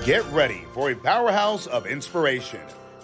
Get ready for a powerhouse of inspiration.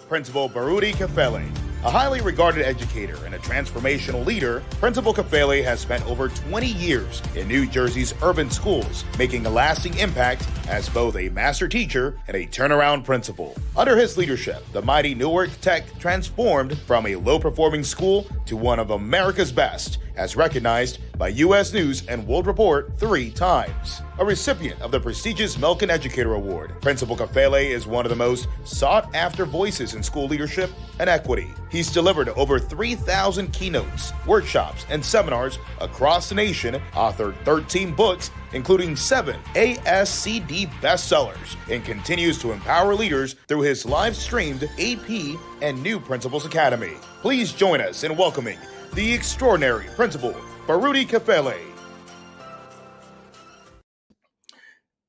Principal Baruti Kafele. A highly regarded educator and a transformational leader, Principal Kafele has spent over 20 years in New Jersey's urban schools, making a lasting impact as both a master teacher and a turnaround principal. Under his leadership, the mighty Newark Tech transformed from a low-performing school to one of America's best, as recognized by U.S. News and World Report 3 times. A recipient of the prestigious Milken Educator Award, Principal Kafele is one of the most sought-after voices in school leadership and equity. He's delivered over 3,000 keynotes, workshops, and seminars across the nation, authored 13 books, including 7 ASCD bestsellers, and continues to empower leaders through his live-streamed AP and New Principals Academy. Please join us in welcoming the extraordinary Principal Baruti Kafele.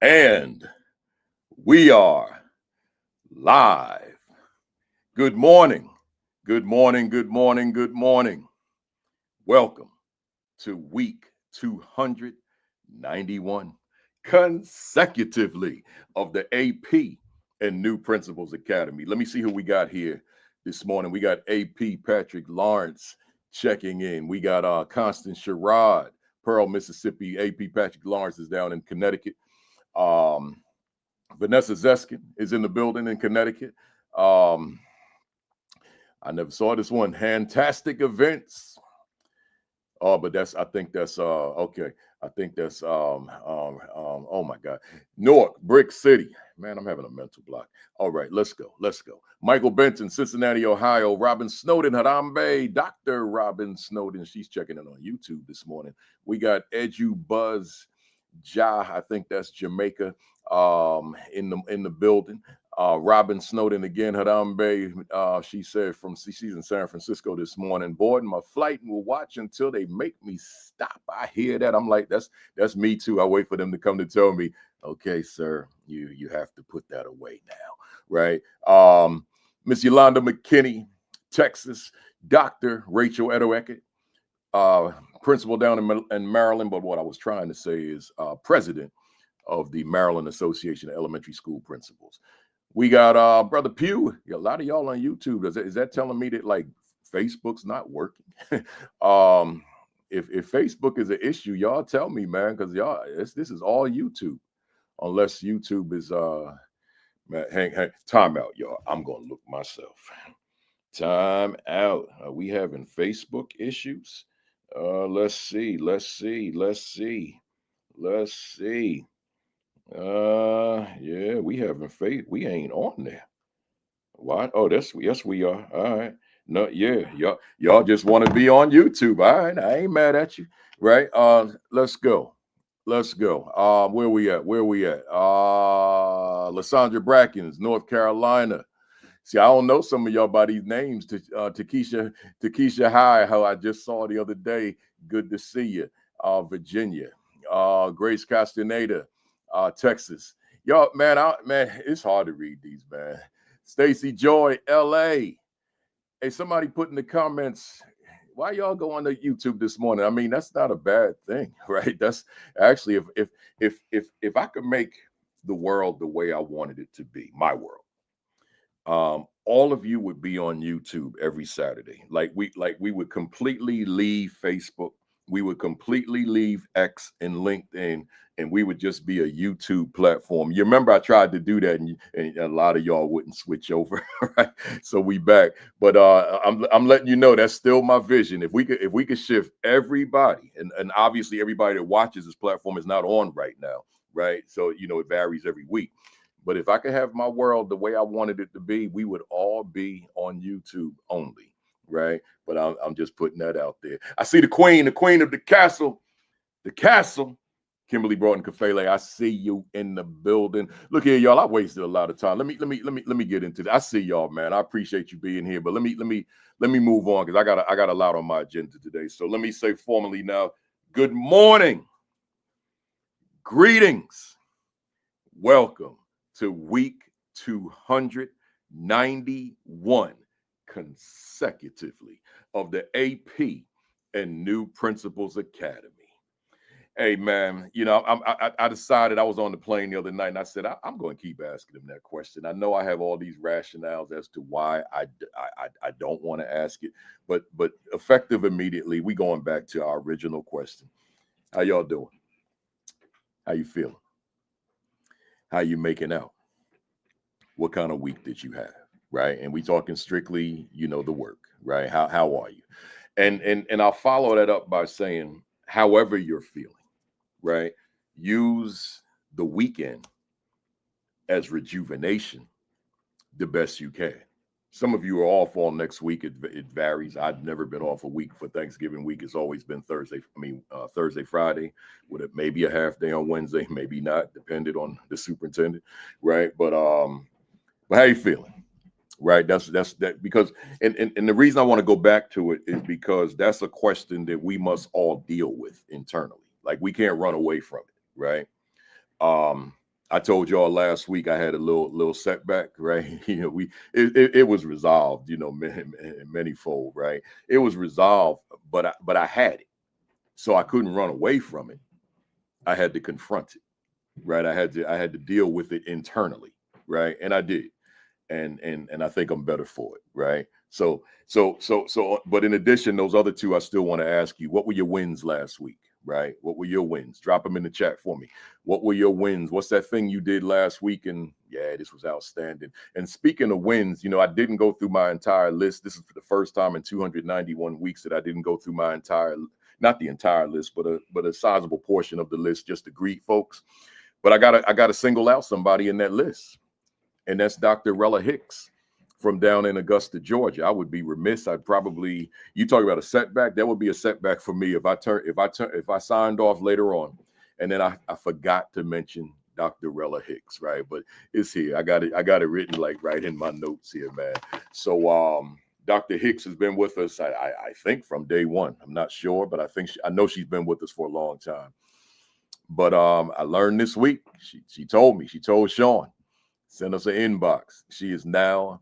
And we are live. Good morning. Good morning. Good morning. Good morning. Welcome to week 291 consecutively of the AP and New Principals Academy. Let me see who we got here this morning. We got AP Patrick Lawrence checking in. We got Constance Sherrod, Pearl, Mississippi. AP Patrick Lawrence is down in Connecticut. Vanessa Zeskin is in the building in Connecticut. I never saw this one. Fantastic events. Oh, but I think that's okay. I think that's oh my God. Newark, Brick City. Man, I'm having a mental block. All right, let's go. Michael Benton, Cincinnati, Ohio. Robin Snowden, Harambe. Dr. Robin Snowden. She's checking in on YouTube this morning. We got Edu Buzz Ja, I think that's Jamaica, in the building. Robin Snowden again, Harambe. She said she's in San Francisco this morning. Boarding my flight and will watch until they make me stop. I hear that. I'm like, that's me too. I wait for them to come to tell me, okay, sir, you have to put that away now, right? Miss Yolanda McKinney, Texas. Dr. Rachel Edoeke, principal down in Maryland, but what I was trying to say is president of the Maryland Association of Elementary School Principals. We got Brother Pugh. A lot of y'all on YouTube. Is that telling me that like Facebook's not working? If Facebook is an issue, y'all tell me, man, because y'all this is all YouTube, unless YouTube is man, hang time out, y'all. I'm gonna look myself. Time out. Are we having Facebook issues? Let's see. Yeah, we having faith. We ain't on there. Why? Oh, yes, we are. All right. No, yeah, y'all just want to be on YouTube. All right, I ain't mad at you. Right? Let's go. Where we at? Lysandra Brackens, North Carolina. See, I don't know some of y'all by these names. Takesha High, how I just saw the other day. Good to see you. Virginia. Grace Castaneda, Texas. Y'all, man, it's hard to read these, man. Stacy Joy, LA. Hey, somebody put in the comments, why y'all go on to YouTube this morning? I mean, that's not a bad thing, right? That's actually, if I could make the world the way I wanted it to be, my world, all of you would be on YouTube every Saturday. Like we would completely leave Facebook. We would completely leave X and LinkedIn, and we would just be a YouTube platform. You remember I tried to do that, and a lot of y'all wouldn't switch over, right? So we back. But I'm letting you know that's still my vision. If we could shift everybody, and obviously everybody that watches this platform is not on right now, right? So it varies every week. But if I could have my world the way I wanted it to be, we would all be on YouTube only, right? But I'm just putting that out there. I see the queen of the castle, Kimberly Broughton Kafele. I see you in the building. Look here, y'all. I wasted a lot of time. Let me get into that. I see y'all, man. I appreciate you being here, but let me move on because I got a lot on my agenda today. So let me say formally now, good morning, greetings, welcome to week 291 consecutively of the AP and New Principals Academy. Hey man, I decided I was on the plane the other night, and I said I'm going to keep asking him that question. I know I have all these rationales as to why I don't want to ask it, but effective immediately, we going back to our original question. How y'all doing? How you feeling? How you making out? What kind of week did you have? Right, and we talking strictly, the work. Right? How are you? And I'll follow that up by saying, however you're feeling. Right? Use the weekend as rejuvenation the best you can. Some of you are off on next week. It varies. I've never been off a week for Thanksgiving week. It's always been Thursday. Thursday, Friday, with it maybe a half day on Wednesday, maybe not, depending on the superintendent, right? But how you feeling? Right. That's that because and the reason I want to go back to it is because that's a question that we must all deal with internally. Like we can't run away from it, right? I told y'all last week I had a little setback, right? It was resolved, manyfold, right? It was resolved, but I had it, so I couldn't run away from it. I had to confront it, right? I had to deal with it internally, right? And I did. And I think I'm better for it, right? So, but in addition, those other two, I still want to ask you, what were your wins last week, right? What were your wins? Drop them in the chat for me. What were your wins? What's that thing you did last week? And yeah, this was outstanding. And speaking of wins, I didn't go through my entire list. This is for the first time in 291 weeks that I didn't go through my not the entire list, but a sizable portion of the list just to greet folks. But I gotta single out somebody in that list. And that's Dr. Rella Hicks from down in Augusta, Georgia. I would be remiss. You talk about a setback. That would be a setback for me if I signed off later on, and then I forgot to mention Dr. Rella Hicks, right? But it's here. I got it written like right in my notes here, man. So Dr. Hicks has been with us, I think, from day one. I'm not sure, but I know she's been with us for a long time. But I learned this week. She told Sean. Send us an inbox. She is now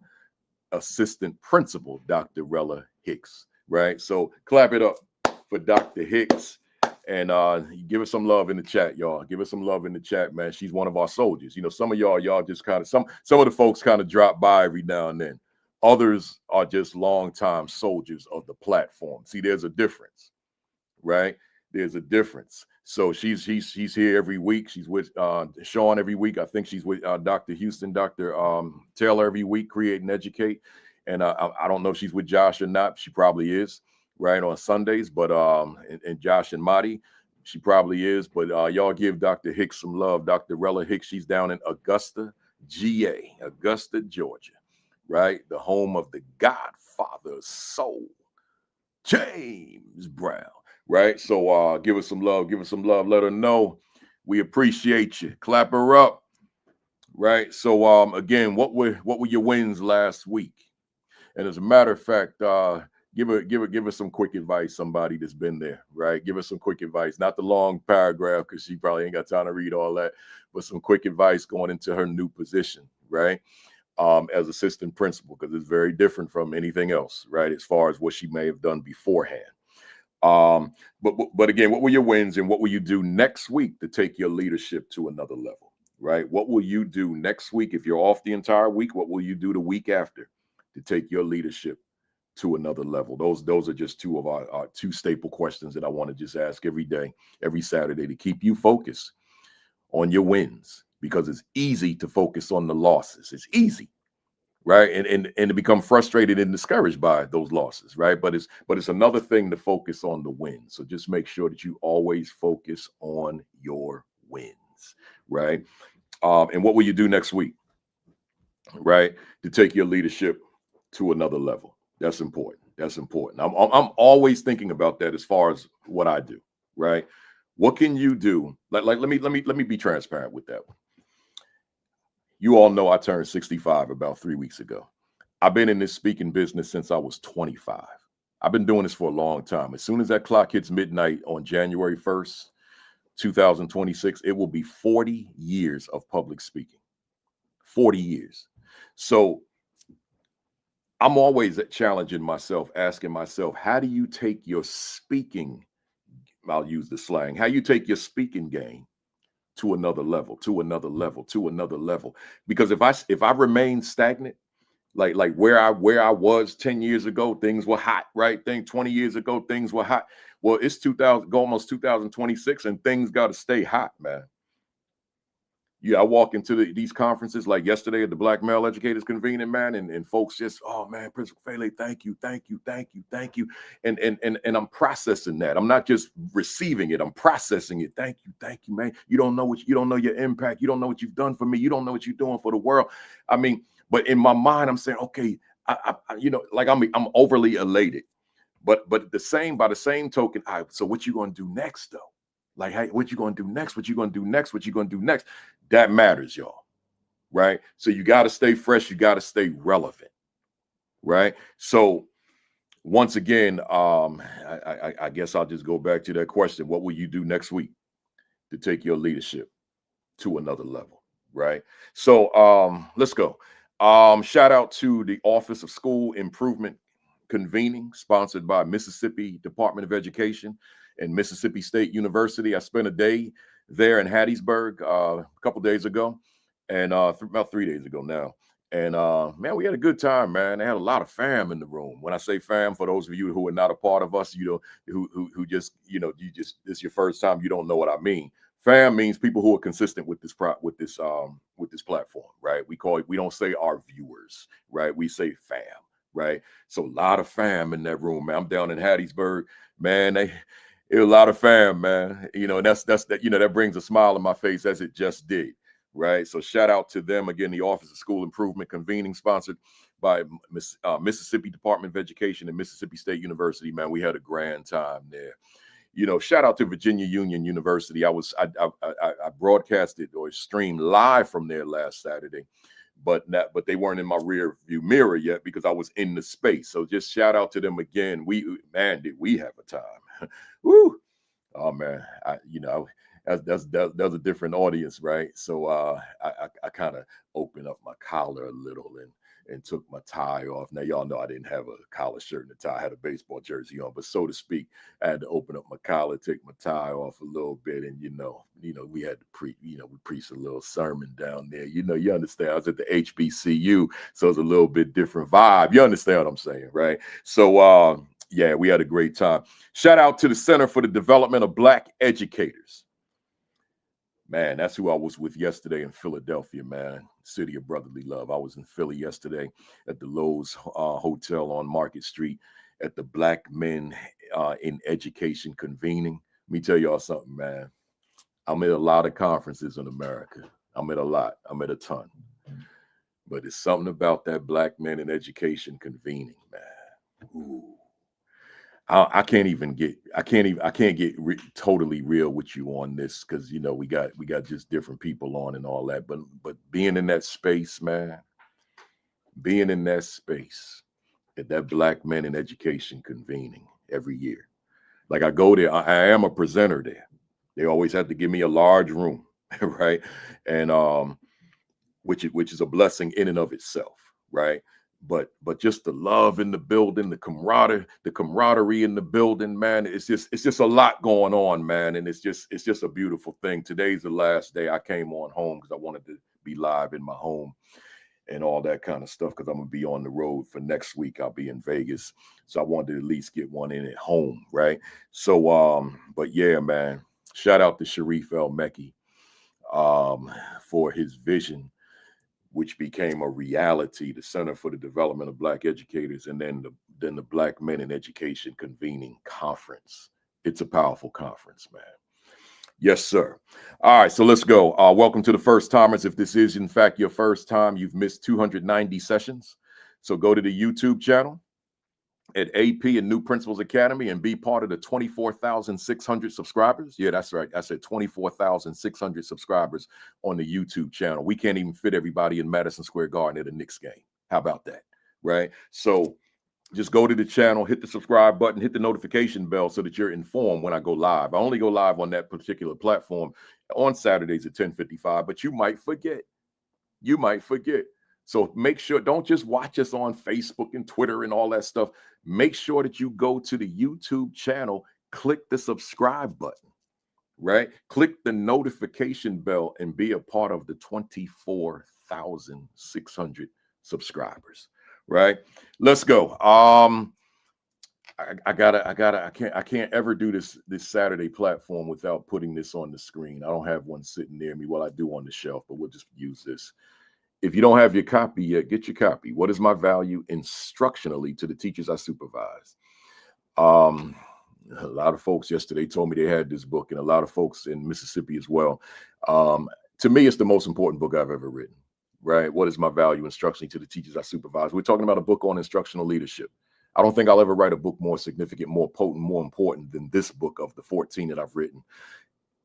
assistant principal, Dr. Rella Hicks, right? So clap it up for Dr. Hicks and give us some love in the chat, y'all. Give us some love in the chat, man. She's one of our soldiers. Some of y'all just kind of, some of the folks kind of drop by every now and then. Others are just longtime soldiers of the platform. See, there's a difference, right? There's a difference. So she's here every week. She's with Sean every week. I think she's with Dr. Houston, Dr. Taylor every week, Create and Educate. And I don't know if she's with Josh or not. She probably is, right, on Sundays. But and Josh and Marty, she probably is. But y'all give Dr. Hicks some love. Dr. Rella Hicks, she's down in Augusta, Augusta, Georgia, right? The home of the Godfather soul, James Brown. Right. So give us some love. Let her know we appreciate you. Clap her up. Right. So again, what were your wins last week? And as a matter of fact, give her some quick advice, somebody that's been there, right? Give us some quick advice, not the long paragraph, because she probably ain't got time to read all that, but some quick advice going into her new position, right? As assistant principal, because it's very different from anything else, right? As far as what she may have done beforehand. But again, what were your wins and what will you do next week to take your leadership to another level, right? What will you do next week if you're off the entire week? What will you do the week after to take your leadership to another level? Those are just two of our two staple questions that I want to just ask every day, every Saturday, to keep you focused on your wins, because it's easy to focus on the losses. It's easy. Right. And to become frustrated and discouraged by those losses. Right. But it's another thing to focus on the wins. So just make sure that you always focus on your wins. Right. And what will you do next week? Right. To take your leadership to another level. That's important. I'm always thinking about that as far as what I do. Right. What can you do? Let me be transparent with that one. You all know I turned 65 about 3 weeks ago. I've been in this speaking business since I was 25. I've been doing this for a long time. As soon as that clock hits midnight on January 1st, 2026, it will be 40 years of public speaking. 40 years. So I'm always challenging myself, asking myself, how do you take your speaking I'll use the slang, how you take your speaking game to another level, to another level, to another level. Because if I remain stagnant, like where I was 10 years ago, things were hot, right? 20 years ago, things were hot. Well, it's 2000, almost 2026, and things got to stay hot, man. Yeah, I walk into these conferences like yesterday at the Black Male Educators Convening, man, and folks just, oh man, Principal Fele, thank you, thank you, thank you, thank you. And I'm processing that. I'm not just receiving it, I'm processing it. Thank you, man. You don't know your impact, you don't know what you've done for me, you don't know what you're doing for the world. I mean, but in my mind, I'm saying, okay, I like I'm overly elated. But by the same token, so what you gonna do next though? Like, hey, what you gonna do next? What you gonna do next? What you gonna do next? That matters, y'all. Right? So you got to stay fresh. You got to stay relevant. Right? So once again, I guess I'll just go back to that question. What will you do next week to take your leadership to another level? Right? So let's go. Shout out to the Office of School Improvement Convening, sponsored by Mississippi Department of Education and Mississippi State University. I spent a day there in Hattiesburg a couple days ago, and about 3 days ago now. And man, we had a good time, man. They had a lot of fam in the room. When I say fam, for those of you who are not a part of us, who just, this is your first time, you don't know what I mean. Fam means people who are consistent with this platform, right? We don't say our viewers, right? We say fam, right? So a lot of fam in that room, man. I'm down in Hattiesburg, man. It was a lot of fam, man. And that's that brings a smile on my face, as it just did, right? So shout out to them again. The Office of School Improvement Convening, sponsored by Mississippi Department of Education and Mississippi State University. Man, we had a grand time there. Shout out to Virginia Union University. I broadcasted or streamed live from there last Saturday, but they weren't in my rear view mirror yet because I was in the space. So just shout out to them again. Did we have a time? Woo! Oh man, that's a different audience, right? So I kind of opened up my collar a little and took my tie off. Now y'all know I didn't have a collar shirt and a tie. I had a baseball jersey on, but so to speak, I had to open up my collar, take my tie off a little bit, and we had to we preached a little sermon down there. You understand? I was at the HBCU, so it's a little bit different vibe. You understand what I'm saying, right? So yeah, we had a great time. Shout out to the Center for the Development of Black Educators. Man, that's who I was with yesterday in Philadelphia, man. City of brotherly love. I was in Philly yesterday at the Lowe's Hotel on Market Street at the Black Men in Education Convening. Let me tell y'all something, man. I'm at a lot of conferences in America. I'm at a lot. I'm at a ton. But it's something about that Black Men in Education Convening, man. Ooh. I can't get totally real with you on this because we got just different people on and all that. But being in that space, man, being in that space at that Black Men in Education Convening every year, like I go there, I am a presenter there. They always have to give me a large room, right? And which is a blessing in and of itself, right? But just the love in the building, the camaraderie in the building, man. It's just a lot going on, man. And it's just a beautiful thing. Today's the last day. I came on home because I wanted to be live in my home and all that kind of stuff because I'm gonna be on the road for next week. I'll be in Vegas. So I wanted to at least get one in at home, right? So but yeah, man, shout out to Sharif El Mekki for his vision, which became a reality, the Center for the Development of Black Educators, and then the Black Men in Education Convening Conference. It's a powerful conference, man. Yes, sir. All right, so let's go. Welcome to the first timers. If this is, in fact, your first time, you've missed 290 sessions. So go to the YouTube channel at AP and New Principals Academy and be part of the 24,600 subscribers. Yeah, that's right. I said 24,600 subscribers on the YouTube channel. We can't even fit everybody in Madison Square Garden at a Knicks game. How about that? Right? So just go to the channel, hit the subscribe button, hit the notification bell so that you're informed when I go live. I only go live on that particular platform on Saturdays at 10:55, but you might forget. You might forget. So make sure, don't just watch us on Facebook and Twitter and all that stuff. Make sure that you go to the YouTube channel, click the subscribe button, right? Click the notification bell and be a part of the 24,600 subscribers, right? Let's go. I can't ever do this Saturday platform without putting this on the screen. I don't have one sitting near me. Well, I do on the shelf, but we'll just use this. If you don't have your copy yet, get your copy. What is my value instructionally to the teachers I supervise? A lot of folks yesterday told me they had this book, and a lot of folks in Mississippi as well. To me, it's the most important book I've ever written, right? What is my value instructionally to the teachers I supervise? We're talking about a book on instructional leadership. I don't think I'll ever write a book more significant, more potent, more important than this book of the 14 that I've written.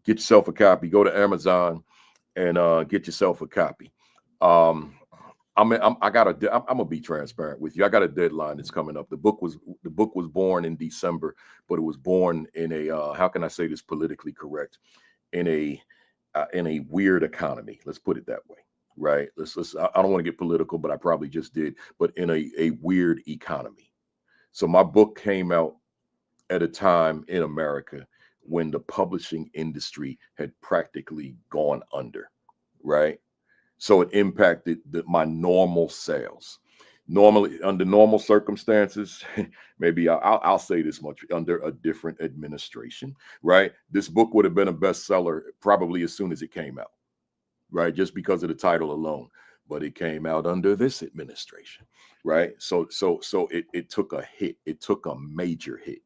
Get yourself a copy. Go to Amazon and get yourself a copy. I'm gonna be transparent with you. I got a deadline that's coming up. The book was born in December, but it was born in a how can I say this politically correct? In a weird economy. Let's put it that way, right? I don't want to get political, but I probably just did. But in a weird economy. So my book came out at a time in America when the publishing industry had practically gone under, right? So it impacted my normal sales. Normally, under normal circumstances, maybe I'll say this much, under a different administration, right? This book would have been a bestseller probably as soon as it came out, right? Just because of the title alone. But it came out under this administration, right? So it took a hit. It took a major hit,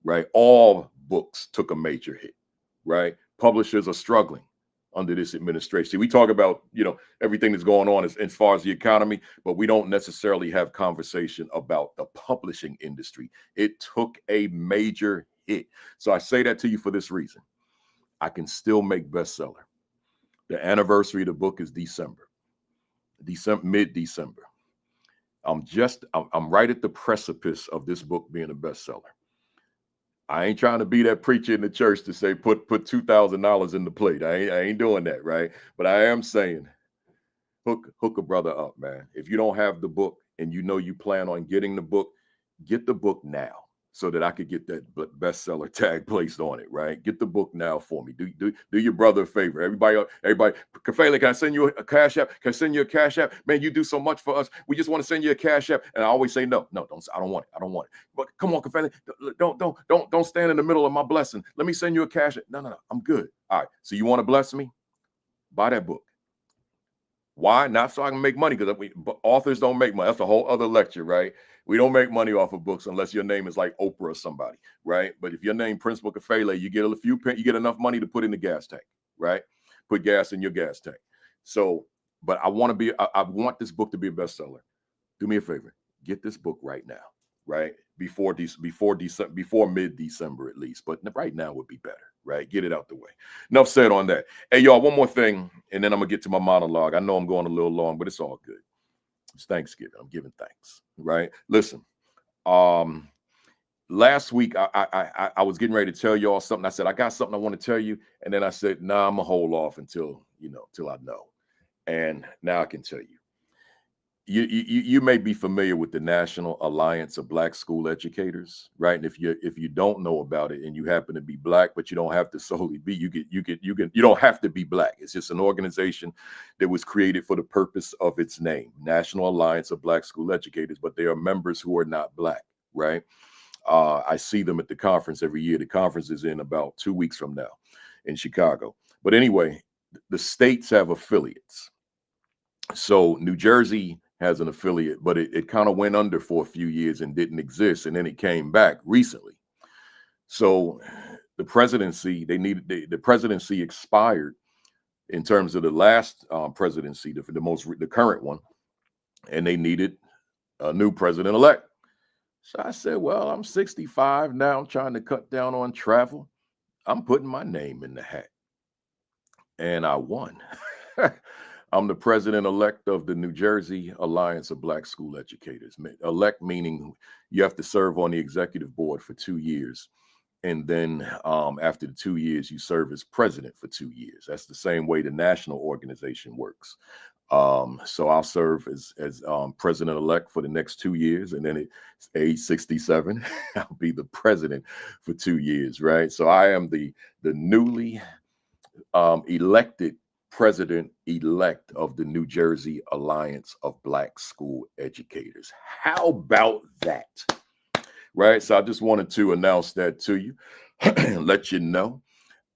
right? All books took a major hit, right? Publishers are struggling under this administration. See, we talk about, everything that's going on as far as the economy, but we don't necessarily have conversation about the publishing industry. It took a major hit. So I say that to you for this reason. I can still make bestseller. The anniversary of the book is mid-December. I'm right at the precipice of this book being a bestseller. I ain't trying to be that preacher in the church to say put $2,000 in the plate. I ain't doing that, right? But I am saying hook a brother up, man. If you don't have the book and you plan on getting the book, get the book now so that I could get that bestseller tag placed on it, right? Get the book now for me. Do your brother a favor. Everybody, Kafele, can I send you a cash app? Can I send you a cash app? Man, you do so much for us. We just want to send you a cash app. And I always say, no, don't. I don't want it. But come on, Kafele, don't stand in the middle of my blessing. Let me send you a cash app. No, I'm good. All right. So you want to bless me? Buy that book. Why? Not so I can make money, because authors don't make money. That's a whole other lecture, right? We don't make money off of books unless your name is like Oprah or somebody, right? But if your name Principal Kafele, you get enough money to put in the gas tank, right? Put gas in your gas tank. So, but I want this book to be a bestseller. Do me a favor, get this book right now, right? Before mid-December at least, but right now would be better, right? Get it out the way. Enough said on that. Hey, y'all, one more thing, and then I'm gonna get to my monologue. I know I'm going a little long, but it's all good. It's Thanksgiving. I'm giving thanks, right? Listen, last week I was getting ready to tell y'all something. I said, I got something I want to tell you, and then I said, nah, I'm gonna hold off until I know. And now I can tell you. You may be familiar with the National Alliance of Black School Educators, right? And if you don't know about it and you happen to be Black, but you don't have to solely be, you don't have to be Black. It's just an organization that was created for the purpose of its name, National Alliance of Black School Educators, but they are members who are not Black, right? I see them at the conference every year. The conference is in about 2 weeks from now in Chicago. But anyway, the states have affiliates. So New Jersey has an affiliate, but it kind of went under for a few years and didn't exist, and then it came back recently. So the presidency, the presidency expired in terms of the last presidency, the current one, and they needed a new president-elect. So I said, well, I'm 65 now. I'm trying to cut down on travel. I'm putting my name in the hat, and I won. I'm the president-elect of the New Jersey Alliance of Black School Educators. Elect meaning you have to serve on the executive board for 2 years. And then after the 2 years, you serve as president for 2 years. That's the same way the national organization works. So I'll serve as president-elect for the next 2 years, and then at age 67, I'll be the president for 2 years, right? So I am the newly elected president-elect of the New Jersey Alliance of Black School Educators. How about that? Right? So I just wanted to announce that to you, let you know.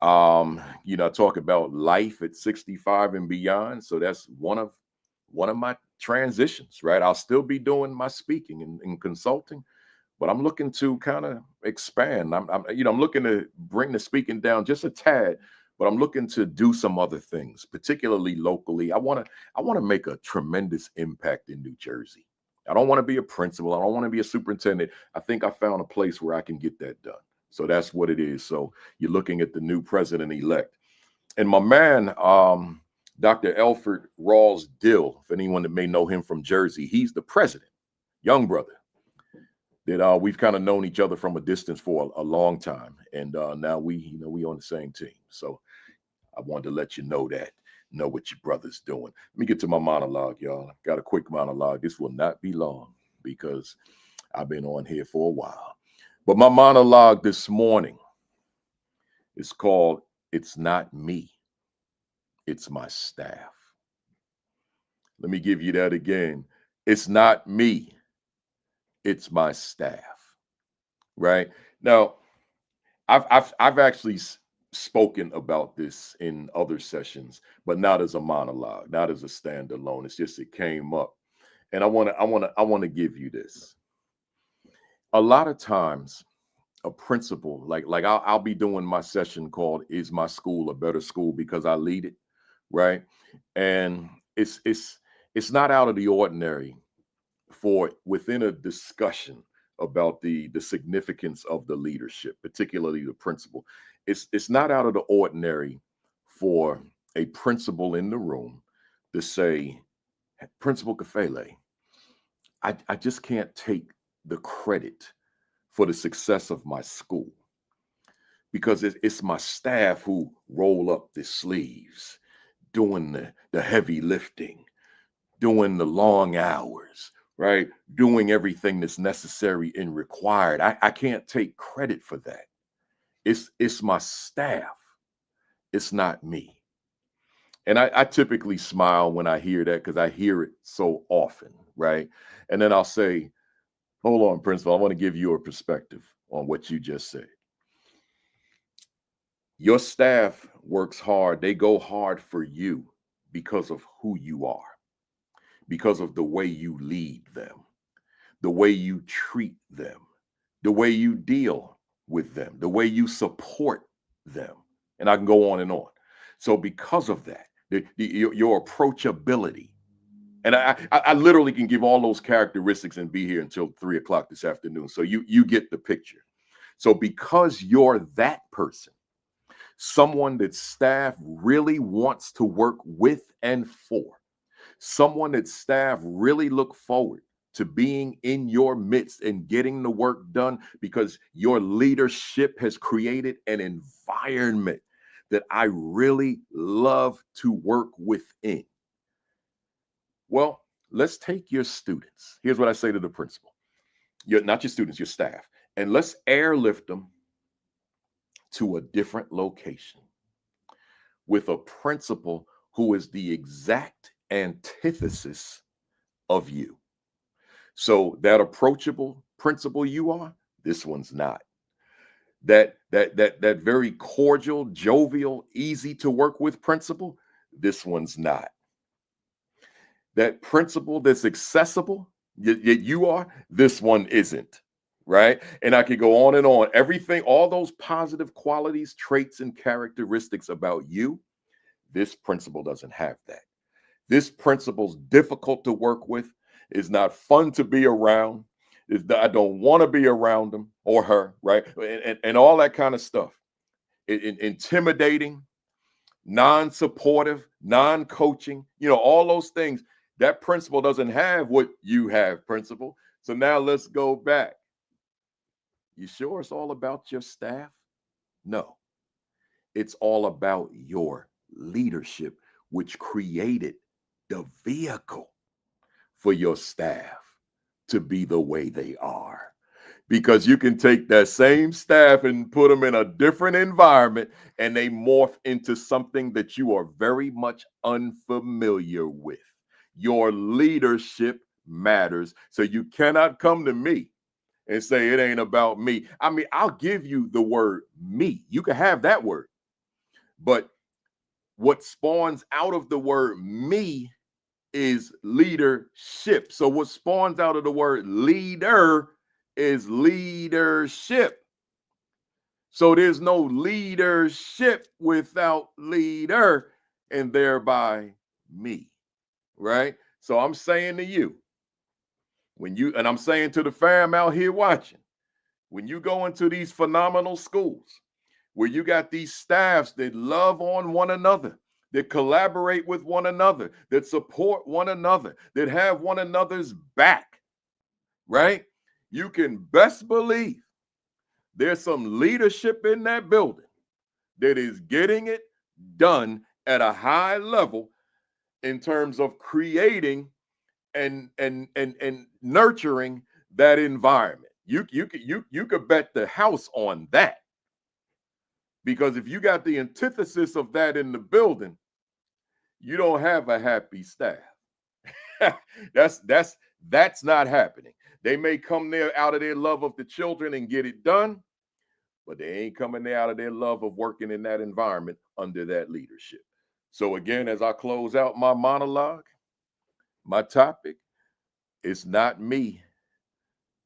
I talk about life at 65 and beyond. So that's one of my transitions, right? I'll still be doing my speaking and consulting, but I'm looking to kind of expand. I'm looking to bring the speaking down just a tad, but I'm looking to do some other things, particularly locally. I want to make a tremendous impact in New Jersey. I don't want to be a principal. I don't want to be a superintendent. I think I found a place where I can get that done. So that's what it is. So you're looking at the new president-elect. And my man, Dr. Alfred Rawls Dill, if anyone that may know him from Jersey, he's the president, young brother, that we've kind of known each other from a distance for a long time. And now we on the same team. So I wanted to let you know what your brother's doing. Let me get to my monologue, y'all. I got a quick monologue. This will not be long because I've been on here for a while. But my monologue this morning is called "It's Not Me, It's My Staff." Let me give you that again. It's not me, it's my staff. Right? Now, I've actually spoken about this in other sessions, but not as a monologue, not as a standalone. It's just it came up. And I want to give you this. A lot of times a principal, like I'll be doing my session called "Is My School a Better School?" because I lead it, right? And it's not out of the ordinary for within a discussion about the significance of the leadership, particularly the principal. It's not out of the ordinary for a principal in the room to say, "Principal Kafele, I just can't take the credit for the success of my school because it's my staff who roll up the sleeves, doing the heavy lifting, doing the long hours, right? Doing everything that's necessary and required. I can't take credit for that. It's my staff. It's not me." And I typically smile when I hear that because I hear it so often, right? And then I'll say, "Hold on, Principal, I want to give you a perspective on what you just said. Your staff works hard. They go hard for you because of who you are, because of the way you lead them, the way you treat them, the way you deal with them, the way you support them." And I can go on and on. So because of that, your approachability, and I literally can give all those characteristics and be here until 3 o'clock this afternoon. So you get the picture. So because you're that person, someone that staff really wants to work with and for, someone that staff really look forward to being in your midst and getting the work done because your leadership has created an environment that I really love to work within. Well, let's take your students. Here's what I say to the principal. Not your students, your staff. And let's airlift them to a different location with a principal who is the exact antithesis of you. So that approachable principal you are, this one's not. That very cordial, jovial, easy to work with principal, this one's not. That principal that's accessible, yet you are, this one isn't, right? And I could go on and on. Everything, all those positive qualities, traits, and characteristics about you, this principal doesn't have that. This principal's difficult to work with, is not fun to be around. I don't want to be around him or her, right? And all that kind of stuff. Intimidating, non-supportive, non-coaching, all those things. That principal doesn't have what you have, principal. So now let's go back. You sure it's all about your staff? No. It's all about your leadership, which created the vehicle for your staff to be the way they are. Because you can take that same staff and put them in a different environment and they morph into something that you are very much unfamiliar with. Your leadership matters. So you cannot come to me and say it ain't about me. I mean, I'll give you the word me. You can have that word. But what spawns out of the word me is leadership. So what spawns out of the word leader is leadership. So there's no leadership without leader, and thereby me, right? So I'm saying to you, and I'm saying to the fam out here watching, when you go into these phenomenal schools where you got these staffs that love on one another, that collaborate with one another, that support one another, that have one another's back, right? You can best believe there's some leadership in that building that is getting it done at a high level in terms of creating and nurturing that environment. You could bet the house on that. Because if you got the antithesis of that in the building, you don't have a happy staff. That's not happening. They may come there out of their love of the children and get it done, but they ain't coming there out of their love of working in that environment under that leadership. So again, as I close out my monologue, my topic, it's not me.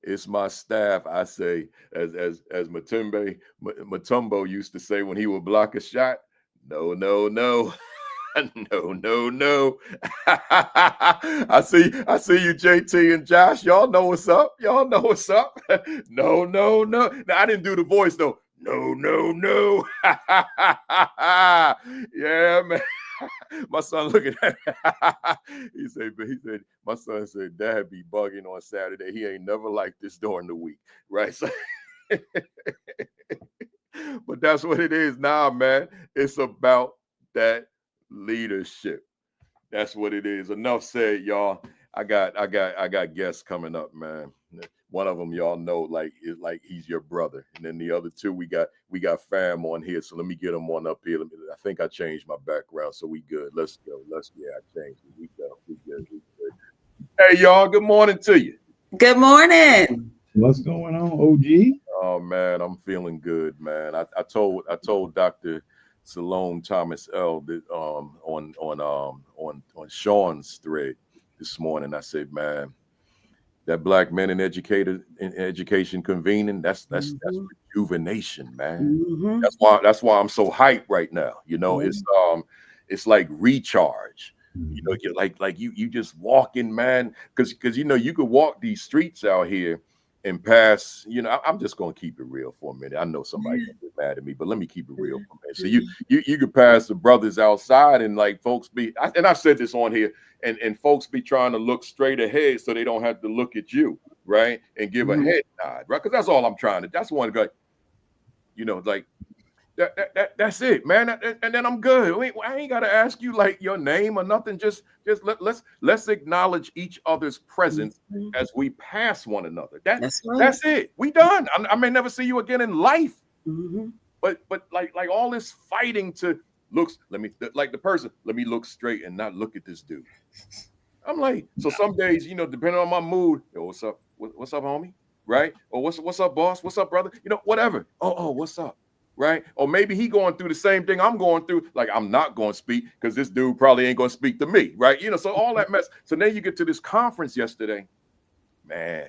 It's my staff. I say, as Mutombo used to say when he would block a shot, no, no, no. No. I see you, JT and Josh. Y'all know what's up. No. Now, I didn't do the voice though. No. Yeah, man. My son looking at he said, my son said, Dad be bugging on Saturday. He ain't never like this during the week, right? So, but that's what it is now, man. It's about that leadership. That's what it is. Enough said, y'all. I got guests coming up, man. One of them, y'all know, like he's your brother, and then the other two, we got fam on here. So let me get them on up here. I think I changed my background, so we good. Let's go. I changed it. We good. Hey, y'all. Good morning to you. Good morning. What's going on, OG? Oh man, I'm feeling good, man. I told Dr. Salome Thomas L. that on Sean's thread this morning. I said, man, that Black men in education convening, that's rejuvenation, man. Mm-hmm. That's why I'm so hyped right now. You know, it's like recharge. You know, you just walking, man, because you know you could walk these streets out here and pass. You know, I'm just gonna keep it real for a minute. I know somebody gonna get mad at me, but let me keep it real for a minute. So you could pass the brothers outside and like folks and I've said this on here, and folks be trying to look straight ahead so they don't have to look at you, right, and give a head nod, right? Because that's all I'm trying to. That's one guy, you know, like. That's it, man. And then I'm good. I ain't gotta ask you like your name or nothing. Just let's acknowledge each other's presence as we pass one another. That's it. We done. I may never see you again in life. But like all this fighting to let me look straight and not look at this dude. I'm like, so some days, you know, depending on my mood, yo, what's up? What's up, homie? Right? Or what's up, boss? What's up, brother? You know, whatever. Oh, what's up? Right? Or maybe he going through the same thing I'm going through. Like, I'm not going to speak because this dude probably ain't going to speak to me. Right? You know, so all that mess. So then you get to this conference yesterday. Man,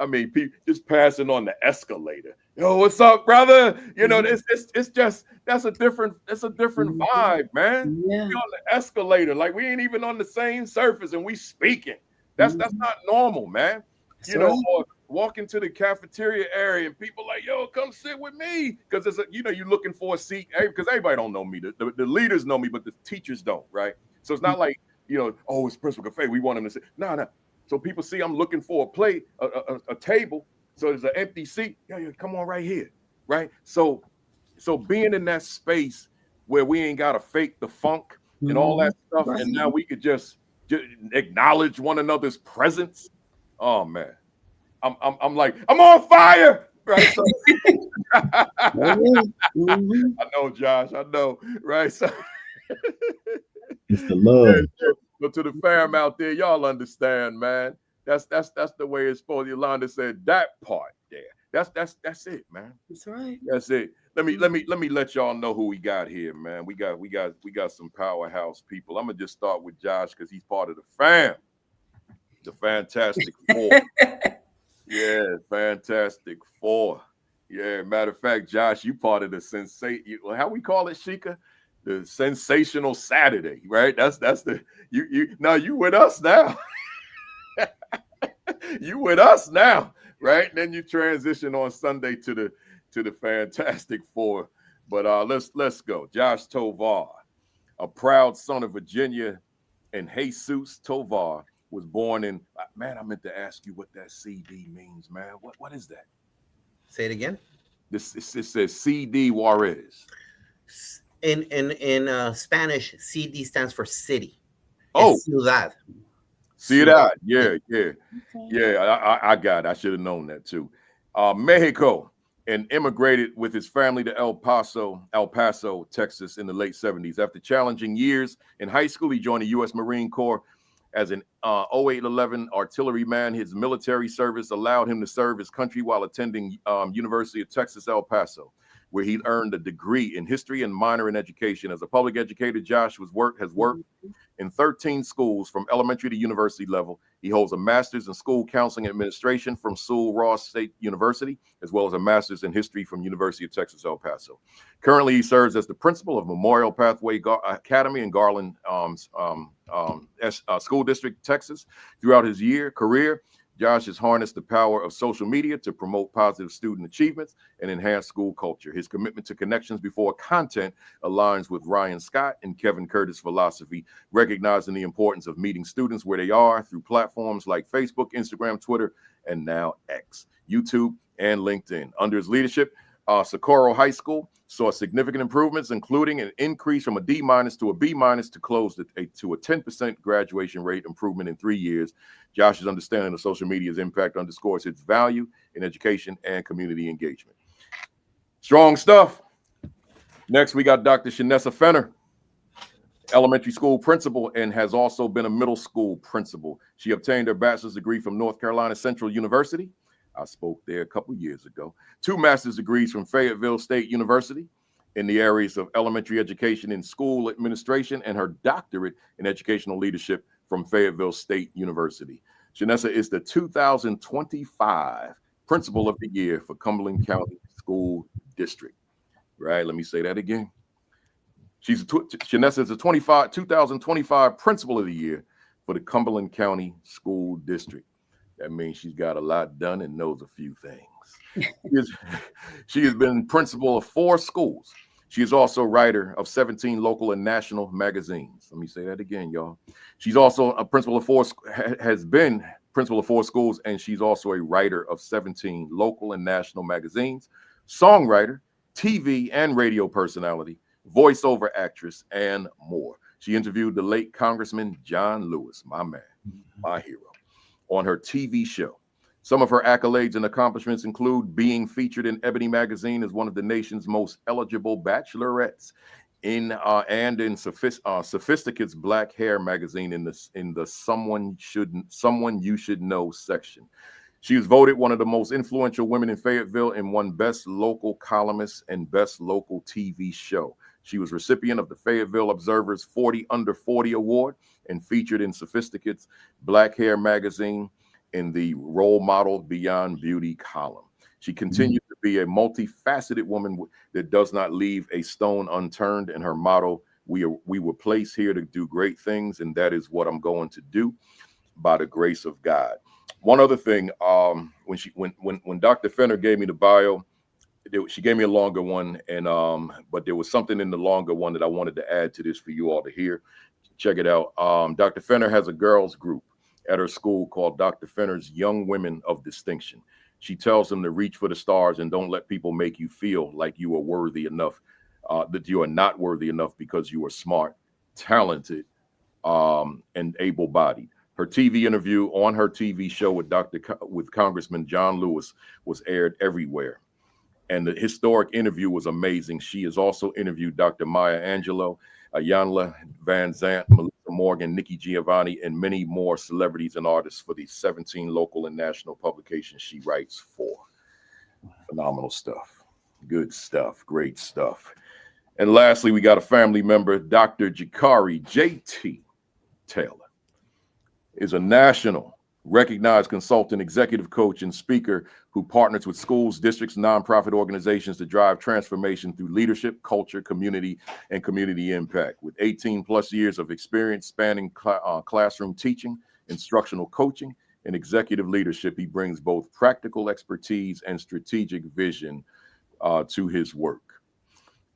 I mean, people just passing on the escalator. Yo, what's up, brother? You know, it's just, that's a different vibe, man. Yeah. We on the escalator. Like, we ain't even on the same surface and we speaking. That's not normal, man. You know, or walk into the cafeteria area and people like, yo, come sit with me. Because it's you're looking for a seat. Because everybody don't know me. The leaders know me, but the teachers don't, right? So it's not like, you know, oh, it's Principal Cafe. We want him to sit. No. So people see I'm looking for a plate, a table. So there's an empty seat. Yo, come on right here, right? So being in that space where we ain't got to fake the funk and all that stuff. And now we could just acknowledge one another's presence. Oh man, I'm like, I'm on fire, right? So, Mm-hmm. I know, Josh. I know, right? So, It's the love. but to the fam out there, y'all understand, man. That's the way it's supposed. Yolanda said that part there. That's it, man. That's right. That's it. Let me let y'all know who we got here, man. We got some powerhouse people. I'm gonna just start with Josh because he's part of the fam, the Fantastic Four. Yeah, Fantastic Four. Yeah, matter of fact, Josh, you part of the how we call it, Sheikah? The Sensational Saturday, right? That's the you with us now. You with us now, right? Then you transition on Sunday to the Fantastic Four. But let's go. Josh Tovar, a proud son of Virginia and Jesus Tovar, was born in. Man, I meant to ask you what that CD means, man. What is that? Say it again. It says CD Juarez. In Spanish, CD stands for city. Oh, Es ciudad. Ciudad. Yeah. I got it. I should have known that too. Mexico, and immigrated with his family to El Paso, Texas, in the late 70s. After challenging years in high school, he joined the U.S. Marine Corps as an 0811 artilleryman. His military service allowed him to serve his country while attending University of Texas, El Paso, where he earned a degree in history and minor in education. As a public educator, Josh has worked in 13 schools from elementary to university level. He holds a master's in school counseling and administration from Sewell Ross State University, as well as a master's in history from University of Texas, El Paso. Currently, he serves as the principal of Memorial Pathway Academy in Garland School District, Texas. Throughout his career, Josh has harnessed the power of social media to promote positive student achievements and enhance school culture. His commitment to connections before content aligns with Ryan Scott and Kevin Curtis' philosophy, recognizing the importance of meeting students where they are through platforms like Facebook, Instagram, Twitter, and now X, YouTube, and LinkedIn. Under his leadership, Socorro High School saw significant improvements, including an increase from a D- to a B- to close to a 10% graduation rate improvement in 3 years. Josh's understanding of social media's impact underscores its value in education and community engagement. Strong stuff. Next, we got Dr. Shanessa Fenner, elementary school principal, and has also been a middle school principal. She obtained her bachelor's degree from North Carolina Central University. I spoke there a couple years ago. 2 master's degrees from Fayetteville State University in the areas of elementary education and school administration, and her doctorate in educational leadership from Fayetteville State University. Shanessa is the 2025 Principal of the Year for Cumberland County School District. Right? Let me say that again. Shanessa is the 2025 Principal of the Year for the Cumberland County School District. That means she's got a lot done and knows a few things. She has been principal of 4 schools. She is also writer of 17 local and national magazines. Let me say that again, y'all. She's also a principal of 4, has been principal of 4 schools, and she's also a writer of 17 local and national magazines, songwriter, TV and radio personality, voiceover actress, and more. She interviewed the late Congressman John Lewis, my man, my hero, on her TV show. Some of her accolades and accomplishments include being featured in Ebony magazine as one of the nation's most eligible bachelorettes, in Sophisticate's Black Hair magazine in the Someone You Should Know section. She was voted one of the most influential women in Fayetteville and won Best Local Columnist and Best Local TV Show. She was recipient of the Fayetteville Observer's 40 Under 40 Award and featured in Sophisticate's Black Hair magazine in the Role Model Beyond Beauty column. She continues to be a multifaceted woman that does not leave a stone unturned, and her motto, we were placed here to do great things, and that is what I'm going to do by the grace of God. One other thing, when Dr. Fenner gave me the bio, she gave me a longer one, and but there was something in the longer one that I wanted to add to this for you all to hear. Check it out. Dr. Fenner has a girls group at her school called Dr. Fenner's Young Women of Distinction. She tells them to reach for the stars and don't let people make you feel like you are worthy enough, that you are not worthy enough because you are smart, talented, and able-bodied. Her TV interview on her TV show with Congressman John Lewis was aired everywhere. And the historic interview was amazing. She has also interviewed Dr. Maya Angelou, Iyanla Van Zant, Melissa Morgan, Nikki Giovanni, and many more celebrities and artists for the 17 local and national publications she writes for. Phenomenal stuff. Good stuff. Great stuff. And lastly, we got a family member, Dr. Jakari J.T. Taylor, is a national recognized consultant, executive coach, and speaker who partners with schools, districts, nonprofit organizations to drive transformation through leadership, culture, community, and community impact. With 18 plus years of experience spanning classroom teaching, instructional coaching, and executive leadership, he brings both practical expertise and strategic vision to his work.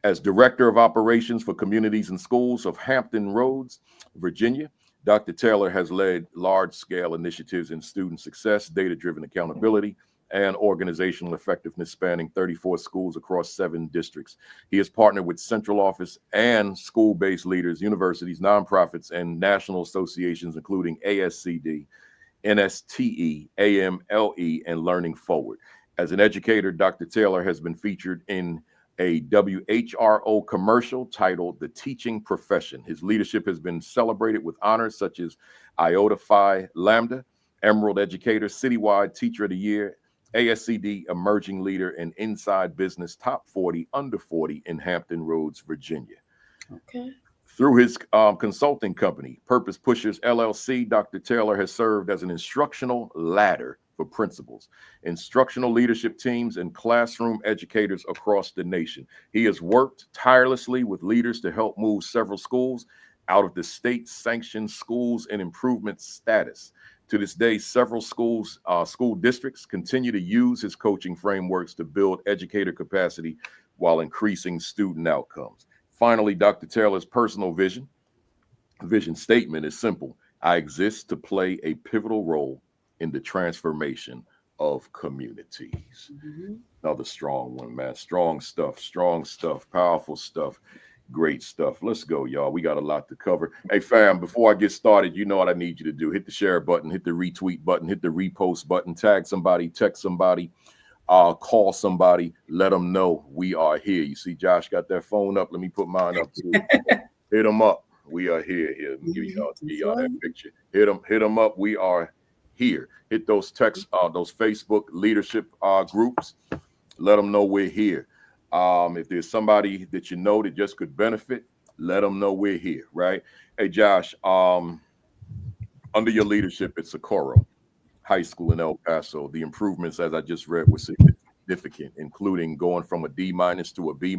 As Director of Operations for Communities and Schools of Hampton Roads, Virginia, Dr. Taylor has led large-scale initiatives in student success, data-driven accountability, and organizational effectiveness spanning 34 schools across 7 districts. He has partnered with central office and school-based leaders, universities, nonprofits, and national associations, including ASCD, NSTE, AMLE, and Learning Forward. As an educator, Dr. Taylor has been featured in a WHRO commercial titled The Teaching Profession. His leadership has been celebrated with honors such as Iota Phi Lambda, Emerald Educator, Citywide Teacher of the Year, ASCD Emerging Leader, and Inside Business Top 40 Under 40 in Hampton Roads, Virginia. Okay. Through his consulting company, Purpose Pushers LLC, Dr. Taylor has served as an instructional ladder for principals, instructional leadership teams, and classroom educators across the nation. He has worked tirelessly with leaders to help move several schools out of the state-sanctioned schools and improvement status. To this day, several school districts continue to use his coaching frameworks to build educator capacity while increasing student outcomes. Finally, Dr. Taylor's personal vision statement is simple: I exist to play a pivotal role in the transformation of communities. Mm-hmm. Another strong one, man. Strong stuff, powerful stuff, great stuff. Let's go, y'all. We got a lot to cover. Hey, fam, before I get started, you know what I need you to do. Hit the share button, hit the retweet button, hit the repost button, tag somebody, text somebody, call somebody, let them know we are here. You see Josh got that phone up. Let me put mine up too. Hit them up. We are here. Here, give y'all that picture. Hit them up. We are here. Hit those text, those Facebook leadership groups. Let them know we're here. If there's somebody that you know that just could benefit, let them know we're here, right? Hey, Josh, under your leadership at Socorro High School in El Paso, the improvements, as I just read, were significant, including going from a D- to a B-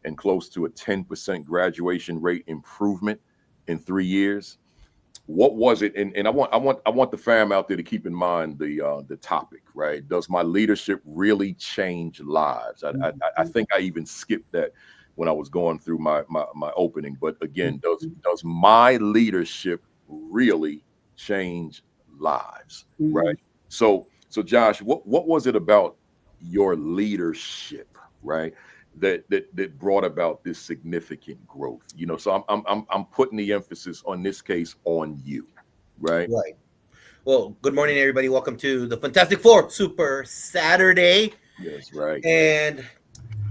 and close to a 10% graduation rate improvement in 3 years. What was it? And I want the fam out there to keep in mind the topic, right? Does my leadership really change lives? I think I even skipped that when I was going through my opening. But again, does my leadership really change lives? Mm-hmm. Right. So Josh, what was it about your leadership, right, that brought about this significant growth? You know, so I'm putting the emphasis on this case on you, right? Right. Well, good morning, everybody. Welcome to the Fantastic Four Super Saturday. Yes, right. And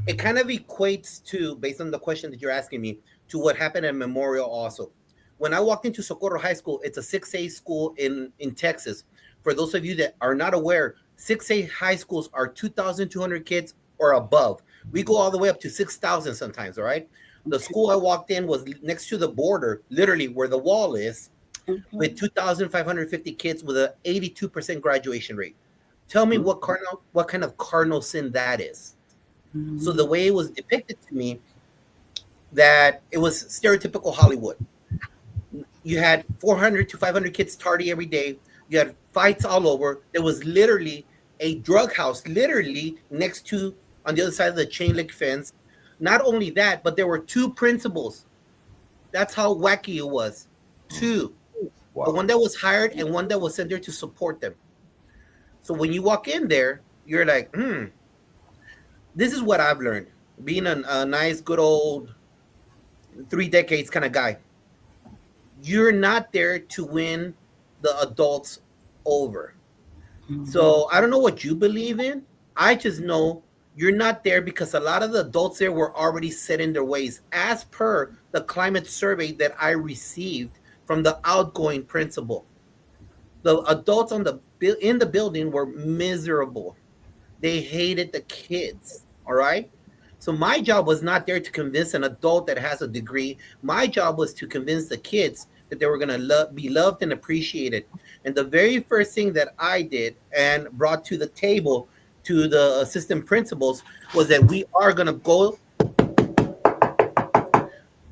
it kind of equates to, based on the question that you're asking me, to what happened at Memorial also. When I walked into Socorro High School, it's a 6A school in Texas. For those of you that are not aware, 6A high schools are 2,200 kids or above. We go all the way up to 6,000 sometimes, all right? The school I walked in was next to the border, literally where the wall is, with 2,550 kids with an 82% graduation rate. Tell me what kind of cardinal sin that is. Mm-hmm. So the way it was depicted to me, that it was stereotypical Hollywood. You had 400 to 500 kids tardy every day. You had fights all over. There was literally a drug house, literally next to, on the other side of the chain link fence. Not only that, but there were 2 principals. That's how wacky it was. 2. Wow. The one that was hired and one that was sent there to support them. So when you walk in there, you're like, this is what I've learned. Being a nice, good old 3 decades kind of guy. you're not there to win the adults over. So I don't know what you believe in. I just know you're not there because a lot of the adults there were already set in their ways, as per the climate survey that I received from the outgoing principal. The adults in the building were miserable. They hated the kids. All right. So my job was not there to convince an adult that has a degree. My job was to convince the kids that they were going to be loved and appreciated. And the very first thing that I did and brought to the table to the assistant principals was that we are going to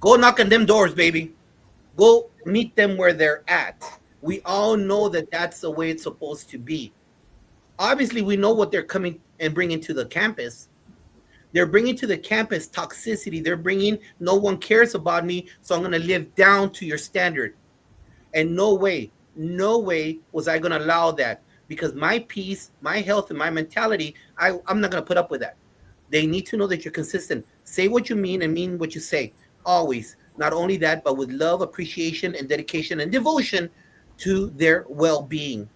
go knock on them doors, baby. Go meet them where they're at. We all know that that's the way it's supposed to be. Obviously, we know what they're coming and bringing to the campus. They're bringing to the campus toxicity. They're bringing, no one cares about me, so I'm going to live down to your standard. And no way was I going to allow that, because my peace, my health, and my mentality, I'm not going to put up with that. They need to know that you're consistent. Say what you mean and mean what you say, always. Not only that, but with love, appreciation, and dedication and devotion to their well-being.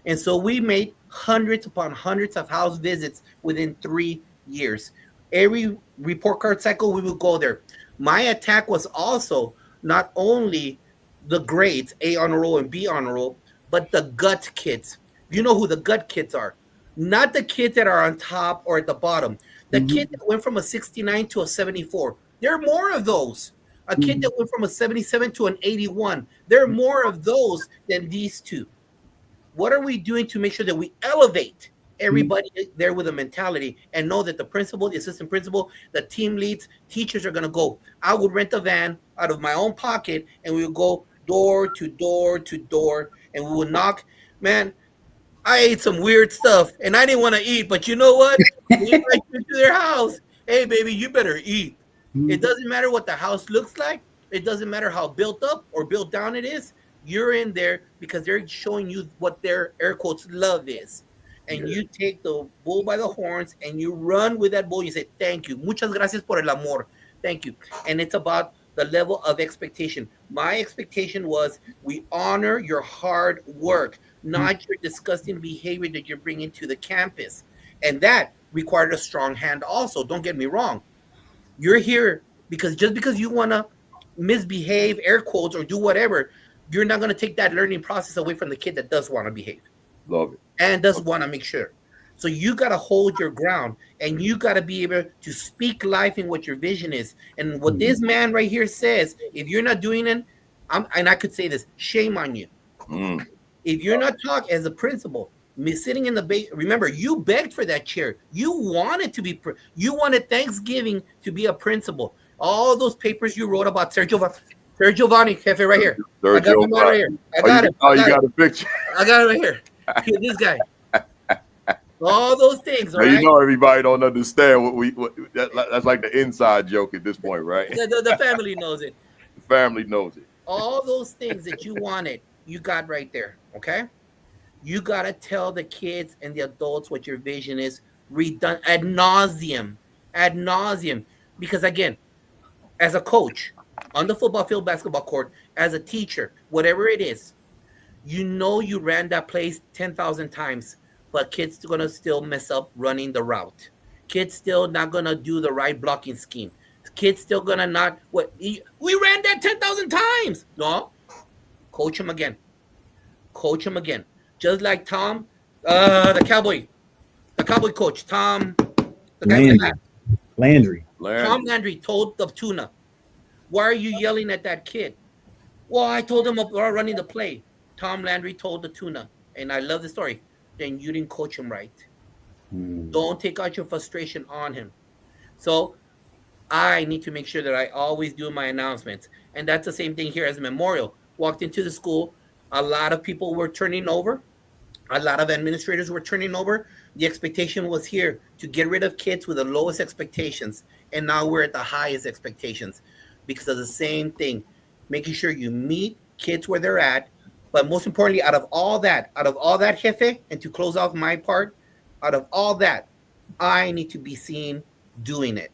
And so we made hundreds upon hundreds of house visits within 3 years. Every report card cycle, we would go there. My attack was also not only the grades, A honor roll and B honor roll, but the gut kids. You know who the gut kids are. Not the kids that are on top or at the bottom. The kid that went from a 69 to a 74. There are more of those. A kid that went from a 77 to an 81. There are more of those than these two. What are we doing to make sure that we elevate everybody there with a mentality and know that the principal, the assistant principal, the team leads, teachers are going to go? I would rent a van out of my own pocket, and we would go door to door to door, and we would knock. Man, I ate some weird stuff, and I didn't want to eat, but you know what? We invite you to their house. Hey, baby, you better eat. It doesn't matter what the house looks like. It doesn't matter how built up or built down it is. You're in there because they're showing you what their, air quotes, love is. And you take the bull by the horns and you run with that bull. You say, thank you. Muchas gracias por el amor. Thank you. And it's about the level of expectation. My expectation was we honor your hard work, not your disgusting behavior that you're bringing to the campus. And that required a strong hand also. Don't get me wrong. You're here because just because you want to misbehave, air quotes, or do whatever, you're not going to take that learning process away from the kid that does want to behave. Love it. And does want to make sure. So you got to hold your ground, and you got to be able to speak life in what your vision is. And what this man right here says, if you're not doing it, and I could say this, shame on you. If you're not talking as a principal, me sitting in the remember, you begged for that chair. You wanted to be, you wanted Thanksgiving to be a principal. All those papers you wrote about Sir Giovanni, Jefe, right here. I got him right here. I got it. Oh, you got a picture? I got it right here. Here, this guy. All those things, now, right? you know everybody don't understand what that's like the inside joke at this point, right? The family knows it. The family knows it. All those things that you wanted, you got right there, okay? You got to tell the kids and the adults what your vision is, ad nauseum. Because again, as a coach, on the football field, basketball court, as a teacher, whatever it is, you know you ran that place 10,000 times, but kids are going to still mess up running the route. Kids still not going to do the right blocking scheme. Kids still going to not, we ran that 10,000 times. No, coach them again. Just like Tom, the cowboy coach, Tom, the guy Landry. Tom Landry told the tuna, why are you yelling at that kid? Well, I told him about running the play. Tom Landry told the tuna, and I love the story. Then you didn't coach him right. Don't take out your frustration on him. So I need to make sure that I always do my announcements. And that's the same thing here as a memorial. Walked into the school, a lot of people were turning over. A lot of administrators were turning over. The expectation was here to get rid of kids with the lowest expectations. And now we're at the highest expectations because of the same thing. Making sure you meet kids where they're at. But most importantly, out of all that, Jefe, and to close off my part, out of all that, I need to be seen doing it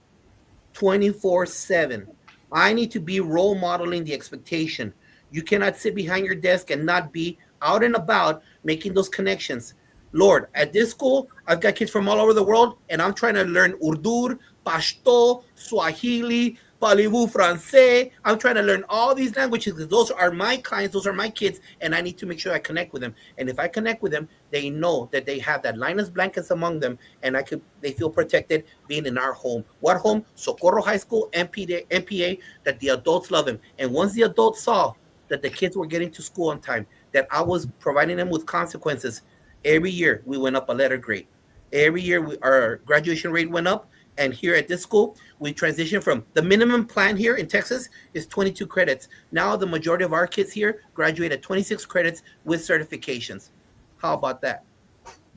24/7. I need to be role modeling the expectation. You cannot sit behind your desk and not be out and about making those connections. Lord, at this school, I've got kids from all over the world, and I'm trying to learn Urdu, Pashto, Swahili, Parlez-vous Francais. I'm trying to learn all these languages because those are my clients, those are my kids, and I need to make sure I connect with them. And if I connect with them, they know that they have that Linus blankets among them, and they feel protected being in our home. What home? Socorro High School, MPA, that the adults love them. And once the adults saw that the kids were getting to school on time, that I was providing them with consequences, every year we went up a letter grade. Every year our graduation rate went up. And here at this school, we transitioned from the minimum plan here in Texas is 22 credits. Now the majority of our kids here graduate at 26 credits with certifications. How about that?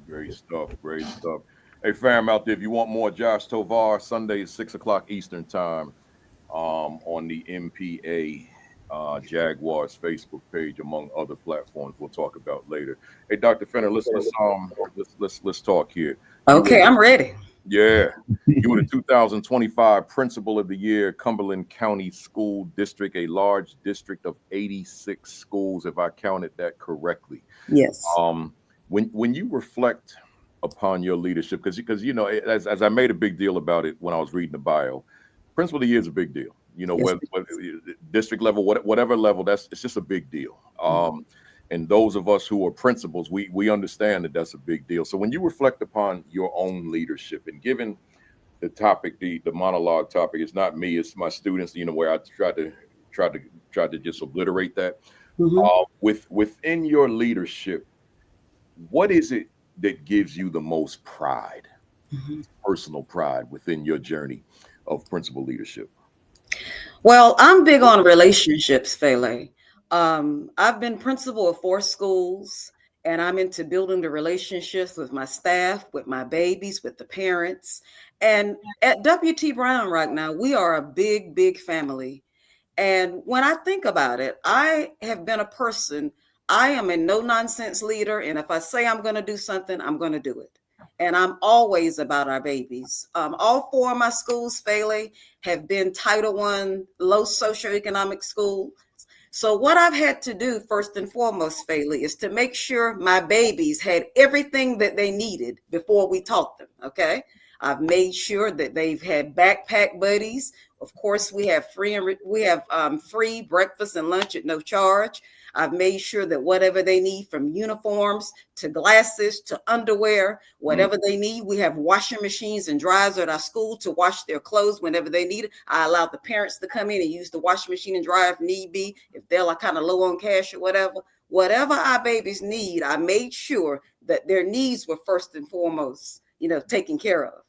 Great stuff. Great stuff. Hey, fam out there, if you want more Josh Tovar, Sunday at 6 o'clock Eastern time on the MPA Jaguars Facebook page, among other platforms we'll talk about later. Hey, Dr. Fenner, let's talk here. Okay, I'm ready. Yeah, you were the 2025 Principal of the Year, Cumberland County School District, a large district of 86 schools, if I counted that correctly. Yes. When you reflect upon your leadership, because you know, as I made a big deal about it when I was reading the bio, Principal of the Year is a big deal. You know, yes. whether district level, whatever level, it's just a big deal. And those of us who are principals, we understand that that's a big deal. So when you reflect upon your own leadership, and given the topic, the monologue topic, it's not me, it's my students, you know, where I try to just obliterate that. Within your leadership, what is it that gives you the most pride, personal pride within your journey of principal leadership? Well, I'm big on relationships, Fele. I've been principal of 4 schools, and I'm into building the relationships with my staff, with my babies, with the parents. And at W.T. Brown right now, we are a big, big family. And when I think about it, I have been a person, I am a no-nonsense leader. And if I say I'm going to do something, I'm going to do it. And I'm always about our babies. All 4 of my schools, Fele, have been Title I, low socioeconomic schools. So what I've had to do first and foremost, Fele, is to make sure my babies had everything that they needed before we taught them, okay? I've made sure that they've had backpack buddies. Of course, we have free breakfast and lunch at no charge. I've made sure that whatever they need, from uniforms to glasses to underwear, whatever they need, we have washing machines and dryers at our school to wash their clothes whenever they need it. I allow the parents to come in and use the washing machine and dryer if need be, if they're like kind of low on cash or whatever. Whatever our babies need, I made sure that their needs were first and foremost, you know, taken care of.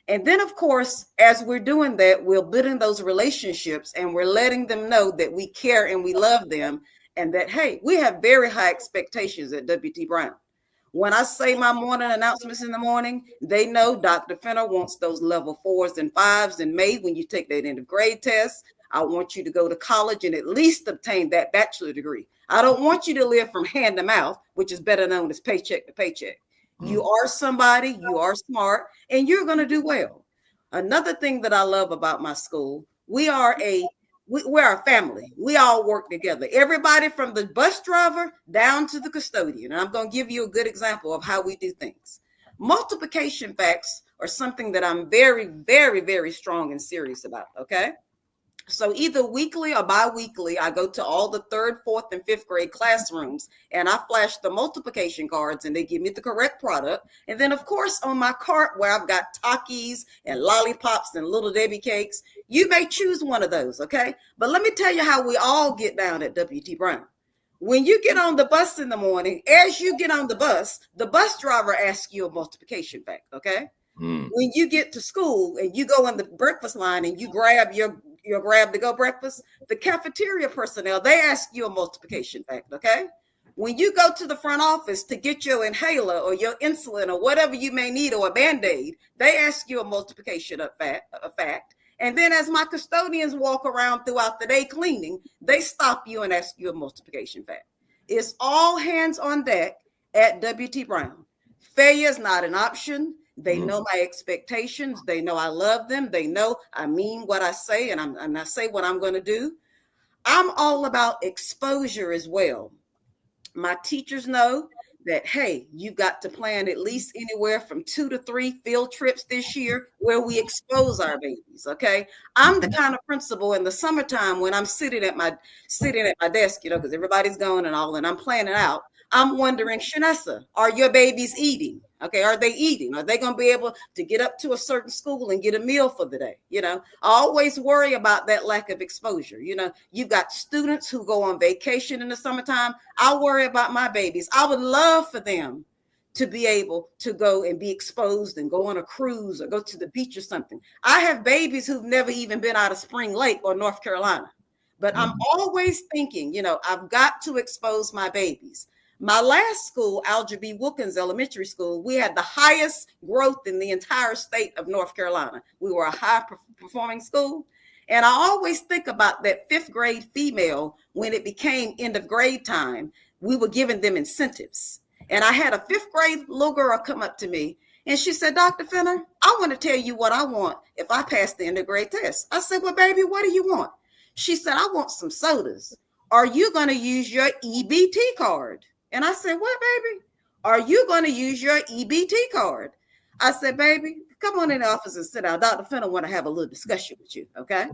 And then, of course, as we're doing that, we're building those relationships and we're letting them know that we care and we love them, and that, hey, we have very high expectations at W.T. Brown. When I say my morning announcements in the morning, they know Dr. Fenner wants those level 4s and 5s in May when you take that end of grade test. I want you to go to college and at least obtain that bachelor degree. I don't want you to live from hand to mouth, which is better known as paycheck to paycheck. You are somebody, you are smart, and you're going to do well. Another thing that I love about my school, we're a family. We all work together. Everybody from the bus driver down to the custodian. And I'm going to give you a good example of how we do things. Multiplication facts are something that I'm very, very, very strong and serious about, okay? So either weekly or bi-weekly, I go to all the 3rd, 4th, and 5th grade classrooms, and I flash the multiplication cards, and they give me the correct product. And then, of course, on my cart where I've got Takis and lollipops and Little Debbie cakes, you may choose one of those, okay? But let me tell you how we all get down at W.T. Brown. When you get on the bus in the morning, as you get on the bus driver asks you a multiplication fact, okay? When you get to school and you go in the breakfast line and you grab your grab-to-go breakfast, the cafeteria personnel, they ask you a multiplication fact, okay? When you go to the front office to get your inhaler or your insulin or whatever you may need, or a Band-Aid, they ask you a multiplication fact. And then as my custodians walk around throughout the day cleaning, they stop you and ask you a multiplication fact. It's all hands on deck at W.T. Brown. Failure is not an option. They know my expectations. They know I love them. They know I mean what I say, and I say what I'm going to do. I'm all about exposure as well. My teachers know that, hey, you've got to plan at least anywhere from 2 to 3 field trips this year where we expose our babies. Okay. I'm the kind of principal in the summertime when I'm sitting at my desk, because everybody's going and all, and I'm planning out. I'm wondering, Shanessa, are your babies eating? Okay, are they eating? Are they going to be able to get up to a certain school and get a meal for the day? I always worry about that lack of exposure. You've got students who go on vacation in the summertime. I worry about my babies. I would love for them to be able to go and be exposed and go on a cruise or go to the beach or something. I have babies who've never even been out of Spring Lake or North Carolina, but I'm always thinking, I've got to expose my babies. My last school, Alger B. Wilkins Elementary School, we had the highest growth in the entire state of North Carolina. We were a high performing school. And I always think about that 5th grade female when it became end of grade time. We were giving them incentives. And I had a 5th grade little girl come up to me and she said, Dr. Fenner, I want to tell you what I want if I pass the end of grade test. I said, well, baby, what do you want? She said, I want some sodas. Are you going to use your EBT card? And I said, what, baby? Are you going to use your EBT card? I said, baby, come on in the office and sit down. Dr. Fenner want to have a little discussion with you, okay?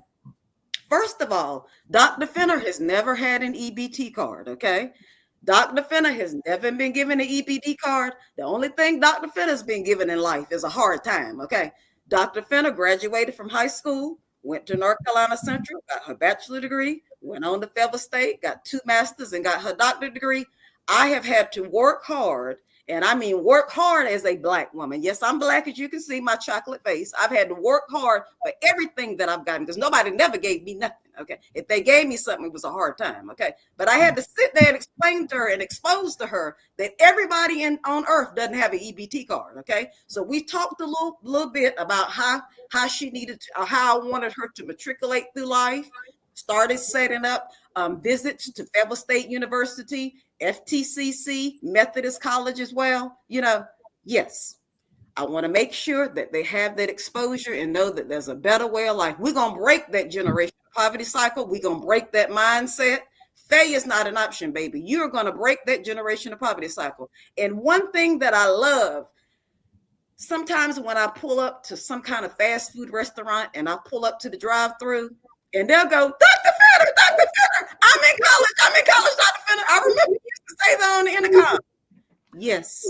First of all, Dr. Fenner has never had an EBT card, okay? Dr. Fenner has never been given an EBT card. The only thing Dr. Fenner's been given in life is a hard time, okay? Dr. Fenner graduated from high school, went to North Carolina Central, got her bachelor degree, went on to Fayetteville State, got 2 masters and got her doctorate degree. I have had to work hard, and I mean work hard as a Black woman. Yes, I'm Black, as you can see my chocolate face. I've had to work hard for everything that I've gotten because nobody never gave me nothing, okay? If they gave me something, it was a hard time, okay? But I had to sit there and explain to her and expose to her that everybody on earth doesn't have an EBT card, okay? So we talked a little bit about how she needed to, or how I wanted her to matriculate through life, started setting up visits to Fayetteville State University, FTCC, Methodist College as well. Yes, I want to make sure that they have that exposure and know that there's a better way of life. We're going to break that generational poverty cycle. We're going to break that mindset. Failure is not an option, baby. You're going to break that generational poverty cycle. And one thing that I love, sometimes when I pull up to some kind of fast food restaurant and I pull up to the drive-through, and they'll go, Dr. Fenner, I'm in college, Dr. Fenner. I remember you used to say that on the intercom. Yes.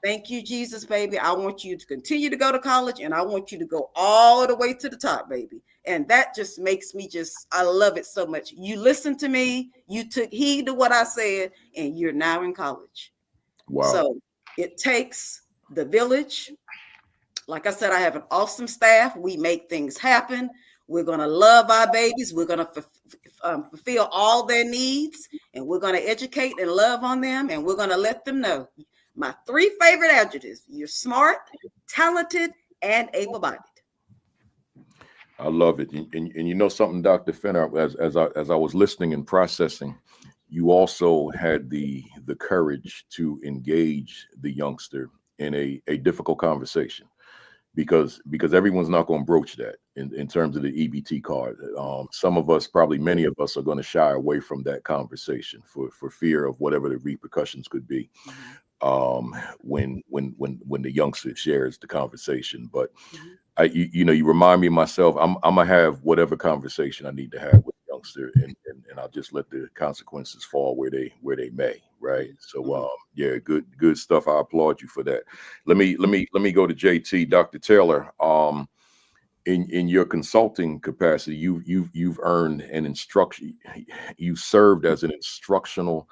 Thank you, Jesus, baby. I want you to continue to go to college, and I want you to go all the way to the top, baby. And that just makes me I love it so much. You listened to me, you took heed to what I said, and you're now in college. Wow. So it takes the village. Like I said, I have an awesome staff. We make things happen. We're going to love our babies. We're going to fulfill all their needs, and we're going to educate and love on them, and we're going to let them know my 3 favorite adjectives: you're smart, talented, and able-bodied. I love it. And you know something, Dr. Fenner, as I was listening and processing, you also had the courage to engage the youngster in a difficult conversation. Because everyone's not going to broach that in terms of the EBT card. Some of us, probably many of us, are going to shy away from that conversation for fear of whatever the repercussions could be when the youngster shares the conversation. But you remind me of myself. I'm gonna have whatever conversation I need to have with the youngster, and I'll just let the consequences fall where they may. Right. So yeah, good stuff. I applaud you for that. Let me go to JT. Dr. Taylor, in your consulting capacity, you've earned an instruction. You served as an instructional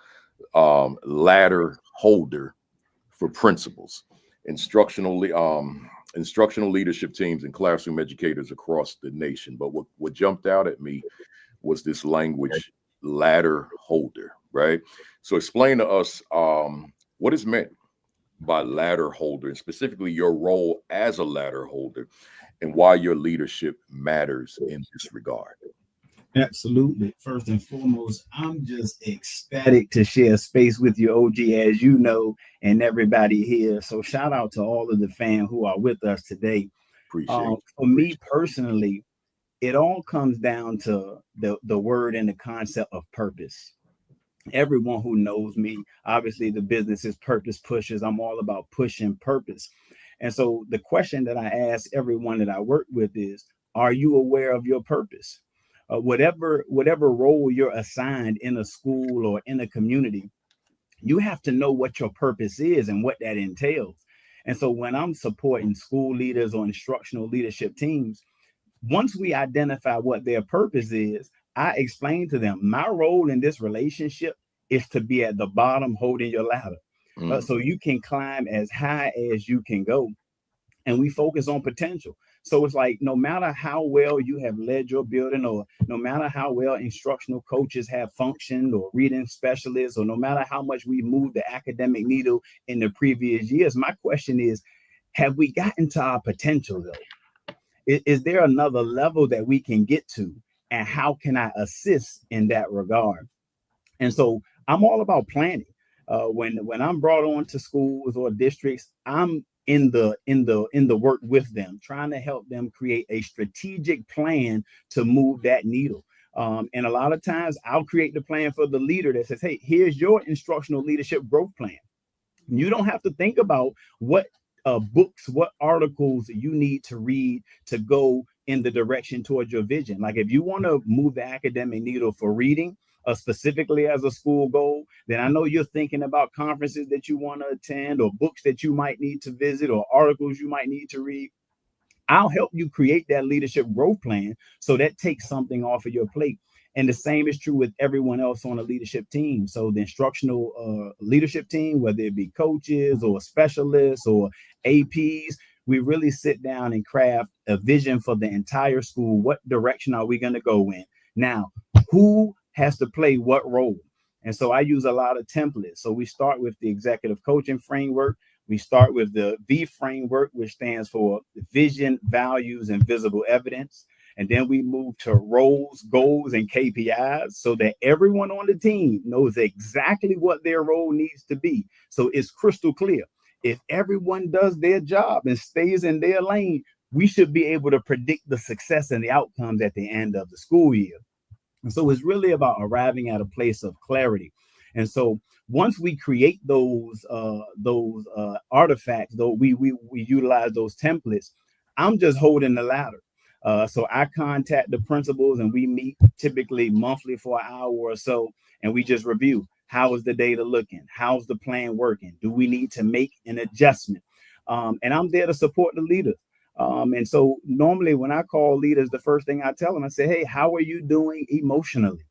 ladder holder for principals, instructional leadership teams, and classroom educators across the nation. But what jumped out at me was this language, ladder holder. Right. So explain to us what is meant by ladder holder, and specifically your role as a ladder holder, and why your leadership matters in this regard. Absolutely. First and foremost, I'm just ecstatic to share space with you, OG, as you know, and everybody here. So shout out to all of the fans who are with us today. For me personally, it all comes down to the word and the concept of purpose. Everyone who knows me, obviously the business is purpose pushers. I'm all about pushing purpose. And so the question that I ask everyone that I work with is, are you aware of your purpose? Whatever role you're assigned in a school or in a community, you have to know what your purpose is and what that entails. And so when I'm supporting school leaders or instructional leadership teams, once we identify what their purpose is, I explain to them my role in this relationship is to be at the bottom holding your ladder. So you can climb as high as you can go. And we focus on potential. So it's like, no matter how well you have led your building, or no matter how well instructional coaches have functioned, or reading specialists, or no matter how much we moved the academic needle in the previous years, my question is, have we gotten to our potential though? Is there another level that we can get to? And how can I assist in that regard? And so I'm all about planning. When I'm brought on to schools or districts, I'm in the work with them, trying to help them create a strategic plan to move that needle. And a lot of times I'll create the plan for the leader that says, hey, here's your instructional leadership growth plan. You don't have to think about what books, what articles you need to read to go in the direction towards your vision. Like if you want to move the academic needle for reading, specifically as a school goal, then I know you're thinking about conferences that you want to attend, or books that you might need to visit, or articles you might need to read. I'll help you create that leadership growth plan so that takes something off of your plate. And the same is true with everyone else on a leadership team. So the instructional leadership team, whether it be coaches or specialists or APs, we really sit down and craft a vision for the entire school. What direction are we going to go in? Now, who has to play what role? And so I use a lot of templates. So we start with the executive coaching framework. We start with the V framework, which stands for vision, values, and visible evidence. And then we move to roles, goals, and KPIs so that everyone on the team knows exactly what their role needs to be. So it's crystal clear. If everyone does their job and stays in their lane, we should be able to predict the success and the outcomes at the end of the school year. And so it's really about arriving at a place of clarity. And so once we create those artifacts, though we utilize those templates, I'm just holding the ladder. So I contact the principals and we meet typically monthly for an hour or so, and we just review. How is the data looking? How's the plan working? Do we need to make an adjustment? And I'm there to support the leaders. And so normally when I call leaders, the first thing I tell them, I say, hey, how are you doing emotionally?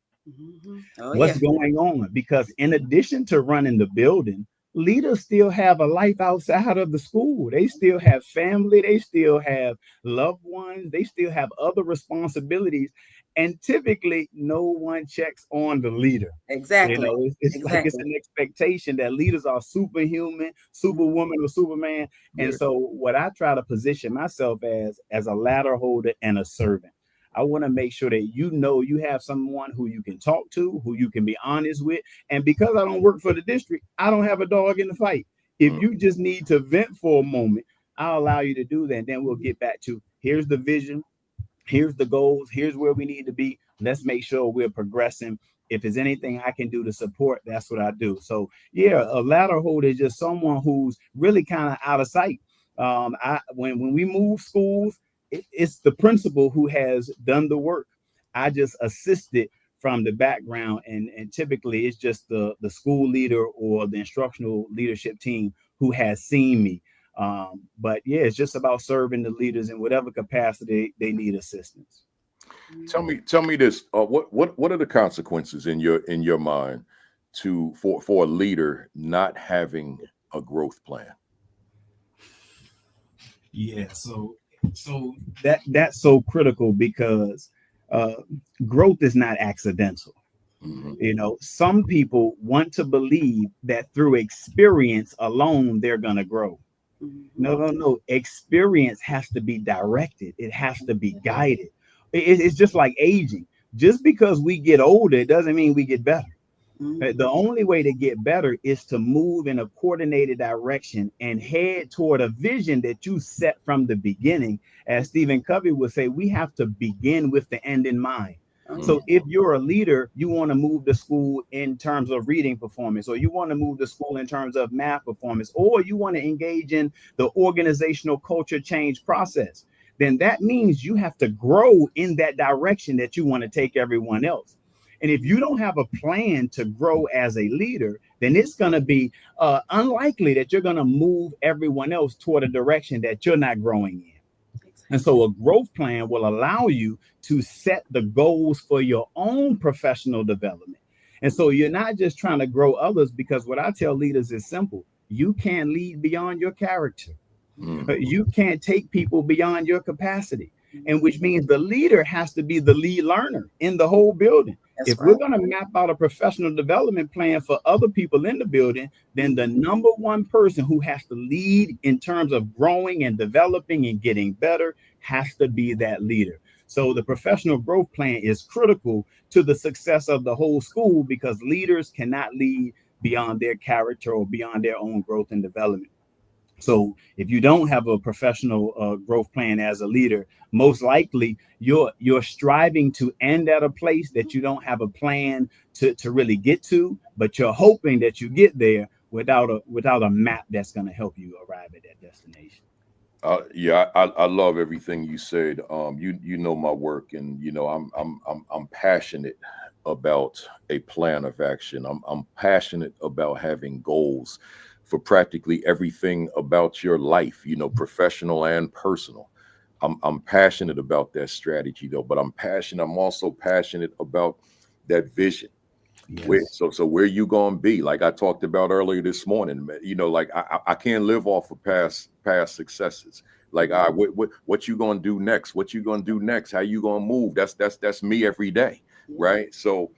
What's going on? Because in addition to running the building, leaders still have a life outside of the school. They still have family. They still have loved ones. They still have other responsibilities. And typically no one checks on the leader. Exactly. You know, it's like it's an expectation that leaders are superhuman, superwoman, or superman. And so what I try to position myself as a ladder holder and a servant. I want to make sure that you know you have someone who you can talk to, who you can be honest with. And because I don't work for the district, I don't have a dog in the fight. If you just need to vent for a moment, I'll allow you to do that. And then we'll get back to here's the vision, here's the goals, here's where we need to be. Let's make sure we're progressing. If there's anything I can do to support, that's what I do. So yeah, a ladder holder is just someone who's really kind of out of sight. When we move schools, it's the principal who has done the work. I just assisted from the background, and typically it's just the school leader or the instructional leadership team who has seen me. But yeah, it's just about serving the leaders in whatever capacity they need assistance. Tell me this. What are the consequences in your mind for a leader not having a growth plan? Yeah, so that's so critical because growth is not accidental. You know, some people want to believe that through experience alone they're gonna grow. No. Experience has to be directed. It has to be guided. It's just like aging. Just because we get older, it doesn't mean we get better. The only way to get better is to move in a coordinated direction and head toward a vision that you set from the beginning. As Stephen Covey would say, we have to begin with the end in mind. So if you're a leader, you want to move the school in terms of reading performance, or you want to move the school in terms of math performance, or you want to engage in the organizational culture change process, then that means you have to grow in that direction that you want to take everyone else. And if you don't have a plan to grow as a leader, then it's going to be unlikely that you're going to move everyone else toward a direction that you're not growing in. And so a growth plan will allow you to set the goals for your own professional development. And so you're not just trying to grow others, because what I tell leaders is simple. You can't lead beyond your character. You can't take people beyond your capacity. And which means the leader has to be the lead learner in the whole building. That's if right. We're going to map out a professional development plan for other people in the building, then the number one person who has to lead in terms of growing and developing and getting better has to be that leader. So the professional growth plan is critical to the success of the whole school, because leaders cannot lead beyond their character or beyond their own growth and development. So if you don't have a professional growth plan as a leader, most likely you're striving to end at a place that you don't have a plan to really get to, but you're hoping that you get there without a map that's going to help you arrive at that destination. Yeah, I love everything you said. You know my work, and you know I'm passionate about a plan of action. I'm passionate about having goals for practically everything about your life, you know, professional and personal. I'm passionate about that strategy though, but I'm also passionate about that vision. Yes. Where you gonna be? Like I talked about earlier this morning, you know, like I can't live off of past successes. Like, all right, what you gonna do next? What you gonna do next? How you gonna move? That's me every day, right? So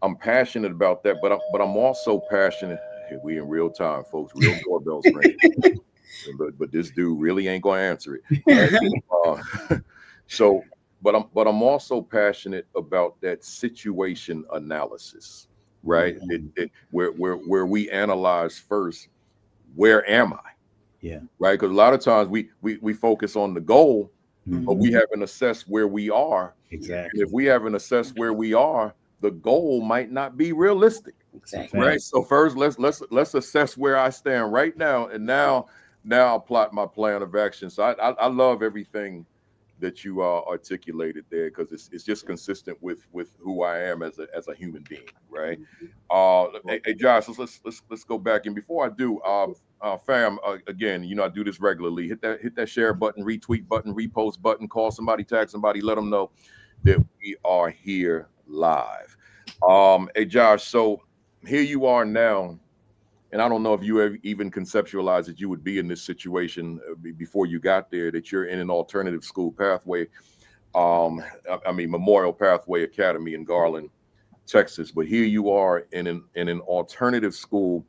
I'm passionate about that, but I'm also passionate. Hey, we in real time, folks. Real doorbells ring. but this dude really ain't gonna answer it. But I'm also passionate about that situation analysis, right? Where we analyze first, where am I? Yeah. Right. Because a lot of times we focus on the goal, but we haven't assessed where we are. Exactly. And if we haven't assessed where we are, the goal might not be realistic. Exactly. Right. So first, let's assess where I stand right now, and now I'll plot my plan of action. So I love everything that you articulated there, because it's just consistent with who I am as a human being. Right. Hey Josh, let's go back. And before I do, fam, again, you know, I do this regularly. Hit that share button, retweet button, repost button, call somebody, tag somebody, let them know that we are here live. Hey Josh, so here you are now, and I don't know if you ever even conceptualized that you would be in this situation before you got there, that you're in an alternative school pathway. Memorial Pathway Academy in Garland, Texas. But here you are in an alternative school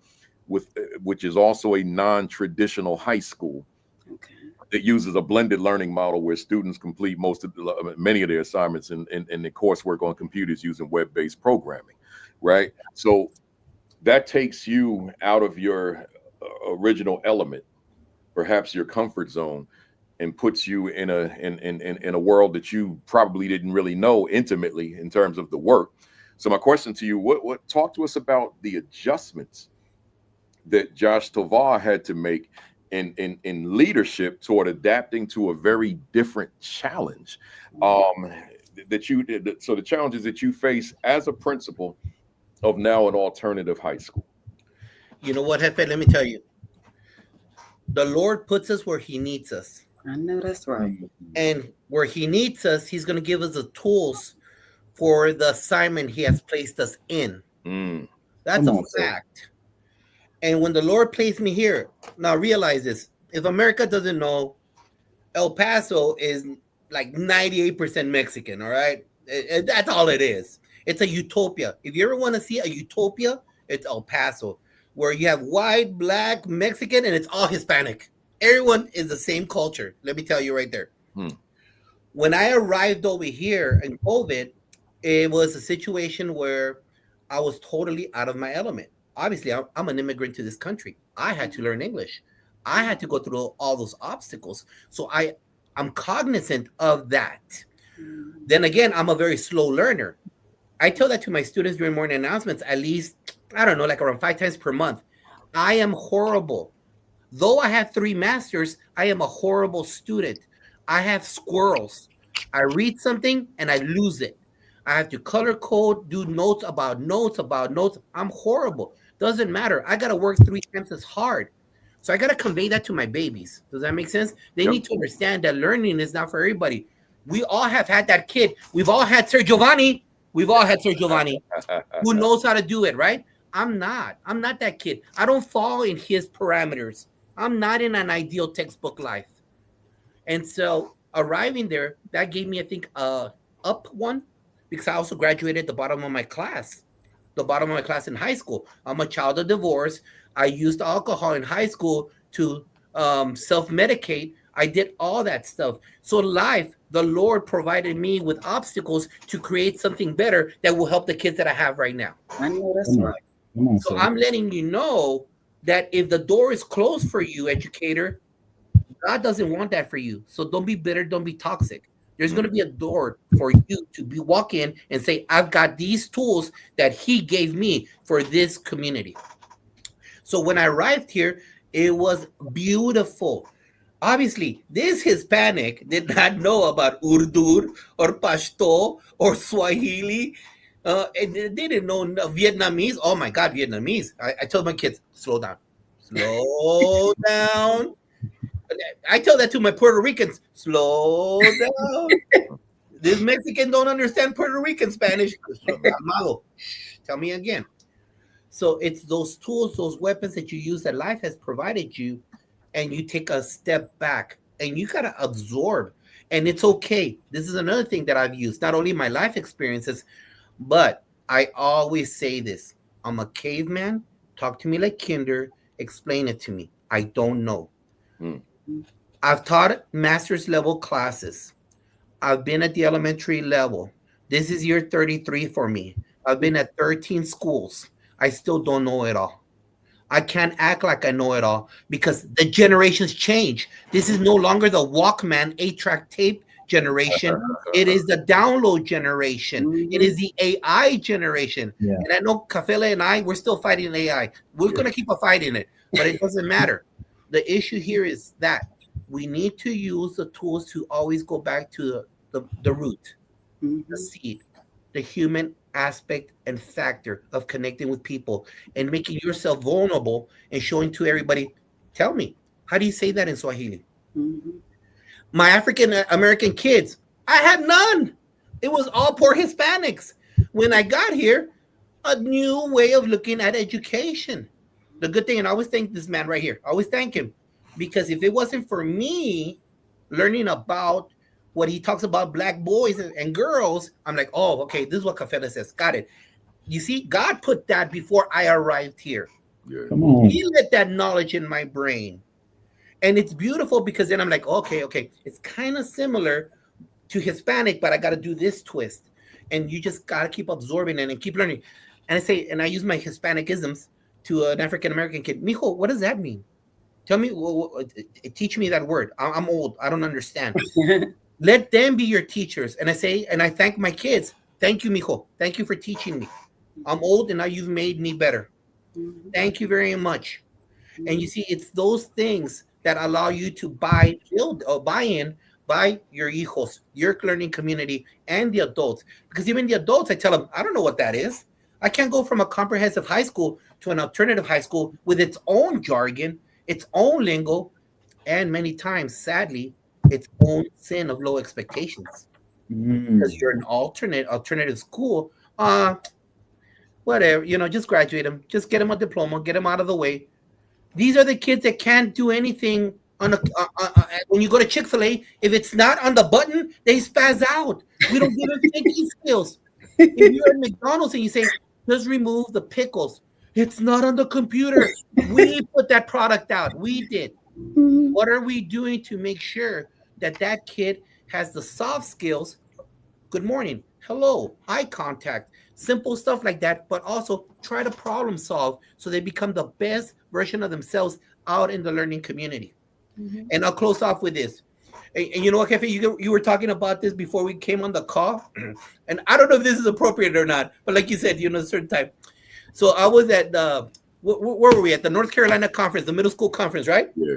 which is also a non-traditional high school. Okay. That uses a blended learning model where students complete many of their assignments in the coursework on computers using web-based programming, right? So that takes you out of your original element, perhaps your comfort zone, and puts you in a world that you probably didn't really know intimately in terms of the work. So my question to you, talk to us about the adjustments that Josh Tovar had to make in leadership toward adapting to a very different challenge. That you did. So the challenges that you face as a principal of now an alternative high school. You know what, Jefe? Let me tell you. The Lord puts us where he needs us. I know that's right. And where he needs us, he's going to give us the tools for the assignment he has placed us in. That's a fact. And when the Lord placed me here, now realize this. If America doesn't know, El Paso is like 98% Mexican, all right? That's all it is. It's a utopia. If you ever want to see a utopia, it's El Paso, where you have white, black, Mexican, and it's all Hispanic. Everyone is the same culture. Let me tell you right there. When I arrived over here in COVID, it was a situation where I was totally out of my element. Obviously, I'm an immigrant to this country. I had to learn English. I had to go through all those obstacles. So I'm cognizant of that. Then again, I'm a very slow learner. I tell that to my students during morning announcements at least, I don't know, like around 5 times per month. I am horrible. Though I have 3 masters, I am a horrible student. I have squirrels. I read something and I lose it. I have to color code, do notes about notes about notes. I'm horrible. Doesn't matter. I got to work 3 times as hard. So I got to convey that to my babies. Does that make sense? They need to understand that learning is not for everybody. We all have had that kid. We've all had Sir Giovanni. We've all had Sir Giovanni who knows how to do it, right? I'm not that kid. I don't fall in his parameters. I'm not in an ideal textbook life. And so arriving there, that gave me, I think, up one, because I also graduated at the bottom of my class in high school. I'm a child of divorce. I used alcohol in high school to self-medicate. I did all that stuff. So life, the Lord provided me with obstacles to create something better that will help the kids that I have right now. I know that's right. So I'm letting you know that if the door is closed for you, educator, God doesn't want that for you. So don't be bitter, don't be toxic. There's going to be a door for you to walk in and say, I've got these tools that he gave me for this community. So when I arrived here, it was beautiful. Obviously, this Hispanic did not know about Urdu or Pashto or Swahili. And they didn't know Vietnamese. Oh my God, Vietnamese. I told my kids, slow down. Slow down. I tell that to my Puerto Ricans, slow down. This Mexican don't understand Puerto Rican Spanish. Tell me again. So it's those tools, those weapons that you use that life has provided you, and you take a step back and you got to absorb. And it's okay. This is another thing that I've used, not only my life experiences, but I always say this. I'm a caveman. Talk to me like kinder. Explain it to me. I don't know. I've taught master's level classes. I've been at the elementary level. This is year 33 for me. I've been at 13 schools. I still don't know it all. I can't act like I know it all because the generations change. This is no longer the Walkman 8-track tape generation. It is the download generation. It is the AI generation. Yeah. And I know Cafele and I, we're still fighting AI. We're going to keep fighting it, but it doesn't matter. The issue here is that we need to use the tools to always go back to the root, the seed, the human aspect and factor of connecting with people and making yourself vulnerable and showing to everybody. Tell me, how do you say that in Swahili? My African American kids, I had none. It was all poor Hispanics. When I got here, a new way of looking at education. The good thing, and I always thank this man right here. I always thank him, because if it wasn't for me learning about what he talks about Black boys and girls, I'm like, oh, okay, this is what Cafela says. Got it. You see, God put that before I arrived here. Yeah. Come on. He let that knowledge in my brain. And it's beautiful because then I'm like, okay, it's kind of similar to Hispanic, but I got to do this twist. And you just got to keep absorbing it and keep learning. And I say, and I use my Hispanic-isms to an African-American kid. Mijo, what does that mean? Tell me, teach me that word. I'm old. I don't understand. Let them be your teachers. And I say, and I thank my kids. Thank you, mijo. Thank you for teaching me. I'm old and now you've made me better. Thank you very much. And you see, it's those things that allow you to buy in by your hijos, your learning community, and the adults. Because even the adults, I tell them, I don't know what that is. I can't go from a comprehensive high school to an alternative high school with its own jargon, its own lingo, and many times, sadly, its own sin of low expectations. Because you're an alternative school, whatever, just graduate them, just get them a diploma, get them out of the way. These are the kids that can't do anything when you go to Chick-fil-A. If it's not on the button, they spaz out. We don't give them thinking skills. If you're at McDonald's and you say, just remove the pickles, it's not on the computer. We put that product out. We did. What are we doing to make sure that kid has the soft skills? Good morning. Hello. Eye contact. simple stuff like that, but also try to problem solve so they become the best version of themselves out in the learning community. And I'll close off with this. And you know what, Kefe, you were talking about this before we came on the call, and I don't know if this is appropriate or not, but like you said, a certain time. So I was at the, where were we at? The North Carolina conference, the middle school conference, right? Yeah.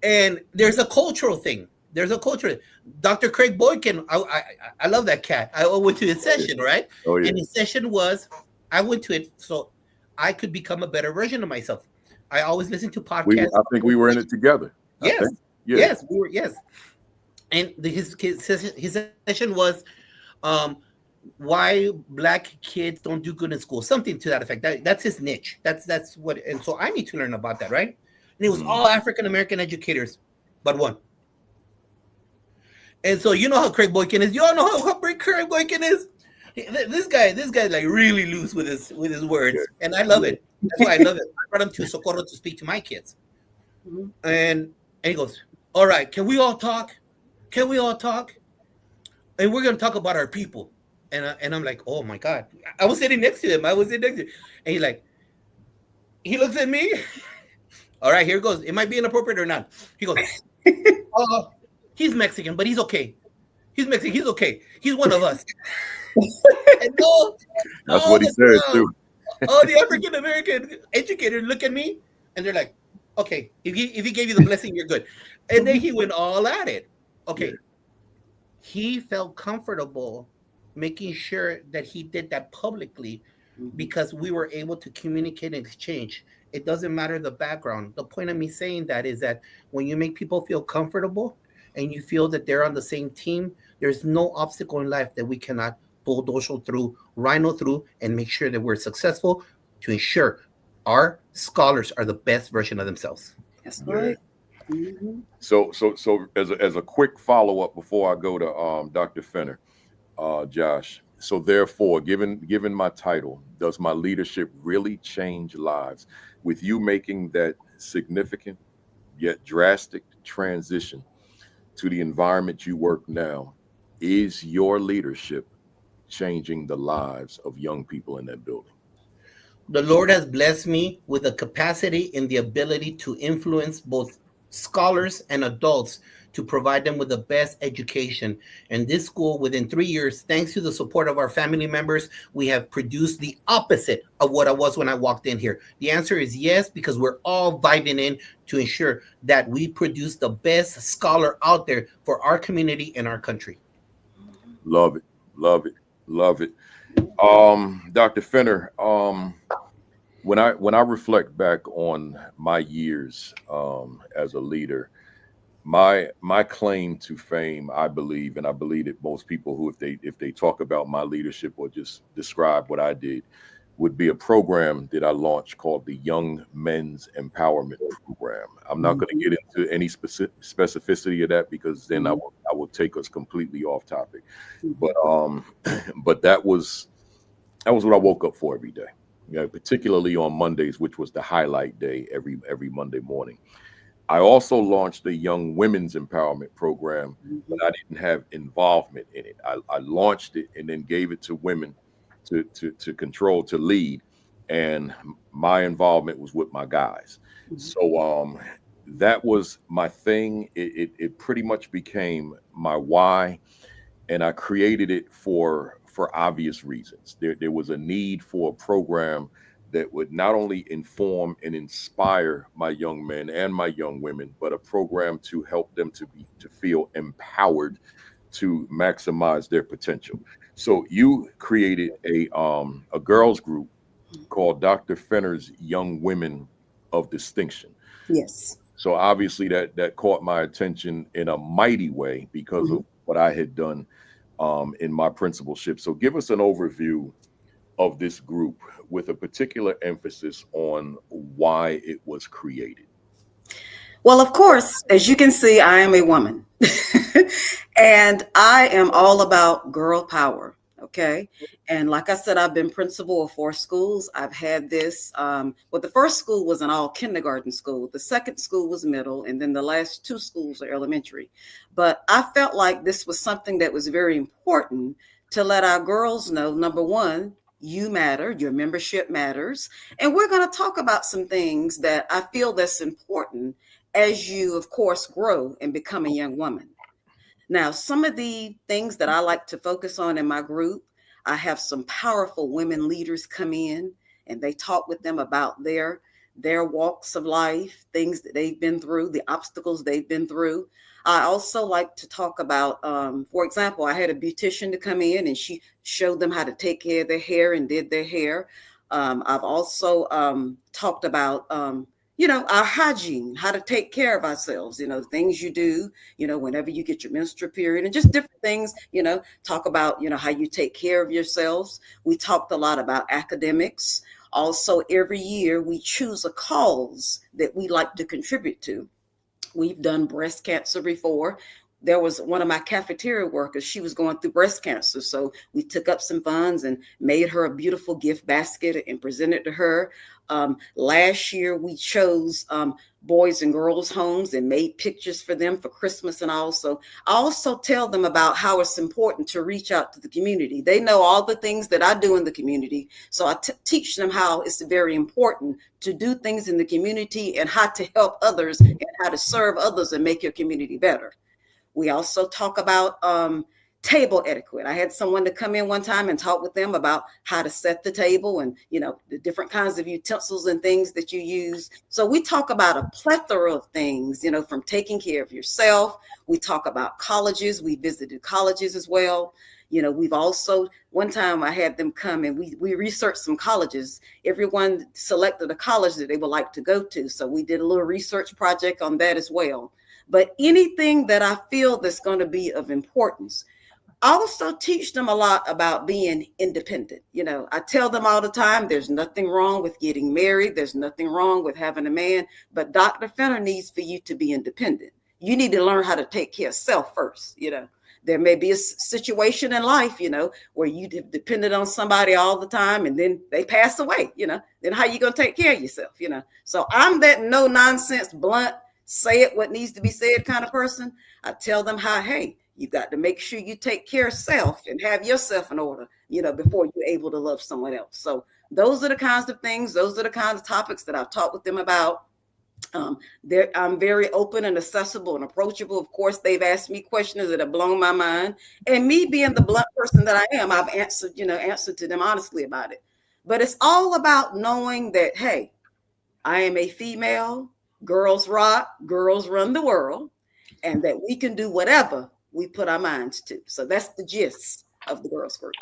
And there's a cultural thing. There's a culture. Dr. Craig Boykin, I love that cat. I went to his session, right? Oh, yeah. And his session was, I went to it so I could become a better version of myself. I always listen to podcasts. I think we were in it together. Yes. Yeah. Yes, we were. Yes. And his session was why Black kids don't do good in school. Something to that effect. That's his niche. That's what. And so I need to learn about that, right? And it was all African American educators, but one. And so you know how Craig Boykin is. You all know how great Craig Boykin is. This guy like really loose with his words, and I love it. That's why I love it. I brought him to Socorro to speak to my kids, and he goes, "All right, can we all talk? Can we all talk? And we're gonna talk about our people." And I'm like, "Oh my God!" I was sitting next to him. And he looks at me. All right, here it goes. It might be inappropriate or not. He goes, he's Mexican, but he's okay. He's Mexican. He's okay. He's one of us. And that's what he said too. All the African American educators look at me and they're like, okay, if he gave you the blessing, you're good. And then he went all at it. Okay. Yeah. He felt comfortable making sure that he did that publicly because we were able to communicate and exchange. It doesn't matter the background. The point of me saying that is that when you make people feel comfortable and you feel that they're on the same team, there's no obstacle in life that we cannot bulldoze through, rhino through, and make sure that we're successful to ensure our scholars are the best version of themselves. That's right. So as a quick follow-up before I go to Dr. Fenner, Josh. So therefore, given my title, does my leadership really change lives? With you making that significant yet drastic transition to the environment you work now, is your leadership changing the lives of young people in that building? The Lord has blessed me with the capacity and the ability to influence both scholars and adults to provide them with the best education. And this school, within 3 years, thanks to the support of our family members, we have produced the opposite of what I was when I walked in here. The answer is yes, because we're all vibing in to ensure that we produce the best scholar out there for our community and our country. Love it. Love it. Love it. Dr. Fenner, when I reflect back on my years as a leader, my claim to fame, I believe, and I believe that most people who, if they talk about my leadership or just describe what I did, would be a program that I launched called the Young Men's Empowerment Program. I'm not going to get into any specificity of that because then I will take us completely off topic. But that was what I woke up for every day. You know, particularly on Mondays, which was the highlight day every Monday morning. I also launched the Young Women's Empowerment Program, but I didn't have involvement in it. I launched it and then gave it to women to control, to lead, and my involvement was with my guys. So that was my thing. It pretty much became my why, and I created it for obvious reasons. There was a need for a program that would not only inform and inspire my young men and my young women, but a program to help them to feel empowered to maximize their potential. So you created a girls group called Dr. Fenner's Young Women of Distinction. Yes. So obviously that caught my attention in a mighty way because of what I had done in my principalship. So give us an overview of this group with a particular emphasis on why it was created. Well, of course, as you can see, I am a woman and I am all about girl power. Okay. And like I said, I've been principal of 4 schools. I've had this. The first school was an all kindergarten school. The second school was middle. And then the last 2 schools are elementary. But I felt like this was something that was very important to let our girls know, number one, you matter, your membership matters. And we're going to talk about some things that I feel that's important as you, of course, grow and become a young woman. Now, some of the things that I like to focus on in my group, I have some powerful women leaders come in and they talk with them about their walks of life, things that they've been through, the obstacles they've been through. I also like to talk about, for example, I had a beautician to come in and she showed them how to take care of their hair and did their hair. I've also talked about, our hygiene, how to take care of ourselves, things you do, whenever you get your menstrual period and just different things, talk about, how you take care of yourselves. We talked a lot about academics. Also, every year we choose a cause that we like to contribute to. We've done breast cancer before. There was one of my cafeteria workers, she was going through breast cancer. So we took up some funds and made her a beautiful gift basket and presented to her. Last year, we chose boys and girls homes and made pictures for them for Christmas. And I also tell them about how it's important to reach out to the community. They know all the things that I do in the community. So I teach them how it's very important to do things in the community and how to help others and how to serve others and make your community better. We also talk about table etiquette. I had someone to come in one time and talk with them about how to set the table and, the different kinds of utensils and things that you use. So we talk about a plethora of things, from taking care of yourself. We talk about colleges. We visited colleges as well. We've also, one time I had them come and we researched some colleges. Everyone selected a college that they would like to go to. So we did a little research project on that as well. But anything that I feel that's going to be of importance, I also teach them a lot about being independent. I tell them all the time, there's nothing wrong with getting married. There's nothing wrong with having a man. But Dr. Fenner needs for you to be independent. You need to learn how to take care of self first. There may be a situation in life, where you depended on somebody all the time and then they pass away, then how you going to take care of yourself, So I'm that no nonsense, blunt, say it what needs to be said kind of person. I tell them how, hey, you got to make sure you take care of self and have yourself in order, before you're able to love someone else. So those are the kinds of things, those are the kinds of topics that I've talked with them about. I'm very open and accessible and approachable. Of course, they've asked me questions that have blown my mind. And me being the blunt person that I am, I've answered to them honestly about it. But it's all about knowing that, hey, I am a female. Girls rock, girls run the world, and that we can do whatever we put our minds to. So that's the gist of the girls group.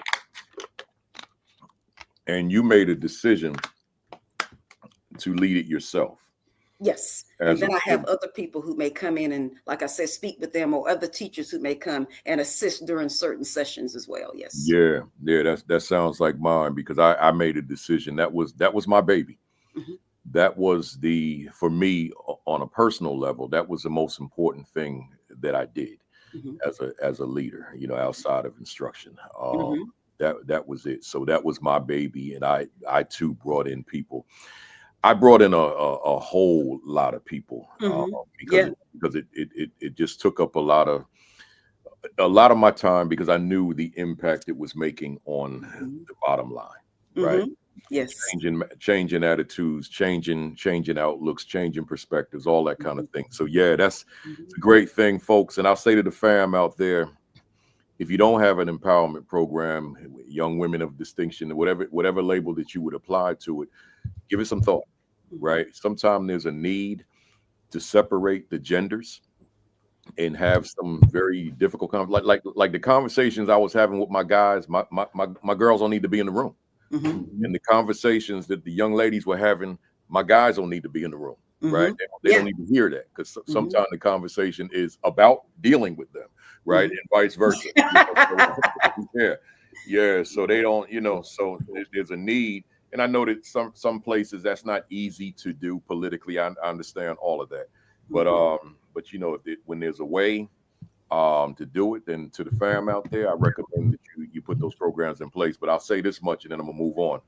And you made a decision to lead it yourself. Yes. And then I have other people who may come in and, like I said, speak with them, or other teachers who may come and assist during certain sessions as well. Yes. Yeah. That sounds like mine, because I made a decision. That was my baby. Mm-hmm. That was for me on a personal level, that was the most important thing that I did as a leader, outside of instruction. That was it. So that was my baby. And I too brought in people. I brought in a whole lot of people because it just took up a lot of my time, because I knew the impact it was making on the bottom line. Right. Yes. Changing attitudes, changing outlooks, changing perspectives, all that kind of thing. So yeah, it's a great thing, folks. And I'll say to the fam out there, if you don't have an empowerment program, young women of distinction, whatever label that you would apply to it, give it some thought, right? Sometimes there's a need to separate the genders and have some very difficult like the conversations I was having with my guys. My girls don't need to be in the room. And the conversations that the young ladies were having, my guys don't need to be in the room, right? They don't need to hear that, because sometimes the conversation is about dealing with them, right? And vice versa. Yeah. So they don't, so there's a need. And I know that some places that's not easy to do politically. I understand all of that. But when there's a way to do it, then to the fam out there, I recommend that you put those programs in place. But I'll say this much, and then I'm gonna move on.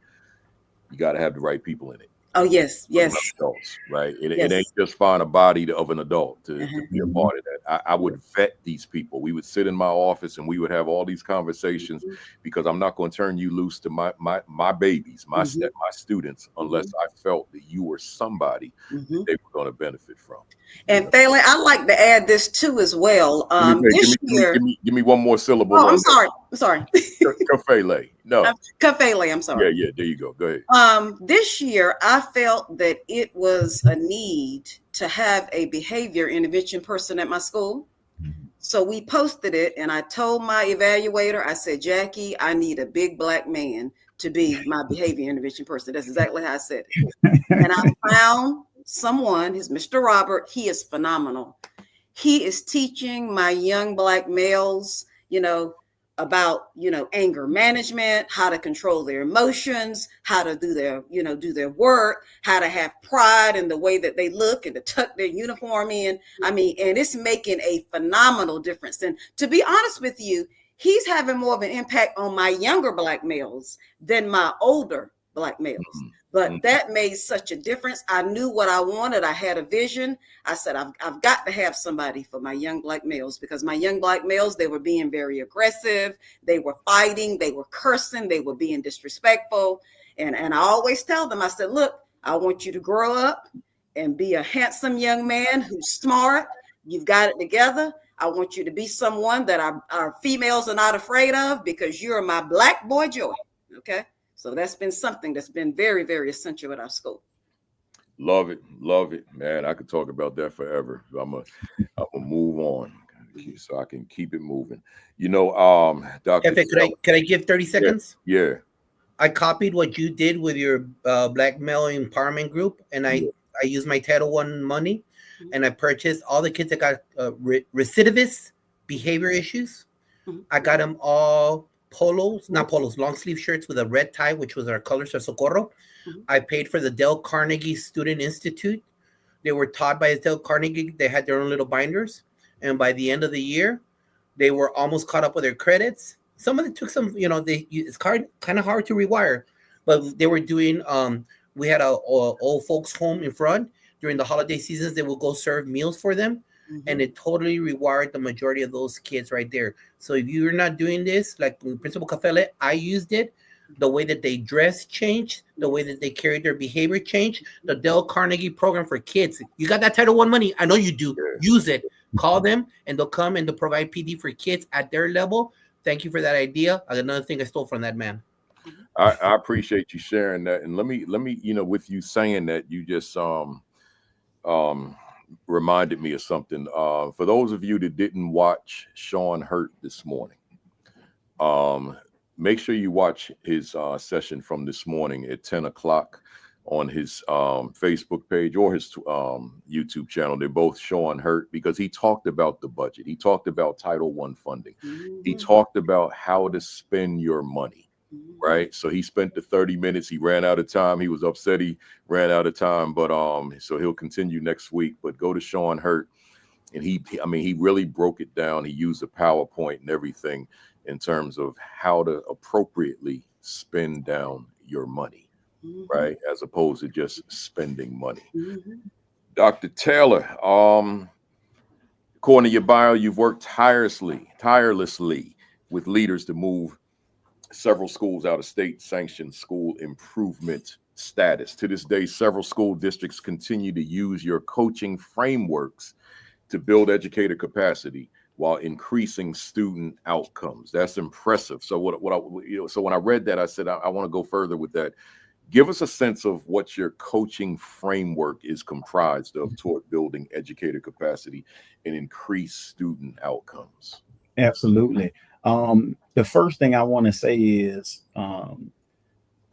You got to have the right people in it. Oh, yes, of yes. adults, right? It Yes. ain't just find a body of an adult to be a Mhm. part of that. I would vet these people. We would sit in my office and we would have all these conversations Mhm. because I'm not going to turn you loose to my babies, my Mhm. my students, unless I felt that you were somebody that Mhm. they were going to benefit from. You And know? Phelan, I'd like to add this too as well. This year, Give me one more syllable oh, on I'm sorry. that. Kafele. No. Kafele, I'm sorry. Yeah, there you go. Go ahead. This year, I felt that it was a need to have a behavior intervention person at my school. So we posted it, and I told my evaluator, I said, Jackie, I need a big black man to be my behavior intervention person. That's exactly how I said it. And I found someone, his Mr. Robert. He is phenomenal. He is teaching my young black males, about, anger management, how to control their emotions, how to do their work, how to have pride in the way that they look and to tuck their uniform in. I mean, and it's making a phenomenal difference. And to be honest with you, he's having more of an impact on my younger black males than my older black males. But that made such a difference. I knew what I wanted. I had a vision. I said, I've got to have somebody for my young black males, because my young black males, they were being very aggressive. They were fighting. They were cursing. They were being disrespectful. And I always tell them, I said, look, I want you to grow up and be a handsome young man who's smart. You've got it together. I want you to be someone that our females are not afraid of, because you're my black boy joy. Okay. So that's been something that's been very, very essential at our school. Love it, man. I could talk about that forever. I'm gonna move on so I can keep it moving. Dr. Could I give 30 seconds? Yeah. I copied what you did with your black male empowerment group, and I used my Title I money, and I purchased all the kids that got recidivist behavior issues. I got them all long sleeve shirts with a red tie, which was our colors of Socorro. I paid for the Dale Carnegie Student Institute. They were taught by Dale Carnegie. They had their own little binders. And by the end of the year, they were almost caught up with their credits. Some of them took some, it's kind of hard to rewire. But they were doing, we had a old folks home in front. During the holiday seasons, they will go serve meals for them. And it totally rewired the majority of those kids right there. So if you're not doing this, like Principal Cafele, I used it. The way that they dress changed, the way that they carried their behavior changed. The Dale Carnegie program for kids. You got that Title I money. I know you do. Use it. Call them, and they'll come and they'll provide PD for kids at their level. Thank you for that idea. Another thing I stole from that man. I appreciate you sharing that. And let me, with you saying that, you just reminded me of something. For those of you that didn't watch Sean Hurt this morning, make sure you watch his session from this morning at 10 o'clock on his Facebook page or his YouTube channel. They're both Sean Hurt, because he talked about the budget. He talked about Title I funding. He talked about how to spend your money. Right. So he spent the 30 minutes. He ran out of time. He was upset he ran out of time. But so he'll continue next week. But go to Sean Hurt. And he really broke it down. He used a PowerPoint and everything in terms of how to appropriately spend down your money. Right. As opposed to just spending money. Dr. Taylor, according to your bio, you've worked tirelessly with leaders to move several schools out of state sanctioned school improvement status. To this day, several school districts continue to use your coaching frameworks to build educator capacity while increasing student outcomes. That's impressive. So so when I read that, I said, I want to go further with that. Give us a sense of what your coaching framework is comprised of toward building educator capacity and increase student outcomes. Absolutely. The first thing I want to say is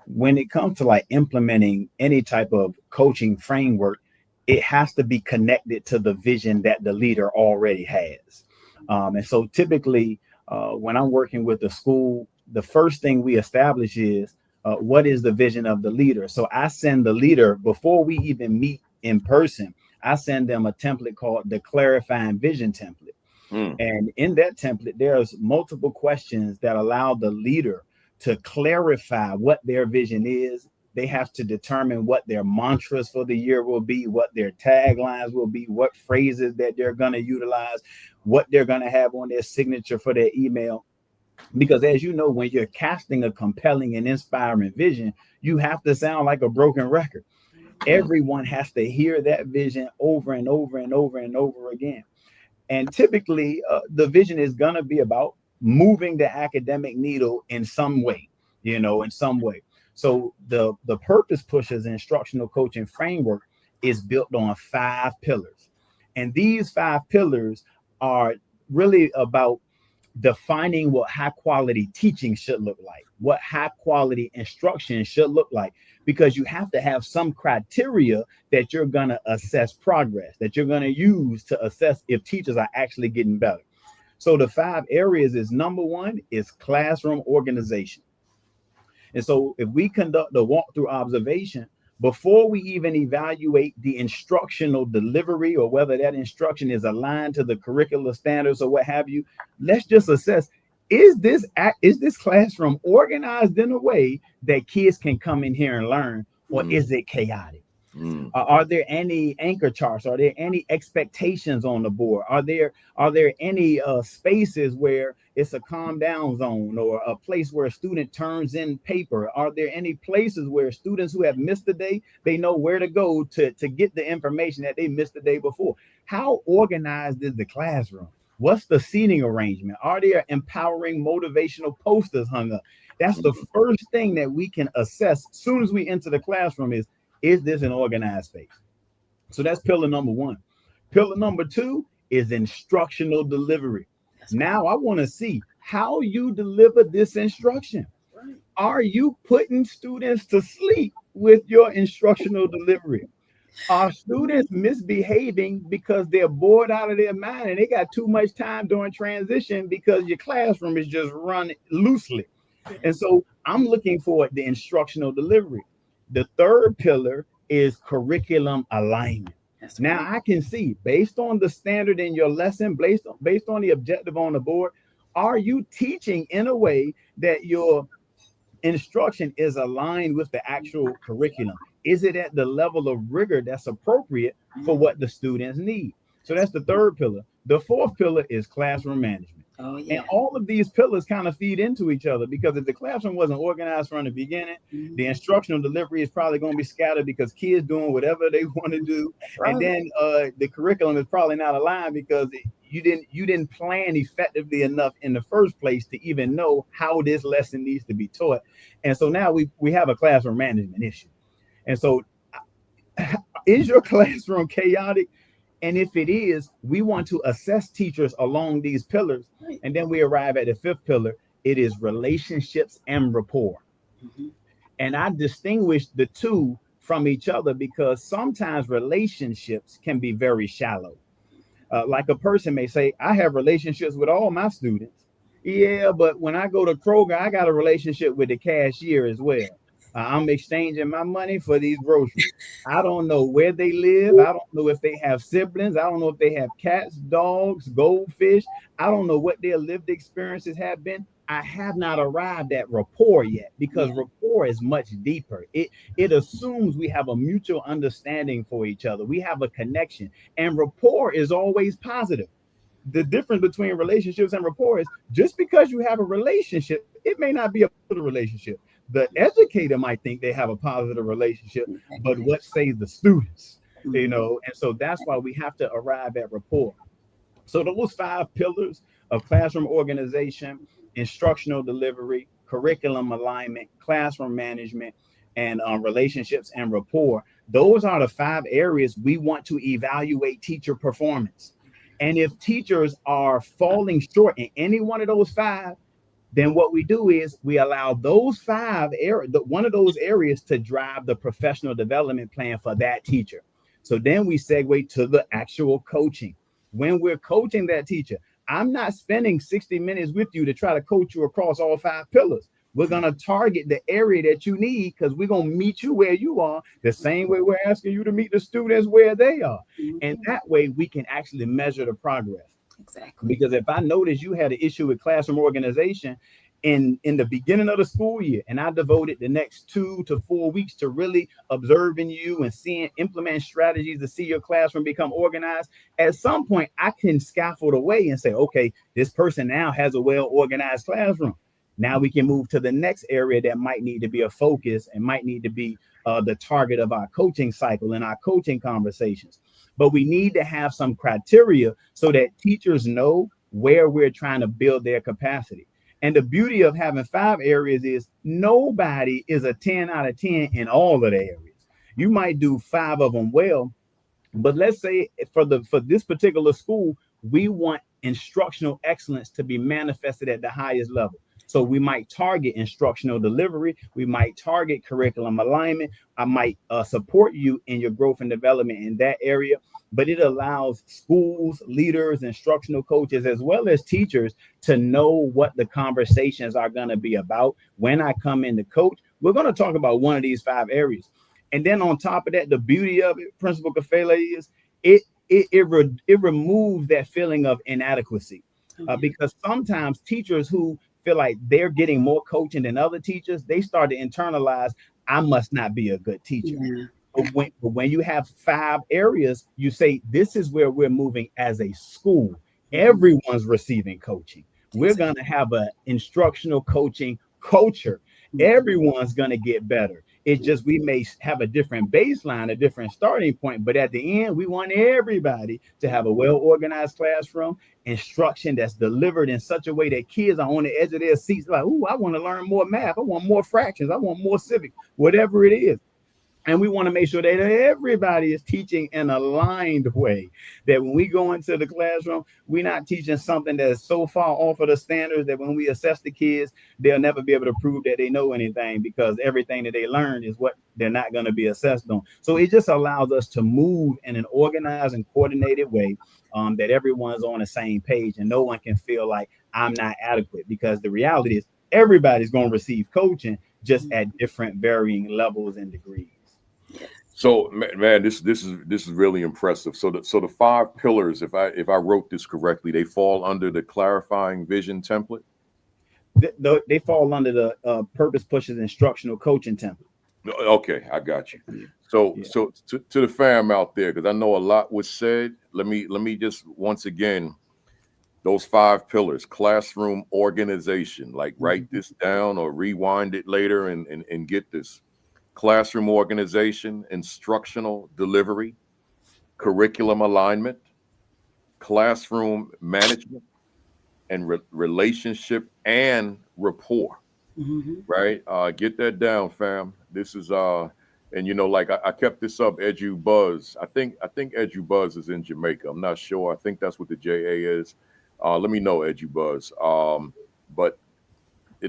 when it comes to like implementing any type of coaching framework, it has to be connected to the vision that the leader already has. And so typically when I'm working with the school, the first thing we establish is what is the vision of the leader? So I send the leader, before we even meet in person, I send them a template called the Clarifying Vision Template. And in that template, there's multiple questions that allow the leader to clarify what their vision is They have to determine what their mantras for the year will be, what their taglines will be, what phrases that they're going to utilize, what they're going to have on their signature for their email. Because as you know, when you're casting a compelling and inspiring vision, you have to sound like a broken record. Everyone has to hear that vision over and over and over and over again. And typically, the vision is going to be about moving the academic needle in some way, in some way. So the Purpose Pushers instructional coaching framework is built on 5 pillars. And these 5 pillars are really about defining what high quality teaching should look like, what high quality instruction should look like, because you have to have some criteria that you're going to assess progress, that you're going to use to assess if teachers are actually getting better. So the 5 areas is, number 1 is classroom organization. And so if we conduct a walkthrough observation, before we even evaluate the instructional delivery or whether that instruction is aligned to the curricular standards or what have you, let's just assess, is this classroom organized in a way that kids can come in here and learn, or is it chaotic? Are there any anchor charts? Are there any expectations on the board? Are there any spaces where it's a calm down zone or a place where a student turns in paper? Are there any places where students who have missed the day, they know where to go to get the information that they missed the day before? How organized is the classroom? What's the seating arrangement? Are there empowering motivational posters hung up? That's the first thing that we can assess as soon as we enter the classroom is this an organized space? So that's pillar number 1. Pillar number 2 is instructional delivery. Now I want to see how you deliver this instruction. Are you putting students to sleep with your instructional delivery? Are students misbehaving because they're bored out of their mind and they got too much time during transition because your classroom is just run loosely? And so I'm looking for the instructional delivery. The 3rd pillar is curriculum alignment. Now I can see, based on the standard in your lesson, based on the objective on the board, are you teaching in a way that your instruction is aligned with the actual curriculum? Is it at the level of rigor that's appropriate for what the students need? So that's the 3rd pillar. The 4th pillar is classroom management. Oh, yeah. And all of these pillars kind of feed into each other, because if the classroom wasn't organized from the beginning, the instructional delivery is probably going to be scattered because kids doing whatever they want to do. Right. And then the curriculum is probably not aligned because you didn't plan effectively enough in the first place to even know how this lesson needs to be taught. And so now we have a classroom management issue. And so is your classroom chaotic? And if it is, we want to assess teachers along these pillars. And then we arrive at the 5th pillar. It is relationships and rapport. And I distinguish the 2 from each other because sometimes relationships can be very shallow. Like a person may say, I have relationships with all my students. Yeah, but when I go to Kroger, I got a relationship with the cashier as well. I'm exchanging my money for these groceries. I don't know where they live. I don't know if they have siblings. I don't know if they have cats, dogs, goldfish. I don't know what their lived experiences have been. I have not arrived at rapport yet, because rapport is much deeper. It assumes we have a mutual understanding for each other. We have a connection, and rapport is always positive. The difference between relationships and rapport is just because you have a relationship, it may not be a good relationship. The educator might think they have a positive relationship, but what says the students, And so that's why we have to arrive at rapport. So those 5 pillars of classroom organization, instructional delivery, curriculum alignment, classroom management, and relationships and rapport, those are the 5 areas we want to evaluate teacher performance. And if teachers are falling short in any one of those 5, then what we do is we allow those 5 areas, one of those areas, to drive the professional development plan for that teacher. So then we segue to the actual coaching. When we're coaching that teacher, I'm not spending 60 minutes with you to try to coach you across all 5 pillars. We're going to target the area that you need, because we're going to meet you where you are, the same way we're asking you to meet the students where they are. And that way we can actually measure the progress. Exactly. Because if I notice you had an issue with classroom organization in the beginning of the school year, and I devoted the next 2 to 4 weeks to really observing you and implement strategies to see your classroom become organized, at some point I can scaffold away and say, okay, this person now has a well-organized classroom. Now we can move to the next area that might need to be a focus and might need to be the target of our coaching cycle and our coaching conversations. But we need to have some criteria so that teachers know where we're trying to build their capacity. And the beauty of having 5 areas is nobody is a 10 out of 10 in all of the areas. You might do 5 of them well, but let's say for this particular school, we want instructional excellence to be manifested at the highest level. So we might target instructional delivery. We might target curriculum alignment. I might support you in your growth and development in that area. But it allows schools, leaders, instructional coaches, as well as teachers to know what the conversations are going to be about. When I come in to coach, we're going to talk about one of these 5 areas. And then on top of that, the beauty of it, Principal Kafele, is it removes that feeling of inadequacy. Because sometimes teachers who feel like they're getting more coaching than other teachers, they start to internalize, I must not be a good teacher. Yeah. But when you have 5 areas, you say, this is where we're moving as a school. Everyone's receiving coaching. We're going to have an instructional coaching culture. Everyone's going to get better. It's just we may have a different baseline, a different starting point, but at the end, we want everybody to have a well-organized classroom, instruction that's delivered in such a way that kids are on the edge of their seats like, ooh, I want to learn more math. I want more fractions. I want more civics, whatever it is. And we want to make sure that everybody is teaching in an aligned way, that when we go into the classroom, we're not teaching something that is so far off of the standards that when we assess the kids, they'll never be able to prove that they know anything, because everything that they learn is what they're not going to be assessed on. So it just allows us to move in an organized and coordinated way, that everyone's on the same page and no one can feel like I'm not adequate, because the reality is everybody's going to receive coaching, just at different varying levels and degrees. So, man, this is really impressive. So the 5 pillars, if I wrote this correctly, they fall under the clarifying vision template. They fall under the purpose pushes instructional coaching template. Okay, I got you. So to the fam out there, because I know a lot was said. Let me just once again, those 5 pillars: classroom organization. Like write this down or rewind it later and get this. Classroom organization, instructional delivery, curriculum alignment, classroom management, and relationship and rapport. Right? Get that down, fam. This is and you know, like I kept this up, Edu Buzz. I think Edu Buzz is in Jamaica. I'm not sure. I think that's what the JA is. Let me know, Edu Buzz. But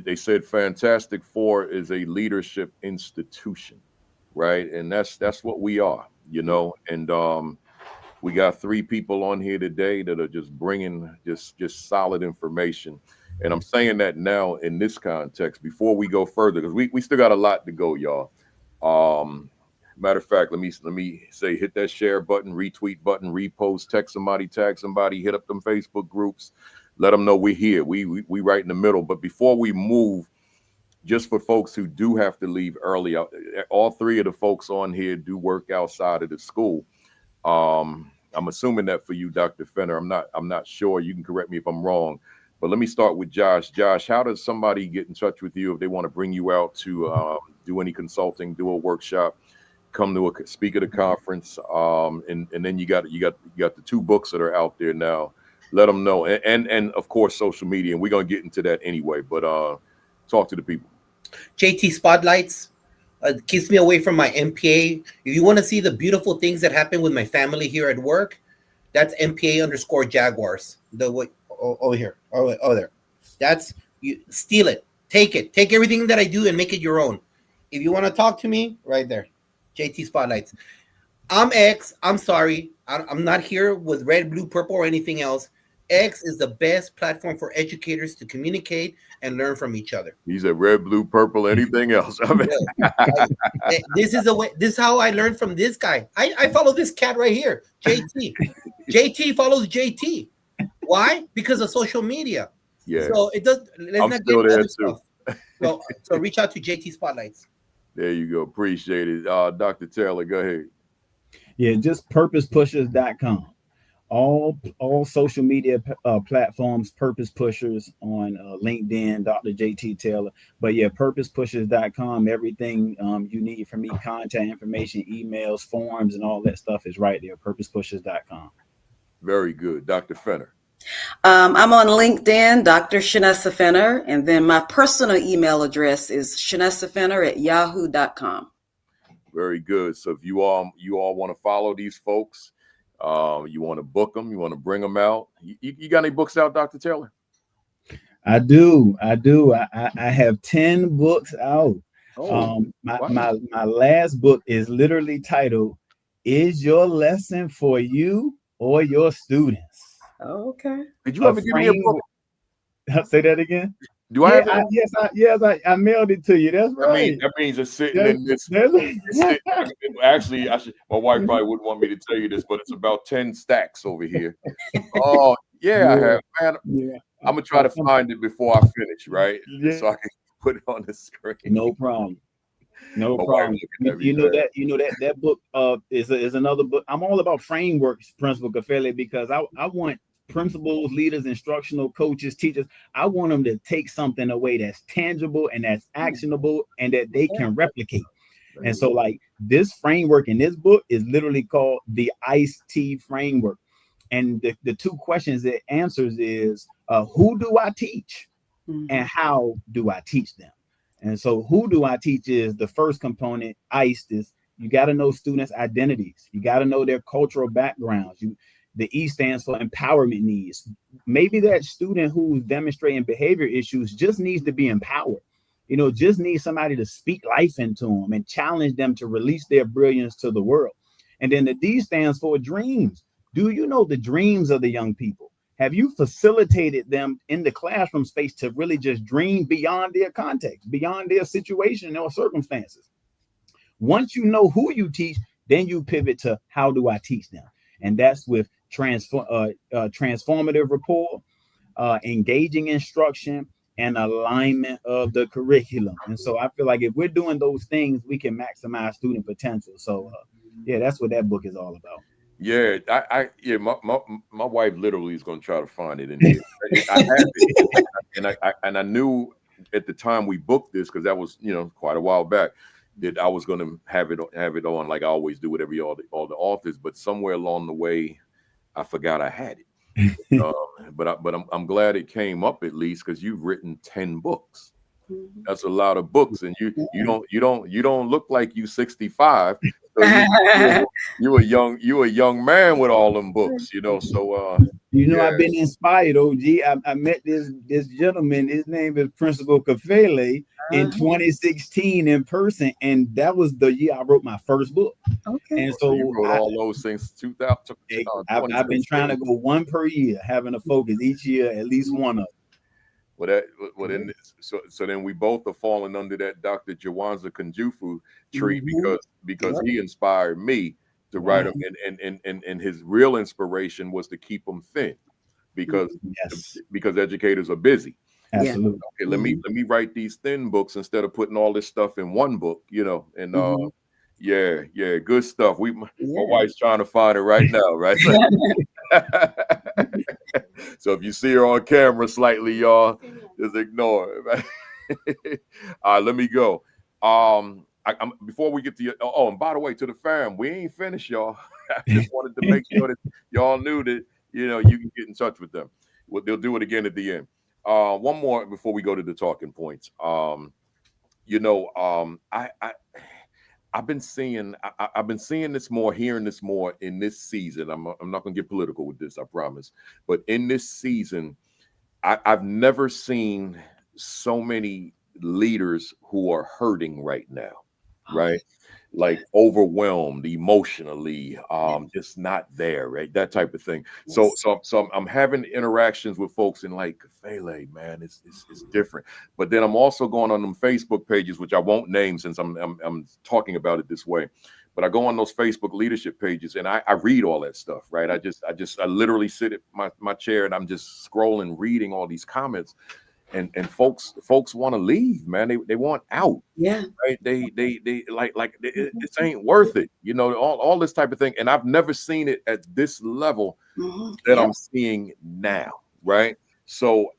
they said Fantastic Four is a leadership institution, right? And that's what we are, you know. And we got 3 people on here today that are just bringing just solid information. And I'm saying that now in this context before we go further, because we still got a lot to go, y'all. Matter of fact, let me say, hit that share button, retweet button, repost, text somebody, tag somebody, hit up them Facebook groups. Let them know we're here. We right in the middle. But before we move, just for folks who do have to leave early, all 3 of the folks on here do work outside of the school. I'm assuming that for you, Dr. Fenner. I'm not sure. You can correct me if I'm wrong. But let me start with Josh. Josh, how does somebody get in touch with you if they want to bring you out to do any consulting, do a workshop, come to speak at a conference, and then you got the 2 books that are out there now. Let them know, and of course social media, and we're gonna get into that anyway. But talk to the people. JT Spotlights keeps me away from my MPA. If you want to see the beautiful things that happen with my family here at work, that's MPA_Jaguars. Over here, over there. That's you. Steal it, take everything that I do and make it your own. If you want to talk to me, right there, JT Spotlights. I'm X. I'm sorry, I'm not here with red, blue, purple, or anything else. X is the best platform for educators to communicate and learn from each other. He's a red, blue, purple, anything else. I mean, this is the way. This is how I learned from this guy. I follow this cat right here, JT. JT follows JT. Why? Because of social media. Yeah. So it does. Let's I'm not still get there other too. stuff. So reach out to JT Spotlights. There you go. Appreciate it. Dr. Taylor, go ahead. Yeah, just purposepushers.com. All social media platforms, Purpose Pushers on LinkedIn, Dr. JT Taylor. But yeah, purposepushers.com. Everything you need from me, contact information, emails, forms, and all that stuff is right there. Purposepushers.com. Very good. Dr. Fenner. I'm on LinkedIn, Dr. Shanessa Fenner, and then my personal email address is shanessafenner@yahoo.com. Very good. So if you all want to follow these folks, you want to book them, you want to bring them out. You got any books out, Dr. Taylor? I do. I have 10 books out. Oh, my last book is literally titled, "Is Your Lesson for You or Your Students?" Okay. Did you ever give me a book? Say that again. Do I have it? Yes, I mailed it to you. That's right. That means it's sitting in this. Actually, my wife probably wouldn't want me to tell you this, but it's about 10 stacks over here. Oh, yeah, I have. Man, Yeah. I'm gonna try to find it before I finish, right? Yeah. So I can put it on the screen. No problem. No My problem. wife You know that book is another book. I'm all about frameworks, Principal Cafele, because I want principals, leaders, instructional coaches, teachers. I want them to take something away that's tangible and that's actionable and that they can replicate. And so, like, this framework in this book is literally called the ICE-T framework. And the two questions it answers is, who do I teach and how do I teach them? And so who do I teach is the first component. ICE is you got to know students' identities. You got to know their cultural backgrounds. The E stands for empowerment needs. Maybe that student who's demonstrating behavior issues just needs to be empowered. Just needs somebody to speak life into them and challenge them to release their brilliance to the world. And then the D stands for dreams. Do you know the dreams of the young people? Have you facilitated them in the classroom space to really just dream beyond their context, beyond their situation or circumstances? Once you know who you teach, then you pivot to how do I teach them? And that's with transformative rapport, engaging instruction, and alignment of the curriculum. And so I feel like if we're doing those things, we can maximize student potential. So yeah, that's what that book is all about. Yeah, my wife literally is going to try to find it in here. I have it, and I knew at the time we booked this, because that was quite a while back, that I was going to have it on, like I always do with all the authors. But somewhere along the way, I forgot I had it. But I'm glad it came up at least, because you've written 10 books. That's a lot of books, and you don't look like you 65. So you a young man with all them books, So I've been inspired, OG. I met this gentleman. His name is Principal Cafele in 2016 in person, and that was the year I wrote my first book. Okay. And so you wrote all those things 2000. I've been trying to go one per year, having a focus each year, at least one of them. So then we both are falling under that Dr. Jawanza Kunjufu tree, because he inspired me to write them, and his real inspiration was to keep them thin, because educators are busy. Absolutely. Okay, let me write these thin books instead of putting all this stuff in one book, and yeah, good stuff. My wife's trying to find it right now, right? So if you see her on camera slightly, y'all, just ignore it. Right? All right, let me go. Before we get to and by the way, to the fam, we ain't finished, y'all. I just wanted to make sure that y'all knew that you can get in touch with them. They'll do it again at the end. One more before we go to the talking points. I've been seeing this more, hearing this more in this season. I'm not going to get political with this, I promise. But in this season, I've never seen so many leaders who are hurting right now, right? Like overwhelmed emotionally, just not there, right? That type of thing. So I'm having interactions with folks and like, Fele, man, it's different. But then I'm also going on them Facebook pages, which I won't name since I'm talking about it this way. But I go on those Facebook leadership pages and I read all that stuff, right? I literally sit at my chair and I'm just scrolling, reading all these comments, and folks want to leave, man. They want out. Yeah. Right? They it ain't worth it, you know, all this type of thing. And I've never seen it at this level that I'm seeing now, right? So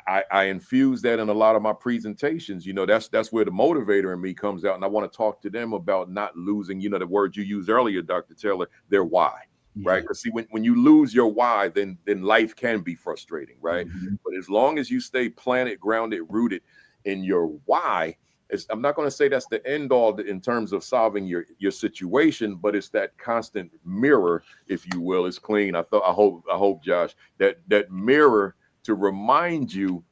I infuse that in a lot of my presentations. You know, that's where the motivator in me comes out, and I want to talk to them about not losing, you know, the word you used earlier, Dr. Taylor, their why. Right. Because see, when you lose your why, then life can be frustrating, right? But as long as you stay planted, grounded, rooted in your why, I'm not going to say that's the end all in terms of solving your situation, but it's that constant mirror, if you will. It's clean. I hope, Josh, that mirror to remind you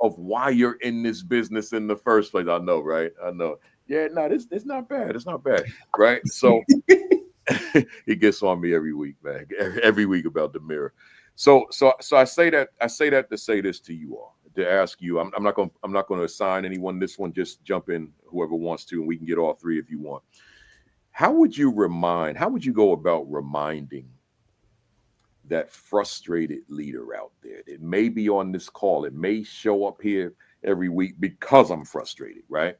of why you're in this business in the first place. I know, right? I know. Yeah, no, it's not bad. It's not bad, right? So he gets on me every week, man. Every week about the mirror. So I say that to say this to you all, to ask you. I'm not going to assign anyone this one. Just jump in, whoever wants to, and we can get all three if you want. How would you go about reminding that frustrated leader out there that may be on this call? It may show up here every week because I'm frustrated, right?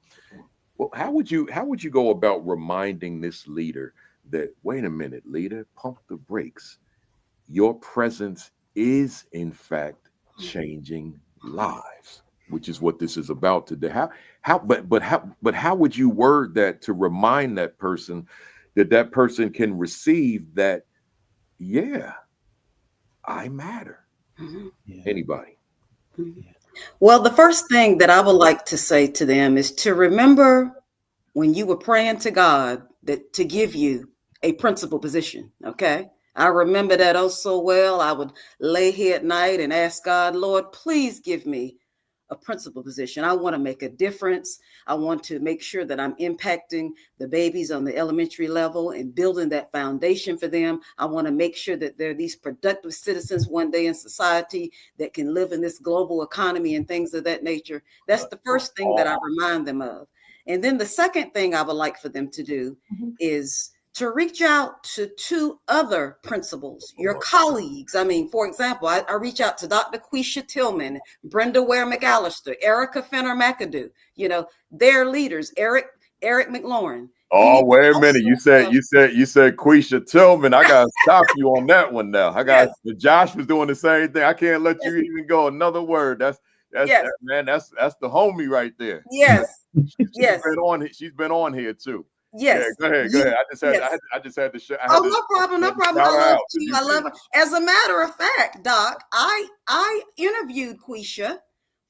Well, how would you go about reminding this leader that, wait a minute, leader, pump the brakes. Your presence is in fact changing lives, which is what this is about today. How would you word that to remind that person that person can receive that, yeah, I matter. Anybody? Well, the first thing that I would like to say to them is to remember when you were praying to God that to give you a principal position. Okay. I remember that oh so well. I would lay here at night and ask God, Lord, please give me a principal position. I want to make a difference. I want to make sure that I'm impacting the babies on the elementary level and building that foundation for them. I want to make sure that they're these productive citizens one day in society that can live in this global economy and things of that nature. That's the first thing that I remind them of. And then the second thing I would like for them to do is to reach out to two other principals, your colleagues. I mean, for example, I reach out to Dr. Quisha Tillman, Brenda Ware McAllister, Erica Fenner McAdoo. You know, they're leaders. Eric McLaurin. Oh, wait a minute. You said Quisha Tillman. I gotta stop you on that one now. Josh was doing the same thing. I can't let you even go another word. That's man, that's the homie right there. Yes. She's been on here too. Yes. Yeah, go ahead. I just had to show. No problem. I love her. As a matter of fact, Doc, I interviewed Quisha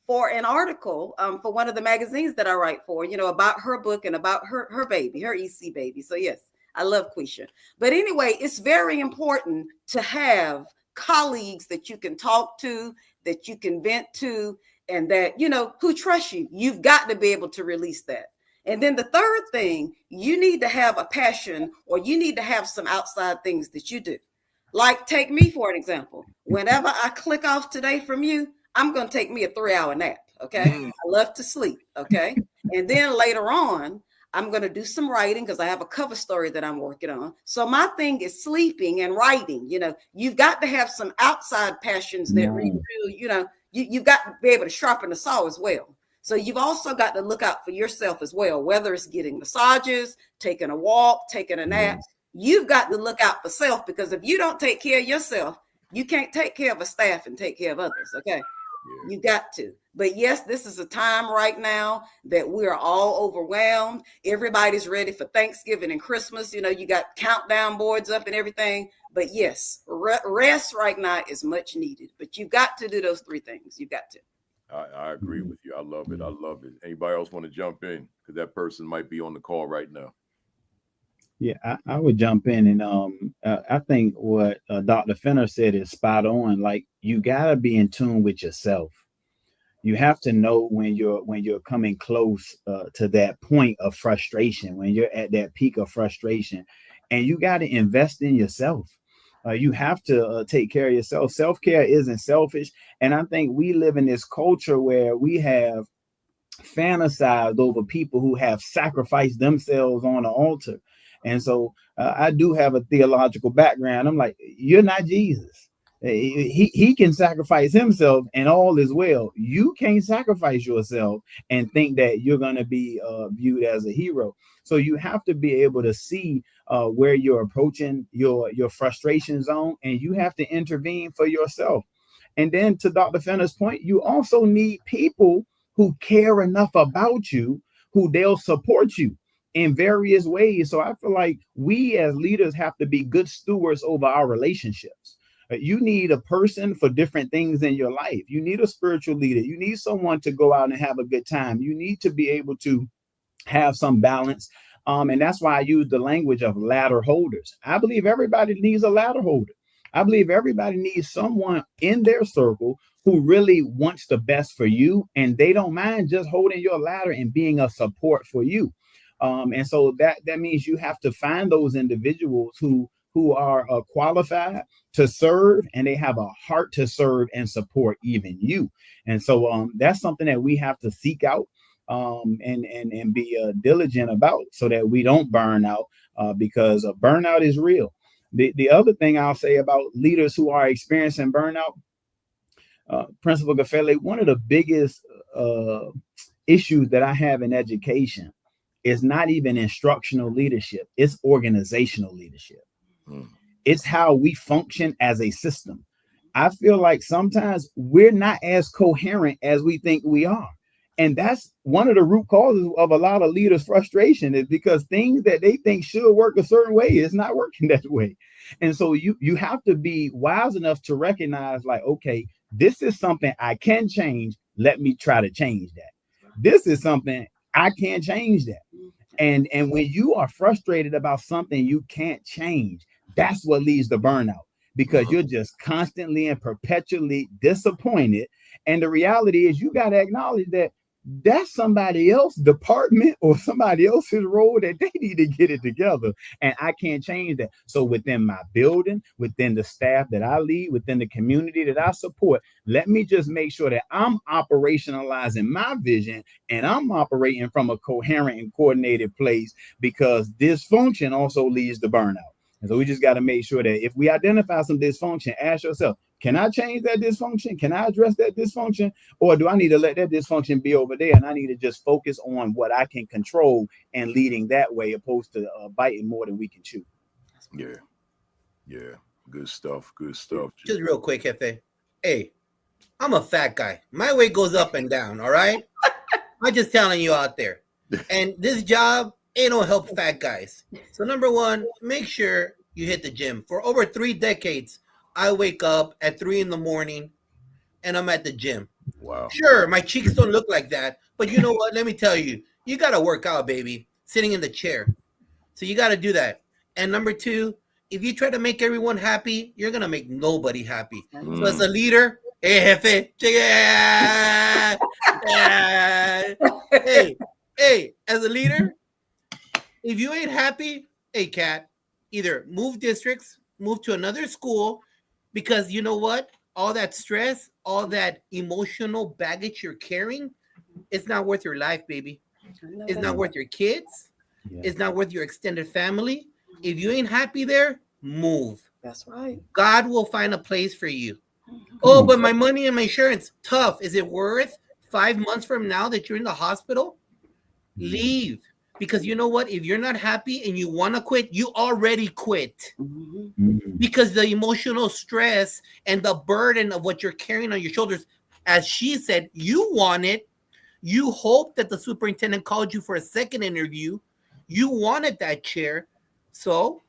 for an article for one of the magazines that I write for, you know, about her book and about her baby, her EC baby. So yes, I love Quisha. But anyway, it's very important to have colleagues that you can talk to, that you can vent to, and that, you know, who trust you. You've got to be able to release that. And then the third thing, you need to have a passion, or you need to have some outside things that you do. Like take me for an example. Whenever I click off today from you, I'm going to take me a 3-hour nap. Okay. I love to sleep. Okay. And then later on, I'm going to do some writing because I have a cover story that I'm working on. So my thing is sleeping and writing. You know, you've got to have some outside passions that really, you know, you've got to be able to sharpen the saw as well. So you've also got to look out for yourself as well, whether it's getting massages, taking a walk, taking a nap. You've got to look out for self, because if you don't take care of yourself, you can't take care of a staff and take care of others. Okay. You got to. But yes, this is a time right now that we are all overwhelmed. Everybody's ready for Thanksgiving and Christmas. You know, you got countdown boards up and everything. But yes, rest right now is much needed. But you've got to do those three things. You've got to. I agree with you. I love it. Anybody else want to jump in? Because that person might be on the call right now. Yeah, I would jump in, and I think what Dr. Fenner said is spot on. Like, you gotta be in tune with yourself. You have to know when you're coming close to that point of frustration, when you're at that peak of frustration, and you got to invest in yourself. You have to take care of yourself. Self-care isn't selfish. And I think we live in this culture where we have fantasized over people who have sacrificed themselves on an altar. And so I do have a theological background. I'm like, you're not Jesus. He can sacrifice himself and all is well. You can't sacrifice yourself and think that you're going to be viewed as a hero. So you have to be able to see where you're approaching your frustration zone, and you have to intervene for yourself. And then to Dr. Fenner's point, you also need people who care enough about you, who they'll support you in various ways. So I feel like we as leaders have to be good stewards over our relationships. You need a person for different things in your life. You need a spiritual leader. You need someone to go out and have a good time. You need to be able to have some balance. And that's why I use the language of ladder holders. I believe everybody needs a ladder holder. I believe everybody needs someone in their circle who really wants the best for you, and they don't mind just holding your ladder and being a support for you. And so that means you have to find those individuals who are qualified to serve, and they have a heart to serve and support even you. And so that's something that we have to seek out and be diligent about, so that we don't burn out, because burnout is real. The other thing I'll say about leaders who are experiencing burnout, Principal Gafele, one of the biggest issues that I have in education is not even instructional leadership, it's organizational leadership. It's how we function as a system. I feel like sometimes we're not as coherent as we think we are. And that's one of the root causes of a lot of leaders' frustration, is because things that they think should work a certain way is not working that way. And so you have to be wise enough to recognize, like, okay, this is something I can change. Let me try to change that. This is something I can't change that. And when you are frustrated about something you can't change, that's what leads to burnout, because you're just constantly and perpetually disappointed. And the reality is, you got to acknowledge that that's somebody else's department or somebody else's role, that they need to get it together. And I can't change that. So within my building, within the staff that I lead, within the community that I support, let me just make sure that I'm operationalizing my vision and I'm operating from a coherent and coordinated place, because dysfunction also leads to burnout. And so we just got to make sure that if we identify some dysfunction, ask yourself, can I change that dysfunction? Can I address that dysfunction? Or do I need to let that dysfunction be over there, and I need to just focus on what I can control and leading that way, opposed to biting more than we can chew? Yeah. Good stuff. Just real quick, Jefe. Hey, I'm a fat guy. My weight goes up and down, all right? I'm just telling you out there. And this job ain't no help fat guys. So number one, make sure you hit the gym. For over 3 decades, I wake up at 3 a.m. and I'm at the gym. Wow. Sure, my cheeks don't look like that, but you know what? Let me tell you, you got to work out, baby, sitting in the chair. So you got to do that. And number two, if you try to make everyone happy, you're going to make nobody happy. So as a leader, hey, Jefe, hey, as a leader, if you ain't happy, hey, Cat, either move districts, move to another school, because you know what? All that stress, all that emotional baggage you're carrying, it's not worth your life, baby. It's not worth your kids. Yeah. It's not worth your extended family. If you ain't happy there, move. That's right. God will find a place for you. Oh, but my money and my insurance, tough. Is it worth 5 months from now that you're in the hospital? Leave. Because you know what? If you're not happy and you want to quit, you already quit. Because the emotional stress and the burden of what you're carrying on your shoulders, as she said, you want it. You hope that the superintendent called you for a second interview. You wanted that chair. So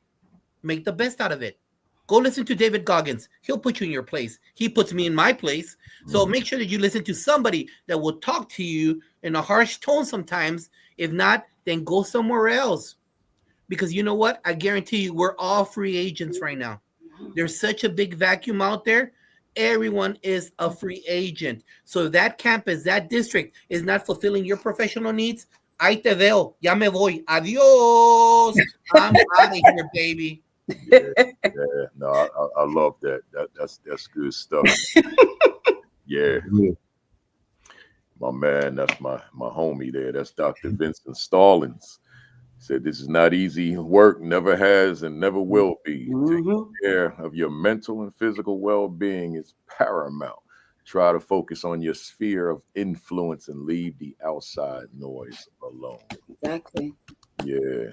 make the best out of it. Go listen to David Goggins. He'll put you in your place. He puts me in my place. So make sure that you listen to somebody that will talk to you in a harsh tone sometimes. If not, then go somewhere else. Because you know what? I guarantee you, we're all free agents right now. There's such a big vacuum out there. Everyone is a free agent. So if that campus, that district is not fulfilling your professional needs, ahí te veo. Ya me voy. Adios. I'm out of here, baby. No, I love that. That's good stuff. Yeah. My man, that's my homie there. That's Dr. Vincent Stallings. Said this is not easy work, never has and never will be. Mhm. Taking care of your mental and physical well-being is paramount. Try to focus on your sphere of influence and leave the outside noise alone. Exactly. Yeah,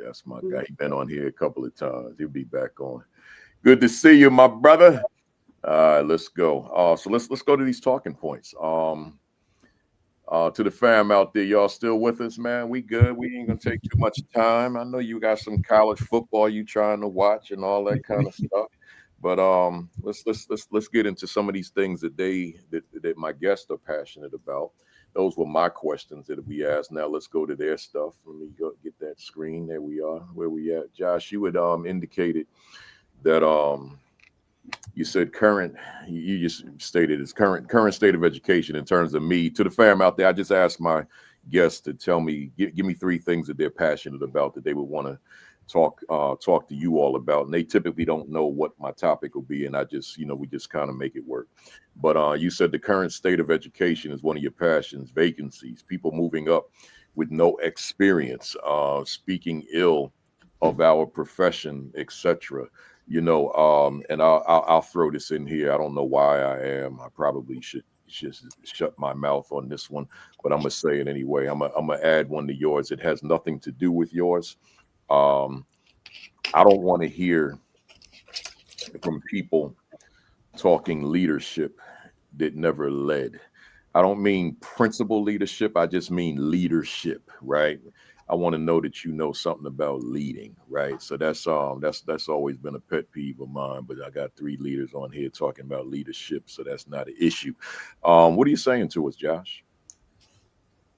that's my guy. He's been on here a couple of times. He'll be back on. Good to see you, my brother. Let's go. So let's go to these talking points. To the fam out there, y'all still with us, man? We good. We ain't gonna take too much time. I know you got some college football you trying to watch and all that kind of stuff. But let's get into some of these things that my guests are passionate about. Those were my questions that we asked. Now let's go to their stuff. Let me go get that screen. There we are. Where we at? Josh, you had indicated that you said you just stated it's current state of education in terms of me. To the fam out there, I just asked my guests to tell me, give me 3 things that they're passionate about that they would want to talk to you all about. And they typically don't know what my topic will be, and I just, we just kind of make it work. But you said the current state of education is one of your passions. Vacancies, people moving up with no experience, speaking ill of our profession, etc. And I'll throw this in here. I don't know why I am. I probably should just shut my mouth on this one, but I'm gonna say it anyway. I'm gonna add one to yours. It has nothing to do with yours. I don't want to hear from people talking leadership that never led. I don't mean principal leadership. I just mean leadership, right? I want to know that you know something about leading, right? So that's always been a pet peeve of mine. But I got 3 leaders on here talking about leadership, so that's not an issue. What are you saying to us, Josh?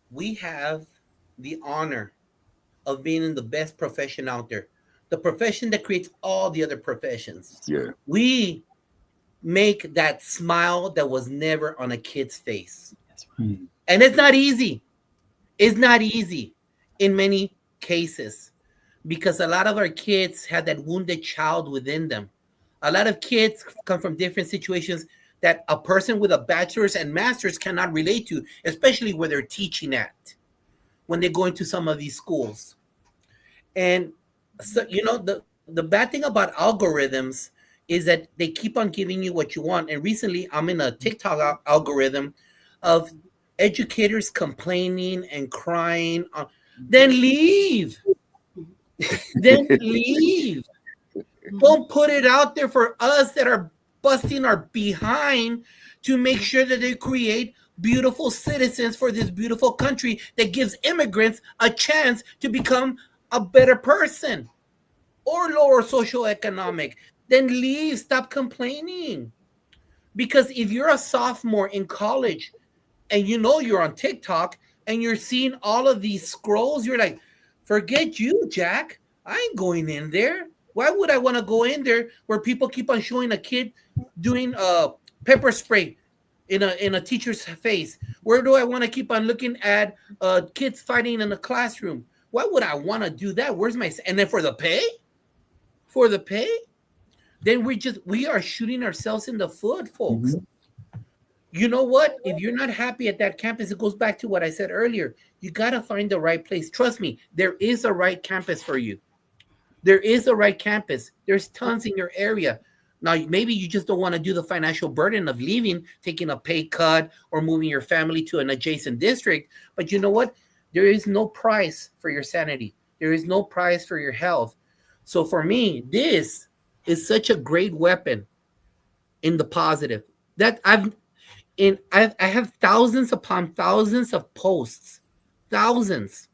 We have the honor of being in the best profession out there, the profession that creates all the other professions. Yeah. We make that smile that was never on a kid's face. That's right. And it's not easy. It's not easy in many cases because a lot of our kids have that wounded child within them. A lot of kids come from different situations that a person with a bachelor's and master's cannot relate to, especially where they're teaching at when they go into some of these schools. And so, the bad thing about algorithms is that they keep on giving you what you want. And recently, I'm in a TikTok algorithm of educators complaining and crying. Then leave. Then leave. Don't put it out there for us that are busting our behind to make sure that they create beautiful citizens for this beautiful country that gives immigrants a chance to become a better person or lower socioeconomic. Then leave. Stop complaining. Because if you're a sophomore in college and you're on TikTok and you're seeing all of these scrolls, you're like, forget you, Jack. I ain't going in there. Why would I want to go in there where people keep on showing a kid doing pepper spray in a teacher's face? Where do I want to keep on looking at kids fighting in a classroom? Why would I want to do that? Where's my... And then for the pay? For the pay? Then we are shooting ourselves in the foot, folks. Mm-hmm. You know what? If you're not happy at that campus, it goes back to what I said earlier. You got to find the right place. Trust me, there is a right campus for you. There is a right campus. There's tons in your area. Now, maybe you just don't want to do the financial burden of leaving, taking a pay cut, or moving your family to an adjacent district. But you know what? There is no price for your sanity. There is no price for your health. So for me, this is such a great weapon in the positive that I have thousands upon thousands of posts, thousands,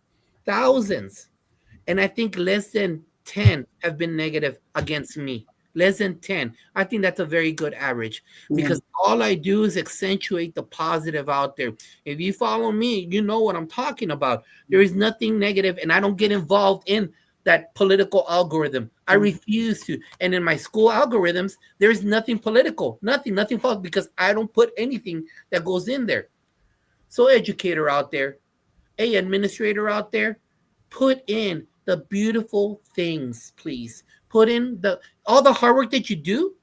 and I think less than 10 have been negative against me. Less than 10. I think that's a very good average because all I do is accentuate the positive out there. If you follow me, you know what I'm talking about. There is nothing negative, and I don't get involved in that political algorithm. I refuse to. And in my school algorithms, there is nothing political, nothing false, because I don't put anything that goes in there. So educator out there, administrator out there, put in the beautiful things, please. Put in all the hard work that you do,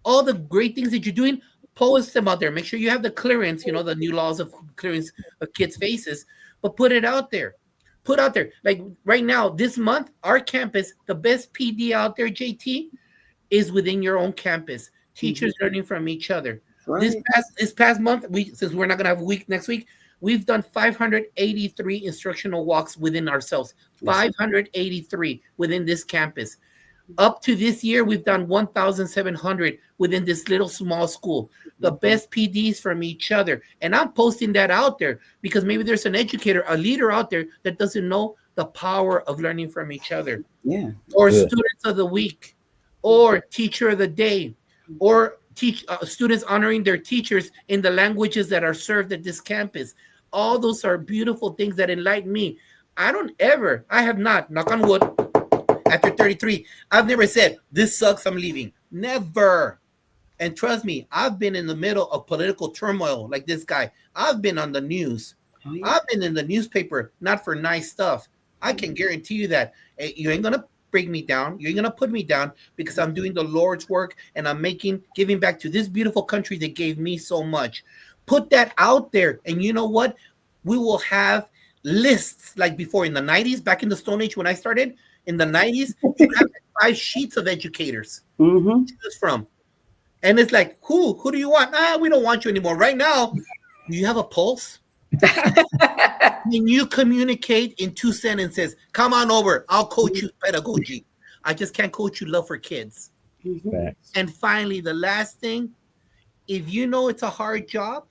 all the great things that you're doing, post them out there. Make sure you have the clearance, the new laws of clearance of kids' faces, but put it out there. put out there. Like right now, this month, our campus, the best PD out there, JT, is within your own campus. Teachers learning from each other. Right. This past month, since we're not gonna have a week next week, we've done 583 instructional walks within ourselves. 583 within this campus. Up to this year, we've done 1,700 within this little small school. The best PDs from each other. And I'm posting that out there because maybe there's an educator, a leader out there that doesn't know the power of learning from each other. Yeah. Or students of the week, or teacher of the day, or students honoring their teachers in the languages that are served at this campus. All those are beautiful things that enlighten me. I have not, knock on wood, after 33, I've never said, this sucks, I'm leaving. Never. And trust me, I've been in the middle of political turmoil like this guy. I've been on the news. Oh, yeah. I've been in the newspaper, not for nice stuff. I can guarantee you that. Hey, you ain't going to bring me down. You ain't going to put me down because I'm doing the Lord's work and I'm giving back to this beautiful country that gave me so much. Put that out there. And you know what? We will have lists like before in the 90s, back in the Stone Age when I started. In the 90s, you have 5 sheets of educators to choose from. And it's like, who do you want? We don't want you anymore. Right now, do you have a pulse? Can you communicate in 2 sentences? Come on over. I'll coach you pedagogy. I just can't coach you love for kids. And finally, the last thing, if you know it's a hard job,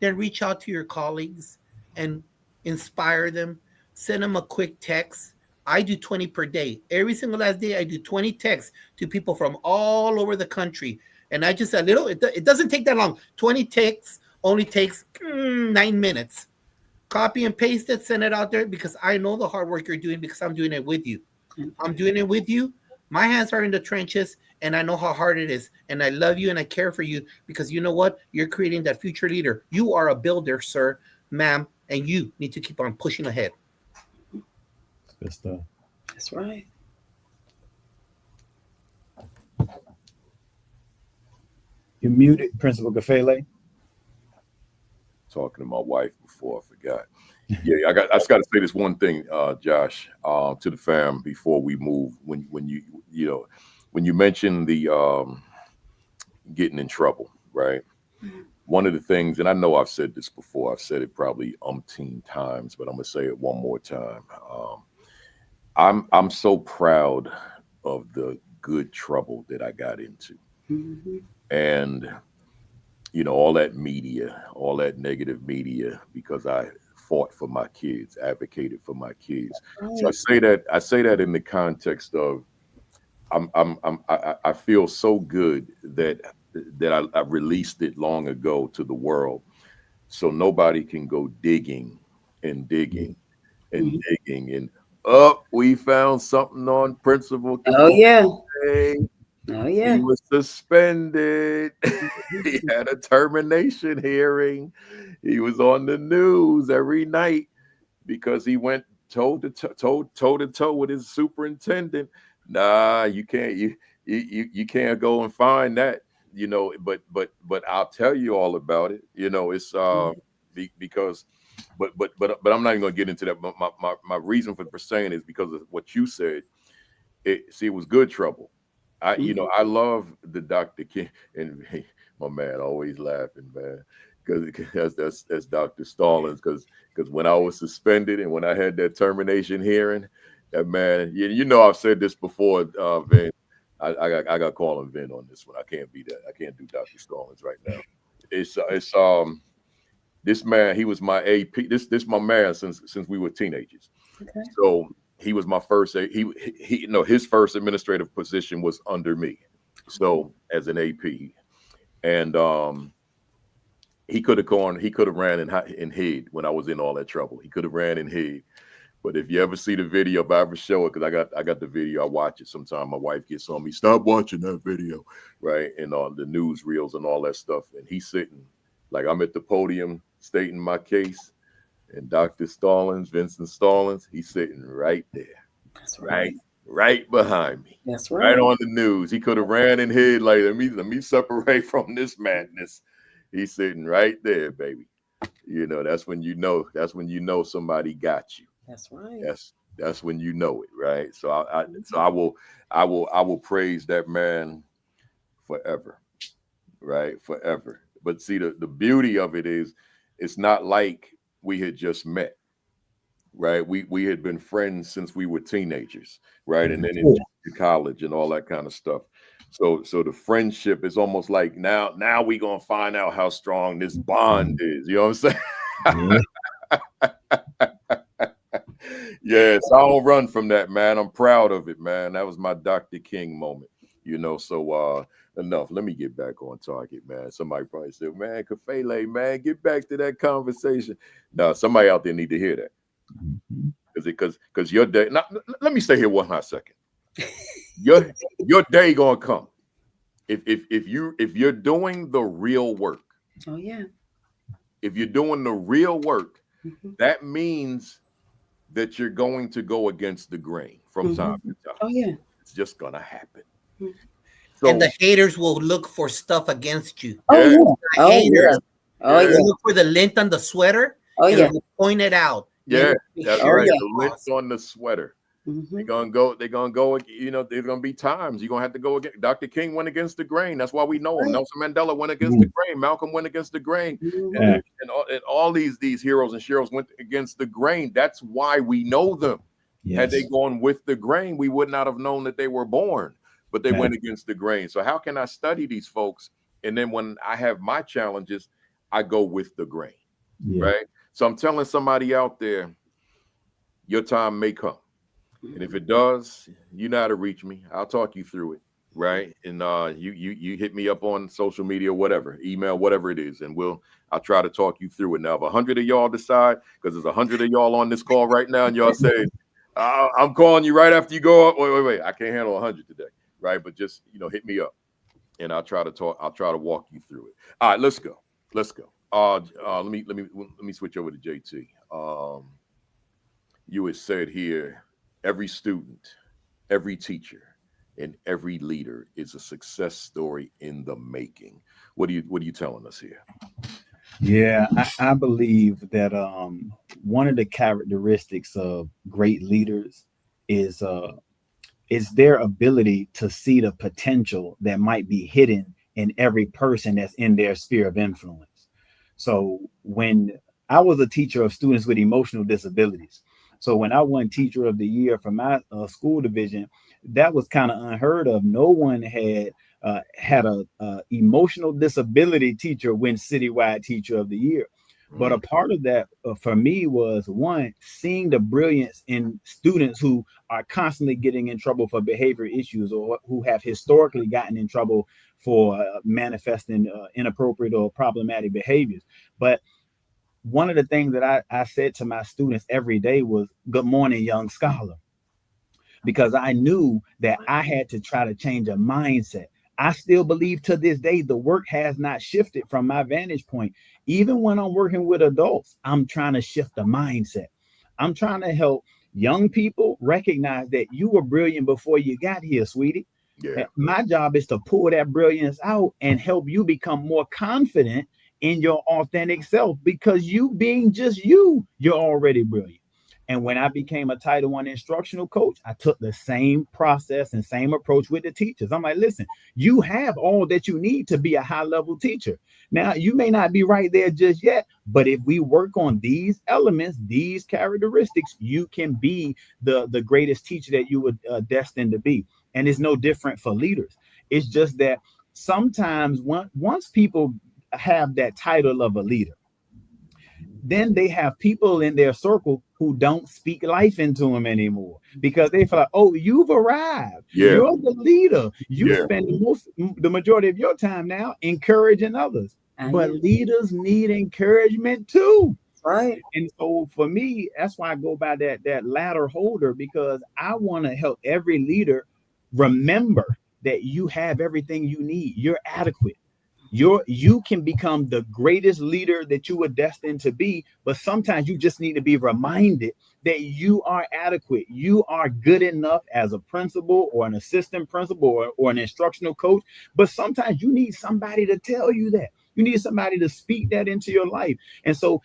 then reach out to your colleagues and inspire them. Send them a quick text. I do 20 per day. Every single last day, I do 20 texts to people from all over the country. And I just it doesn't take that long. 20 texts only takes 9 minutes. Copy and paste it, send it out there because I know the hard work you're doing because I'm doing it with you. I'm doing it with you. My hands are in the trenches and I know how hard it is. And I love you and I care for you because you know what? You're creating that future leader. You are a builder, sir, ma'am, and you need to keep on pushing ahead. Good stuff. That's right. You're muted, Principal Kafele. Talking to my wife before I forgot. Yeah, I just got to say this one thing, Josh, to the fam before we move. When you mentioned the getting in trouble, right? One of the things, and I know I've said this before, I've said it probably umpteen times, but I'm gonna say it one more time. I'm so proud of the good trouble that I got into. And all that media, all that negative media, because I fought for my kids, advocated for my kids. So I say that in the context of I feel so good that I released it long ago to the world, so nobody can go digging and digging and digging and we found something on Principal. Oh yeah. Oh yeah. He was suspended. He had a termination hearing. He was on the news every night because he went toe to toe with his superintendent. Nah, you can't. You can't go and find that. But I'll tell you all about it. It's because. But I'm not even going to get into that. My reason for saying is because of what you said. It was good trouble. I love the Dr. King, and my man always laughing, man, because that's Dr. Stallings. Because when I was suspended and when I had that termination hearing, that man, I've said this before, Vin. I got to call him Vin on this one. I can't be that. I can't do Dr. Stallings right now. It's this man, he was my AP. This my man since we were teenagers. Okay. So he was my first. His first administrative position was under me. So as an AP, and he could have gone. He could have ran and hid when I was in all that trouble. He could have ran and hid. But if you ever see the video, if I ever show it, because I got the video, I watch it sometime. My wife gets on me, stop watching that video, right? And all the news reels and all that stuff. And he's sitting like I'm at the podium stating my case, and Dr. Stallings, Vincent Stallings, he's sitting right there. That's right behind me. That's right. Right on the news. He could have ran and hid, like, let me separate from this madness. He's sitting right there, baby. That's when you know somebody got you. That's right. That's when you know it, right? So I will praise that man forever, right? Forever. But see, the beauty of it is, it's not like we had just met, right? We had been friends since we were teenagers, right? And then into college and all that kind of stuff. So the friendship is almost like now we gonna find out how strong this bond is. You know what I'm saying? Yes, I don't run from that, man. I'm proud of it, man. That was my Dr. King moment, you know. So enough. Let me get back on target, man. Somebody probably said, man, Kafele, man, get back to that conversation. No, somebody out there need to hear that. Because your day. Now, let me stay here 1 hot second. Your day gonna come. If you're doing the real work. Oh yeah. If you're doing the real work, that means that you're going to go against the grain from time to time. Oh yeah. It's just gonna happen. So, and the haters will look for stuff against you. Oh yeah. Oh haters. Yeah. Oh yeah. Look for the lint on the sweater. Oh yeah. Point it out. Yeah, that's right. Yeah. The lint on the sweater. They're gonna go. You know, there's gonna be times you're gonna have to go against. Dr. King went against the grain. That's why we know him. Nelson Mandela went against the grain. Malcolm went against the grain. And all these heroes and sheroes went against the grain. That's why we know them. Yes. Had they gone with the grain, we would not have known that they were born. But they went against the grain. So how can I study these folks? And then when I have my challenges, I go with the grain. Right. So I'm telling somebody out there, your time may come. And if it does, you know how to reach me. I'll talk you through it, right? And you hit me up on social media, whatever, email, whatever it is, and I'll try to talk you through it. Now, if 100 of y'all decide, because there's 100 of y'all on this call right now, and y'all say, I'm calling you right after you go up. Wait, I can't handle 100 today, right? But just hit me up, and I'll try to talk. I'll try to walk you through it. All right, let's go. Let me switch over to JT. You had said here, every student, every teacher, and every leader is a success story in the making. What are you telling us here? Yeah, I believe that one of the characteristics of great leaders is their ability to see the potential that might be hidden in every person that's in their sphere of influence. So when I was a teacher of students with emotional disabilities, so when I won Teacher of the Year for my school division, that was kind of unheard of. No one had a emotional disability teacher win citywide Teacher of the Year. But a part of that for me was, one, seeing the brilliance in students who are constantly getting in trouble for behavior issues, or who have historically gotten in trouble for manifesting inappropriate or problematic behaviors. But one of the things that I said to my students every day was, good morning, young scholar, because I knew that I had to try to change a mindset. I still believe to this day, the work has not shifted from my vantage point. Even when I'm working with adults, I'm trying to shift the mindset. I'm trying to help young people recognize that you were brilliant before you got here, sweetie. Yeah. My job is to pull that brilliance out and help you become more confident in your authentic self, because you being just you're already brilliant. And when I became a Title I instructional coach, I took the same process and same approach with the teachers. I'm like, listen, you have all that you need to be a high-level teacher. Now, you may not be right there just yet, but if we work on these elements, these characteristics, you can be the greatest teacher that you were destined to be. And it's no different for leaders. It's just that sometimes once people have that title of a leader, then they have people in their circle who don't speak life into them anymore, because they feel like, oh, you've arrived. Yeah. You're the leader. You spend the majority of your time now encouraging others. But leaders need encouragement too. Right. And so for me, that's why I go by that ladder holder, because I want to help every leader remember that you have everything you need. You're adequate. You can become the greatest leader that you were destined to be, but sometimes you just need to be reminded that you are adequate. You are good enough as a principal or an assistant principal or an instructional coach, but sometimes you need somebody to tell you that. You need somebody to speak that into your life. And so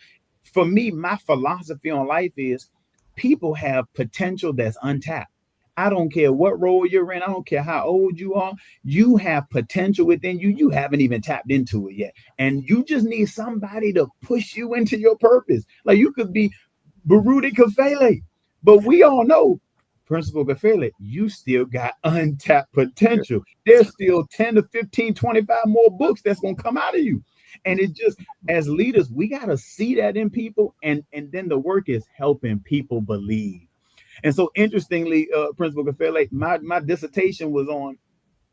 for me, my philosophy on life is, people have potential that's untapped. I don't care what role you're in. I don't care how old you are. You have potential within you. You haven't even tapped into it yet. And you just need somebody to push you into your purpose. Like you could be Baruti Kafele, but we all know, Principal Kafele, you still got untapped potential. There's still 10 to 15, 25 more books that's going to come out of you. And it just, as leaders, we got to see that in people. And then the work is helping people believe. And so interestingly, Principal Kafele, my dissertation was on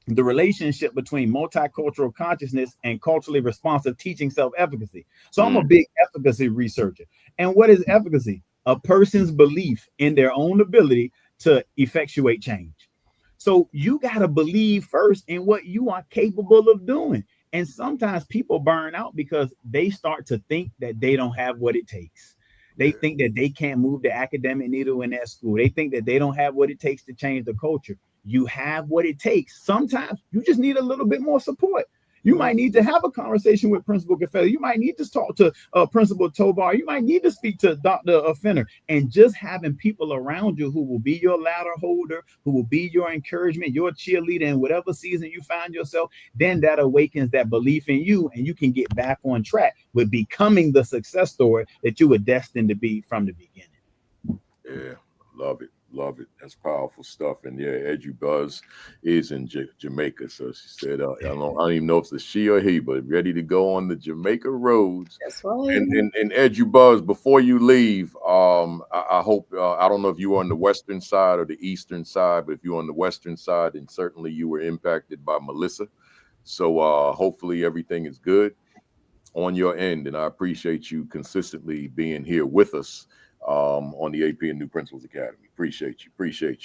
the relationship between multicultural consciousness and culturally responsive teaching self-efficacy. So I'm a big efficacy researcher. And what is efficacy? A person's belief in their own ability to effectuate change. So you got to believe first in what you are capable of doing. And sometimes people burn out because they start to think that they don't have what it takes. They think that they can't move the academic needle in that school. They think that they don't have what it takes to change the culture. You have what it takes. Sometimes you just need a little bit more support. You might need to have a conversation with Principal Kafele. You might need to talk to Principal Tovar. You might need to speak to Dr. Fenner. And just having people around you who will be your ladder holder, who will be your encouragement, your cheerleader in whatever season you find yourself, then that awakens that belief in you, and you can get back on track with becoming the success story that you were destined to be from the beginning. Yeah, love it. Love it. That's powerful stuff. And yeah, EduBuzz is in Jamaica. So she said, I don't even know if it's a she or he, but ready to go on the Jamaica roads. That's right. And EduBuzz, before you leave, I hope, I don't know if you were on the western side or the eastern side, but if you're on the western side, then certainly you were impacted by Melissa. So hopefully everything is good on your end. And I appreciate you consistently being here with us on the AP and New Principals Academy. Appreciate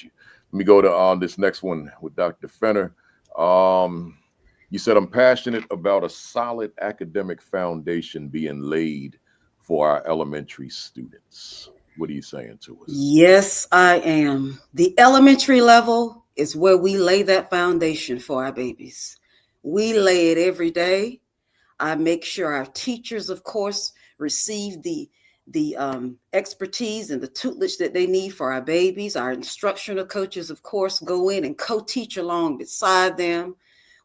you. Let me go to this next one with Dr. Fenner. You said, I'm passionate about a solid academic foundation being laid for our elementary students. What are you saying to us? Yes, I am. The elementary level is where we lay that foundation for our babies. We lay it every day. I make sure our teachers, of course, receive the expertise and the tutelage that they need for our babies. Our instructional coaches, of course, go in and co-teach along beside them.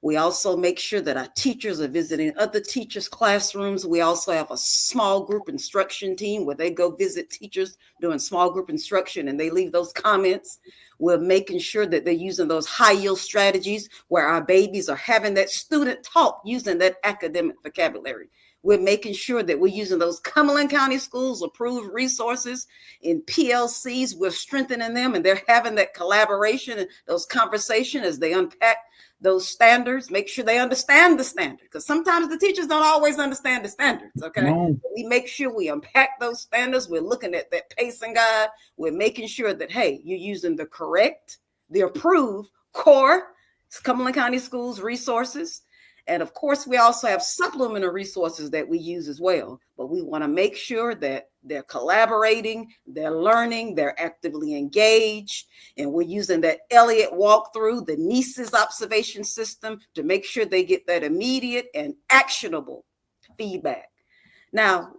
We also make sure that our teachers are visiting other teachers' classrooms. We also have a small group instruction team where they go visit teachers doing small group instruction and they leave those comments. We're making sure that they're using those high yield strategies where our babies are having that student talk using that academic vocabulary. We're making sure that we're using those Cumberland County Schools approved resources in PLCs. We're strengthening them and they're having that collaboration and those conversations as they unpack those standards. Make sure they understand the standard, because sometimes the teachers don't always understand the standards. Okay. No. We make sure we unpack those standards. We're looking at that pacing guide. We're making sure that, hey, you're using the correct, the approved core Cumberland County Schools resources. And of course, we also have supplemental resources that we use as well. But we want to make sure that they're collaborating, they're learning, they're actively engaged. And we're using that Elliott walkthrough, the NICE's observation system, to make sure they get that immediate and actionable feedback. Now,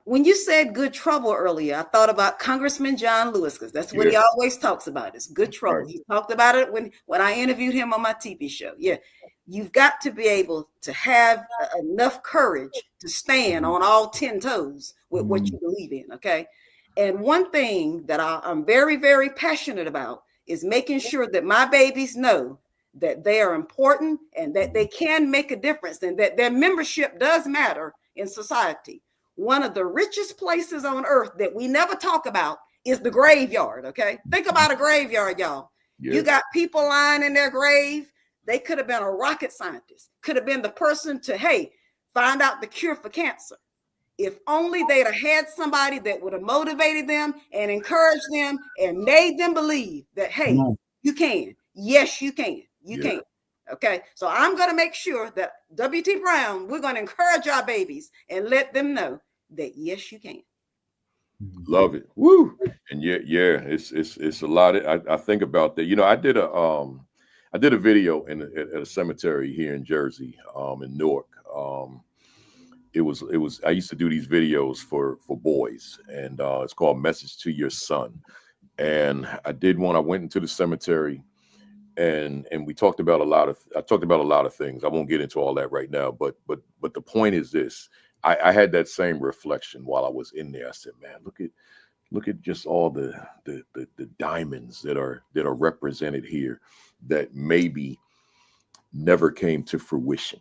when you said good trouble earlier, I thought about Congressman John Lewis, because that's what he always talks about, is good trouble. Right. He talked about it when I interviewed him on my TV show. Yeah. You've got to be able to have enough courage to stand on all 10 toes with what you believe in, okay? And one thing that I'm very, very passionate about is making sure that my babies know that they are important and that they can make a difference and that their membership does matter in society. One of the richest places on earth that we never talk about is the graveyard, okay? Think about a graveyard, y'all. Yes. You got people lying in their grave. They could have been a rocket scientist, could have been the person to, hey, find out the cure for cancer. If only they'd have had somebody that would have motivated them and encouraged them and made them believe that, hey, you can. Yes, you can. You can. Okay. So I'm going to make sure that W.T. Brown, we're going to encourage our babies and let them know that, yes, you can. Love it. Woo. And it's a lot. I think about that. You know, I did a video at a cemetery here in Jersey, in Newark. I used to do these videos for boys, and it's called Message to Your Son. And I did one. I went into the cemetery, and we talked about a lot of things. I won't get into all that right now, but the point is this. I had that same reflection while I was in there. I said, man, look at just all the diamonds that are represented here that maybe never came to fruition,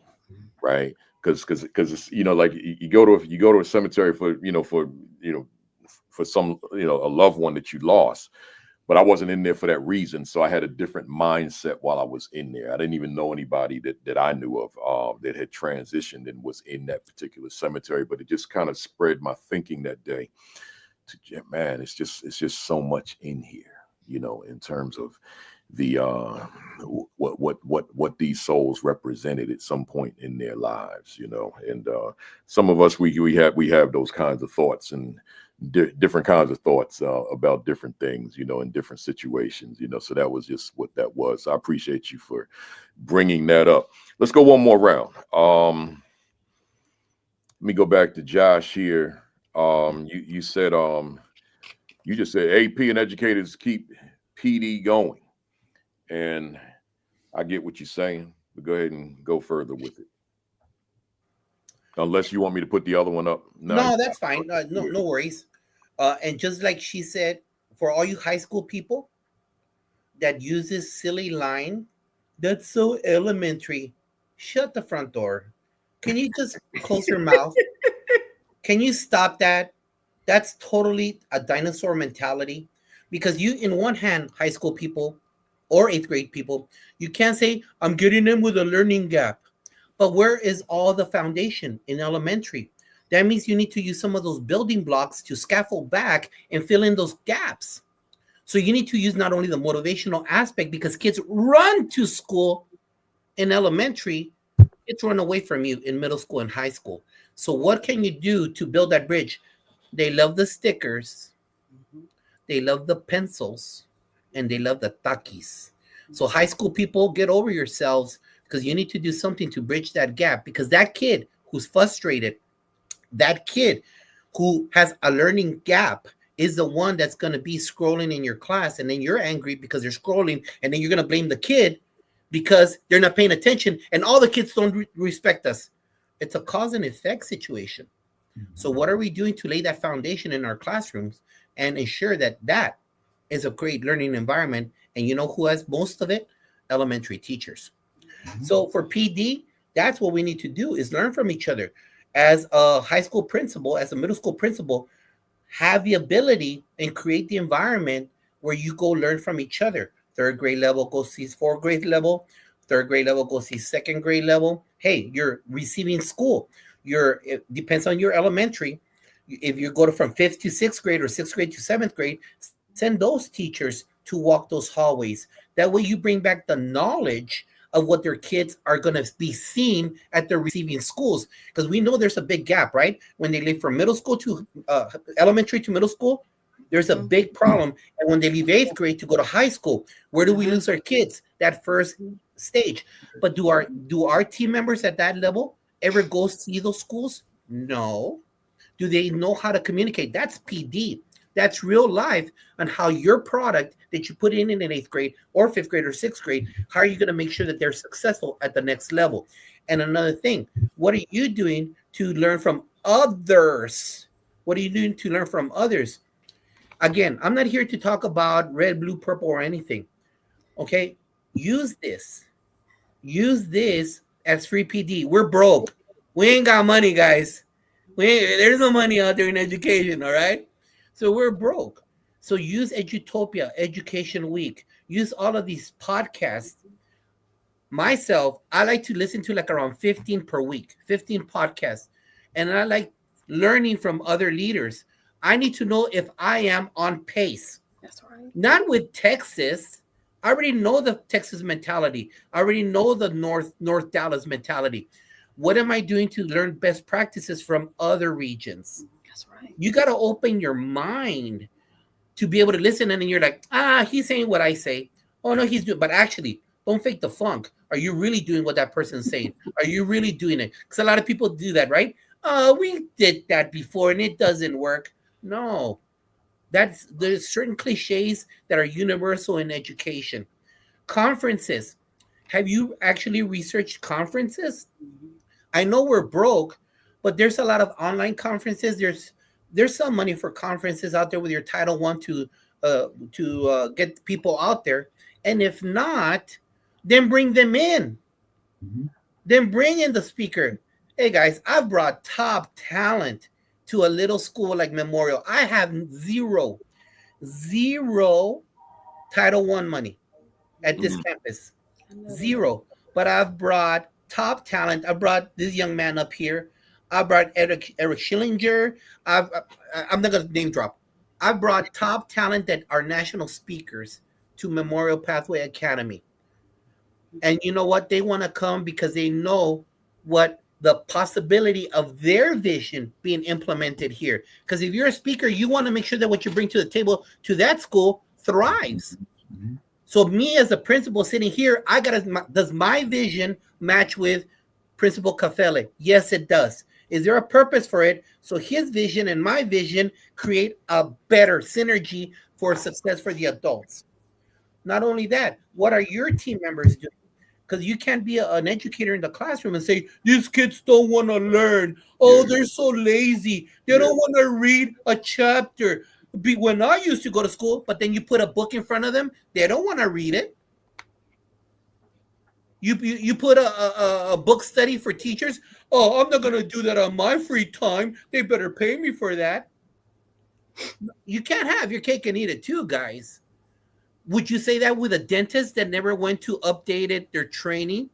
right? Because like you go to a cemetery for some a loved one that you lost, but I wasn't in there for that reason, so I had a different mindset while I was in there. I didn't even know anybody that I knew of that had transitioned and was in that particular cemetery, but it just kind of spread my thinking that day to, man, it's just so much in here, in terms of the what these souls represented at some point in their lives, and some of us we have those kinds of thoughts and different kinds of thoughts about different things, in different situations, so that was just what that was. I appreciate you for bringing that up. Let's go one more round. Let me go back to Josh here. You said you just said AP and educators keep PD going. And I get what you're saying, but go ahead and go further with it. Unless you want me to put the other one up. No, that's fine. No worries. And just like she said, for all you high school people that use this silly line, that's so elementary. Shut the front door. Can you just close your mouth? Can you stop that? That's totally a dinosaur mentality. Because you, in one hand, high school people, or 8th grade people, you can't say, I'm getting them with a learning gap. But where is all the foundation in elementary? That means you need to use some of those building blocks to scaffold back and fill in those gaps. So you need to use not only the motivational aspect, because kids run to school in elementary, kids run away from you in middle school and high school. So what can you do to build that bridge? They love the stickers. They love the pencils. And they love the takis. So high school people, get over yourselves, because you need to do something to bridge that gap. Because that kid who's frustrated, that kid who has a learning gap is the one that's going to be scrolling in your class. And then you're angry because they're scrolling. And then you're going to blame the kid because they're not paying attention. And all the kids don't respect us. It's a cause and effect situation. So what are we doing to lay that foundation in our classrooms and ensure that that is a great learning environment? And you know who has most of it? Elementary teachers. So for PD, that's what we need to do, is learn from each other. As a high school principal, as a middle school principal, have the ability and create the environment where you go learn from each other. 3rd grade level, go see 4th grade level. 3rd grade level, go see 2nd grade level. Hey, you're receiving school. It depends on your elementary. If you go from 5th to 6th grade or 6th grade to 7th grade, send those teachers to walk those hallways. That way you bring back the knowledge of what their kids are going to be seeing at their receiving schools. Because we know there's a big gap, right? When they leave from middle school to elementary to middle school, there's a big problem. And when they leave 8th grade to go to high school, where do we lose our kids? That first stage. But do our team members at that level ever go see those schools? No. Do they know how to communicate? That's PD. That's real life on how your product that you put in an 8th grade or 5th grade or 6th grade, how are you going to make sure that they're successful at the next level? And another thing, what are you doing to learn from others? What are you doing to learn from others? Again, I'm not here to talk about red, blue, purple, or anything. Okay? Use this. Use this as free PD. We're broke. We ain't got money, guys. There's no money out there in education, all right? So we're broke. So use Edutopia, Education Week. Use all of these podcasts. Myself, I like to listen to like around 15 per week, 15 podcasts. And I like learning from other leaders. I need to know if I am on pace. That's right. Not with Texas. I already know the Texas mentality. I already know the North Dallas mentality. What am I doing to learn best practices from other regions? That's right. You got to open your mind to be able to listen. And then you're like, he's saying what I say. Oh, no, he's doing. But actually, don't fake the funk. Are you really doing what that person's saying? Are you really doing it? Because a lot of people do that, right? oh, we did that before and it doesn't work. No, there's certain cliches that are universal in education. Conferences. Have you actually researched conferences? I know we're broke, but there's a lot of online conferences. There's some money for conferences out there with your Title One to get people out there. And if not, then bring them in. Mhm. Then bring in the speaker. Hey guys, I've brought top talent to a little school like Memorial. I have zero Title One money at this campus. Zero. But I've brought top talent. I brought this young man up here. I brought Eric Schillinger. I'm not going to name drop. I brought top talent that are national speakers to Memorial Pathway Academy. And you know what? They want to come because they know what the possibility of their vision being implemented here. Because if you're a speaker, you want to make sure that what you bring to the table to that school thrives. Mhm. So me as a principal sitting here, does my vision match with Principal Cafele? Yes, it does. Is there a purpose for it? So his vision and my vision create a better synergy for success for the adults. Not only that, what are your team members doing? Because you can't be an educator in the classroom and say, these kids don't want to learn. Oh, they're so lazy. They don't want to read a chapter. When I used to go to school, but then you put a book in front of them, they don't want to read it. You put a book study for teachers. Oh, I'm not going to do that on my free time. They better pay me for that. You can't have your cake and eat it too, guys. Would you say that with a dentist that never went to updated their training?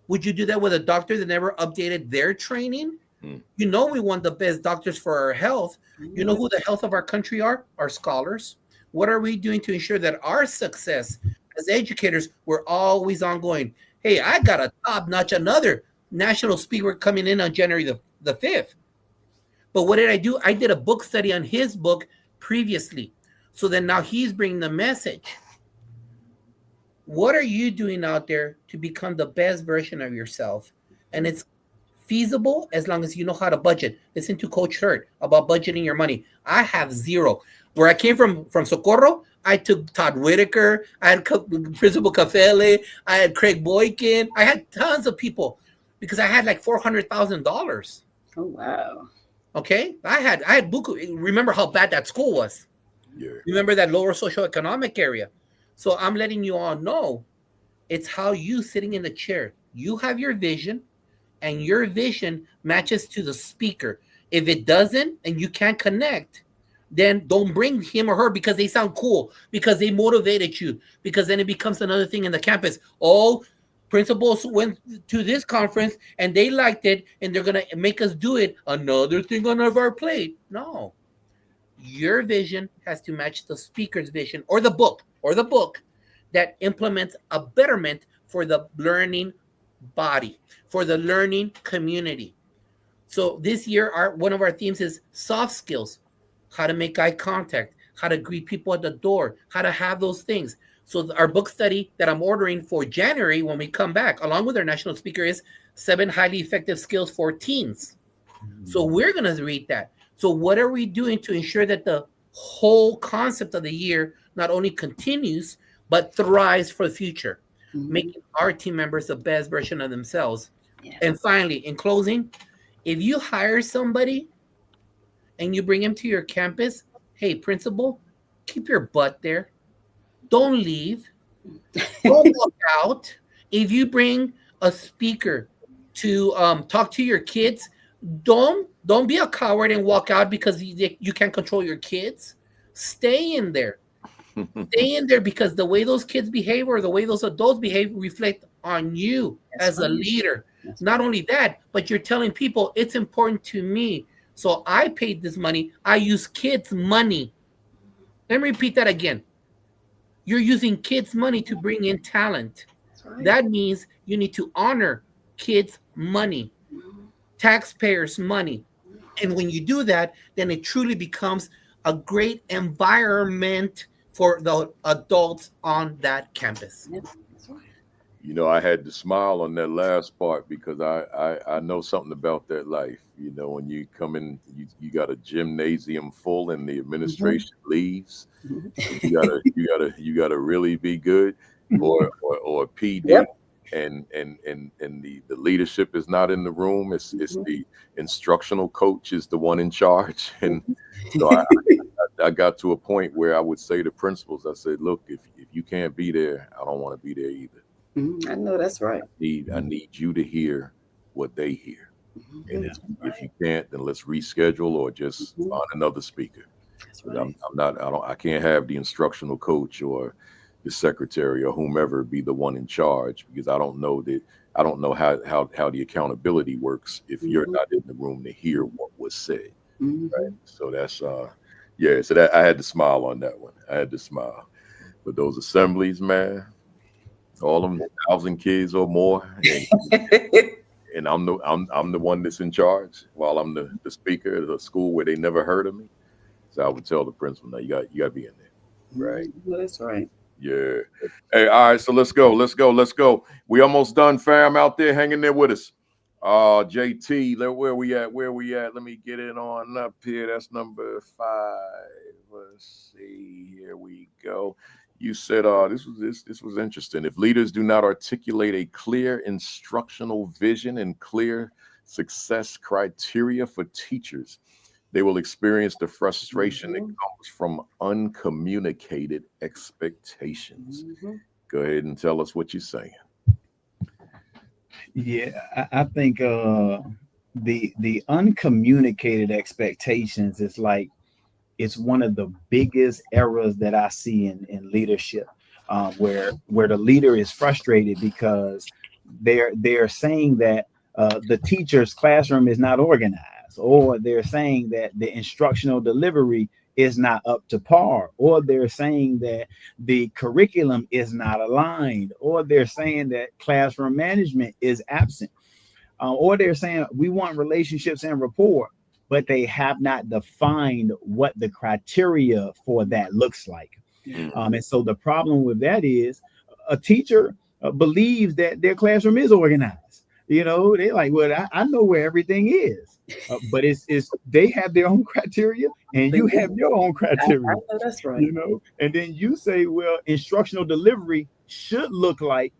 Would you do that with a doctor that never updated their training? You know we want the best doctors for our health. You know who the health of our country are? Our scholars. What are we doing to ensure that our success as educators, we're always ongoing? Hey, I got a top-notch, another national speaker coming in on January the 5th. But what did I do? I did a book study on his book previously. So then now he's bringing the message. What are you doing out there to become the best version of yourself? And it's feasible as long as you know how to budget. Listen to Coach Hurt about budgeting your money. I have zero. Where I came from Socorro, I took Todd Whitaker. I had Principal Cafele. I had Craig Boykin. I had tons of people because I had like $400,000. Oh, wow. Okay? I had buku. Remember how bad that school was. Yeah. Remember that lower socioeconomic area. So I'm letting you all know it's how you sitting in the chair. You have your vision and your vision matches to the speaker. If it doesn't and you can't connect, then don't bring him or her because they sound cool, because they motivated you, because then it becomes another thing in the campus. Oh, principals went to this conference and they liked it and they're going to make us do it. Another thing on our plate. No. Your vision has to match the speaker's vision or the book that implements a betterment for the learning body, for the learning community. So this year, one of our themes is soft skills, how to make eye contact, how to greet people at the door, how to have those things. So our book study that I'm ordering for January when we come back, along with our national speaker, is 7 highly effective skills for teens. So we're going to read that. So what are we doing to ensure that the whole concept of the year not only continues, but thrives for the future, making our team members the best version of themselves? Yeah. And finally, in closing, if you hire somebody and you bring him to your campus, hey, principal, keep your butt there. Don't leave. Don't walk out. If you bring a speaker to talk to your kids, don't be a coward and walk out because you can't control your kids. Stay in there. Stay in there because the way those kids behave or the way those adults behave reflect on you as a leader. Not only that, but you're telling people it's important to me. So I paid this money. I use kids' money. Let me repeat that again. You're using kids' money to bring in talent. Right. That means you need to honor kids' money, taxpayers' money. And when you do that, then it truly becomes a great environment for the adults on that campus. Yep, that's right. You know, I had to smile on that last part because I know something about that life. You know, when you come in, you got a gymnasium full and the administration leaves. You gotta really be good, or PD. Yep. And the leadership is not in the room. It's the instructional coach is the one in charge. And so I got to a point where I would say to principals, I said, look, if you can't be there, I don't want to be there either. I know that's right. I need you to hear what they hear. And Right. if you can't, then let's reschedule or just find another speaker. That's right. I can't have the instructional coach or the secretary or whomever be the one in charge, because I don't know how the accountability works if you're not in the room to hear what was said. Right. So that's so that I had to smile on that one. I had to smile. But those assemblies, man, all them 1,000 kids or more, and I'm the one that's in charge while I'm the speaker at a school where they never heard of me. So I would tell the principal, no, you got to be in there. Right. That's right. Yeah. Hey, all right. So let's go. We almost done, fam, out there hanging there with us. JT, where we at? Let me get it on up here. That's number 5. Let's see. Here we go. You said this was interesting. If leaders do not articulate a clear instructional vision and clear success criteria for teachers, they will experience the frustration that comes from uncommunicated expectations. Go ahead and tell us what you're saying. Yeah, I think the uncommunicated expectations is like, it's one of the biggest errors that I see in leadership, where the leader is frustrated because they're saying that the teacher's classroom is not organized, or they're saying that the instructional delivery is not up to par, or they're saying that the curriculum is not aligned, or they're saying that classroom management is absent, or they're saying we want relationships and rapport, but they have not defined what the criteria for that looks like. And so the problem with that is a teacher believes that their classroom is organized. You know, they're like, well, I know where everything is, but it's they have their own criteria and you have your own criteria. I know that's right. You know, and then you say, well, instructional delivery should look like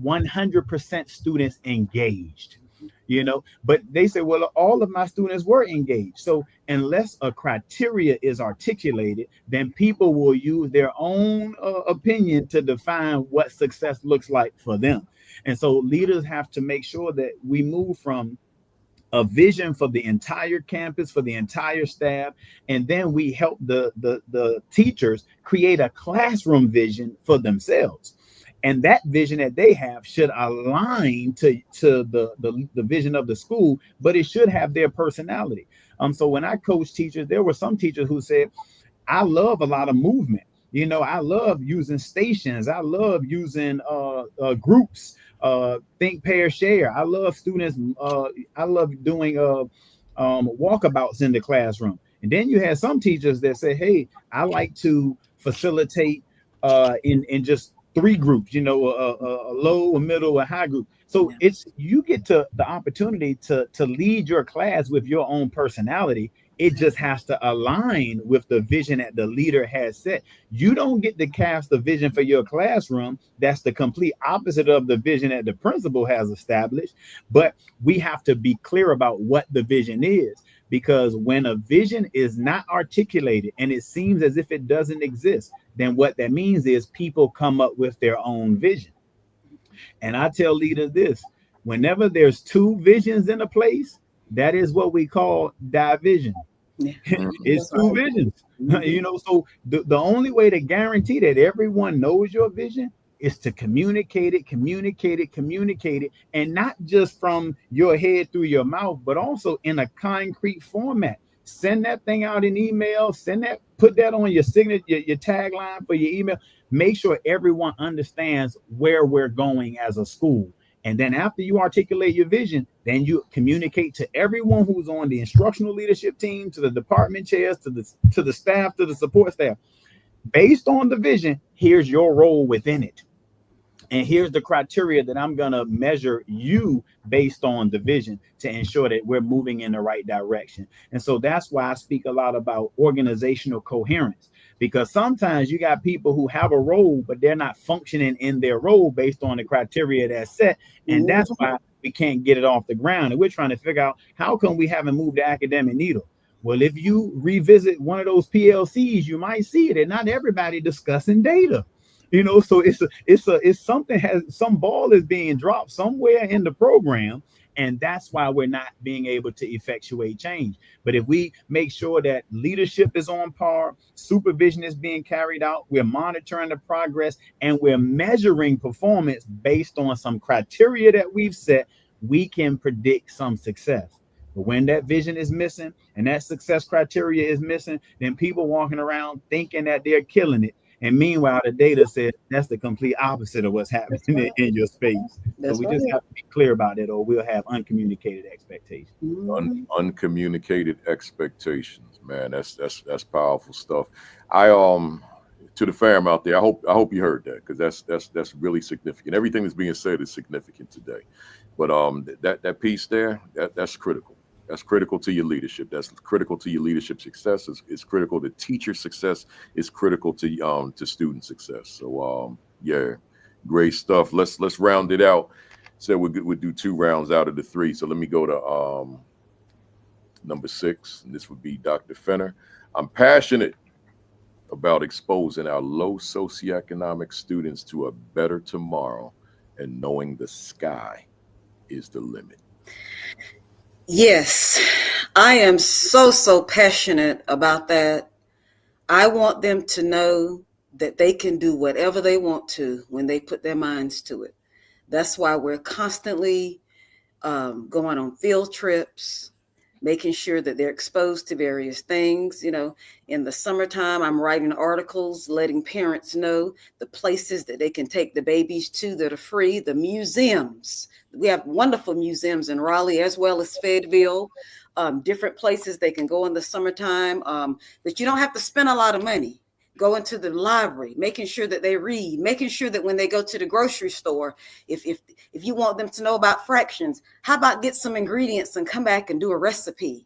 100% students engaged. You know, but they say, well, all of my students were engaged. So unless a criteria is articulated, then people will use their own opinion to define what success looks like for them. And so leaders have to make sure that we move from a vision for the entire campus, for the entire staff, and then we help the teachers create a classroom vision for themselves. And that vision that they have should align to the vision of the school, but it should have their personality. So when I coach teachers, there were some teachers who said, I love a lot of movement. You know, I love using stations. I love using groups, think, pair, share. I love students. I love doing walkabouts in the classroom. And then you had some teachers that say, hey, I like to facilitate in just 3 groups, you know, a low, a middle, a high group. So it's, you get to the opportunity to lead your class with your own personality. It just has to align with the vision that the leader has set. You don't get to cast the vision for your classroom. That's the complete opposite of the vision that the principal has established. But we have to be clear about what the vision is, because when a vision is not articulated and it seems as if it doesn't exist, then what that means is people come up with their own vision. And I tell leaders this: whenever there's 2 visions in a place, that is what we call division. It's 2 visions. You know, so the only way to guarantee that everyone knows your vision is to communicate it, and not just from your head through your mouth, but also in a concrete format. Send that thing out in email, put that on your signature, your tagline for your email. Make sure everyone understands where we're going as a school. And then after you articulate your vision, then you communicate to everyone who's on the instructional leadership team, to the department chairs, to the staff, to the support staff. Based on the vision, here's your role within it. And here's the criteria that I'm going to measure you based on the vision to ensure that we're moving in the right direction. And so that's why I speak a lot about organizational coherence, because sometimes you got people who have a role, but they're not functioning in their role based on the criteria that's set. And that's why we can't get it off the ground. And we're trying to figure out, how come we haven't moved the academic needle? Well, if you revisit one of those PLCs, you might see that not everybody discussing data. So it's something, has some ball is being dropped somewhere in the program, and that's why we're not being able to effectuate change. But if we make sure that leadership is on par, supervision is being carried out, we're monitoring the progress, and we're measuring performance based on some criteria that we've set, we can predict some success. But when that vision is missing and that success criteria is missing, then people walking around thinking that they're killing it. And meanwhile, the data says that's the complete opposite of what's happening in your space. So we just have to be clear about it, or we'll have uncommunicated expectations. Uncommunicated expectations, man. That's powerful stuff. To the fam out there, I hope you heard that, because that's really significant. Everything that's being said is significant today. But that piece there, that's critical. That's critical to your leadership. That's critical to your leadership success. It's critical to teacher success. It's critical to student success. So yeah, great stuff. Let's round it out. So we'll do 2 rounds out of the 3. So let me go to number 6, and this would be Dr. Fenner. I'm passionate about exposing our low socioeconomic students to a better tomorrow and knowing the sky is the limit. Yes, I am so passionate about that. I want them to know that they can do whatever they want to when they put their minds to it. That's why we're constantly going on field trips, making sure that they're exposed to various things. In the summertime, I'm writing articles, letting parents know the places that they can take the babies to that are free, the museums. We have wonderful museums in Raleigh as well as Fayetteville, different places they can go in the summertime, but you don't have to spend a lot of money. Go into the library, making sure that they read, making sure that when they go to the grocery store, if you want them to know about fractions, how about get some ingredients and come back and do a recipe,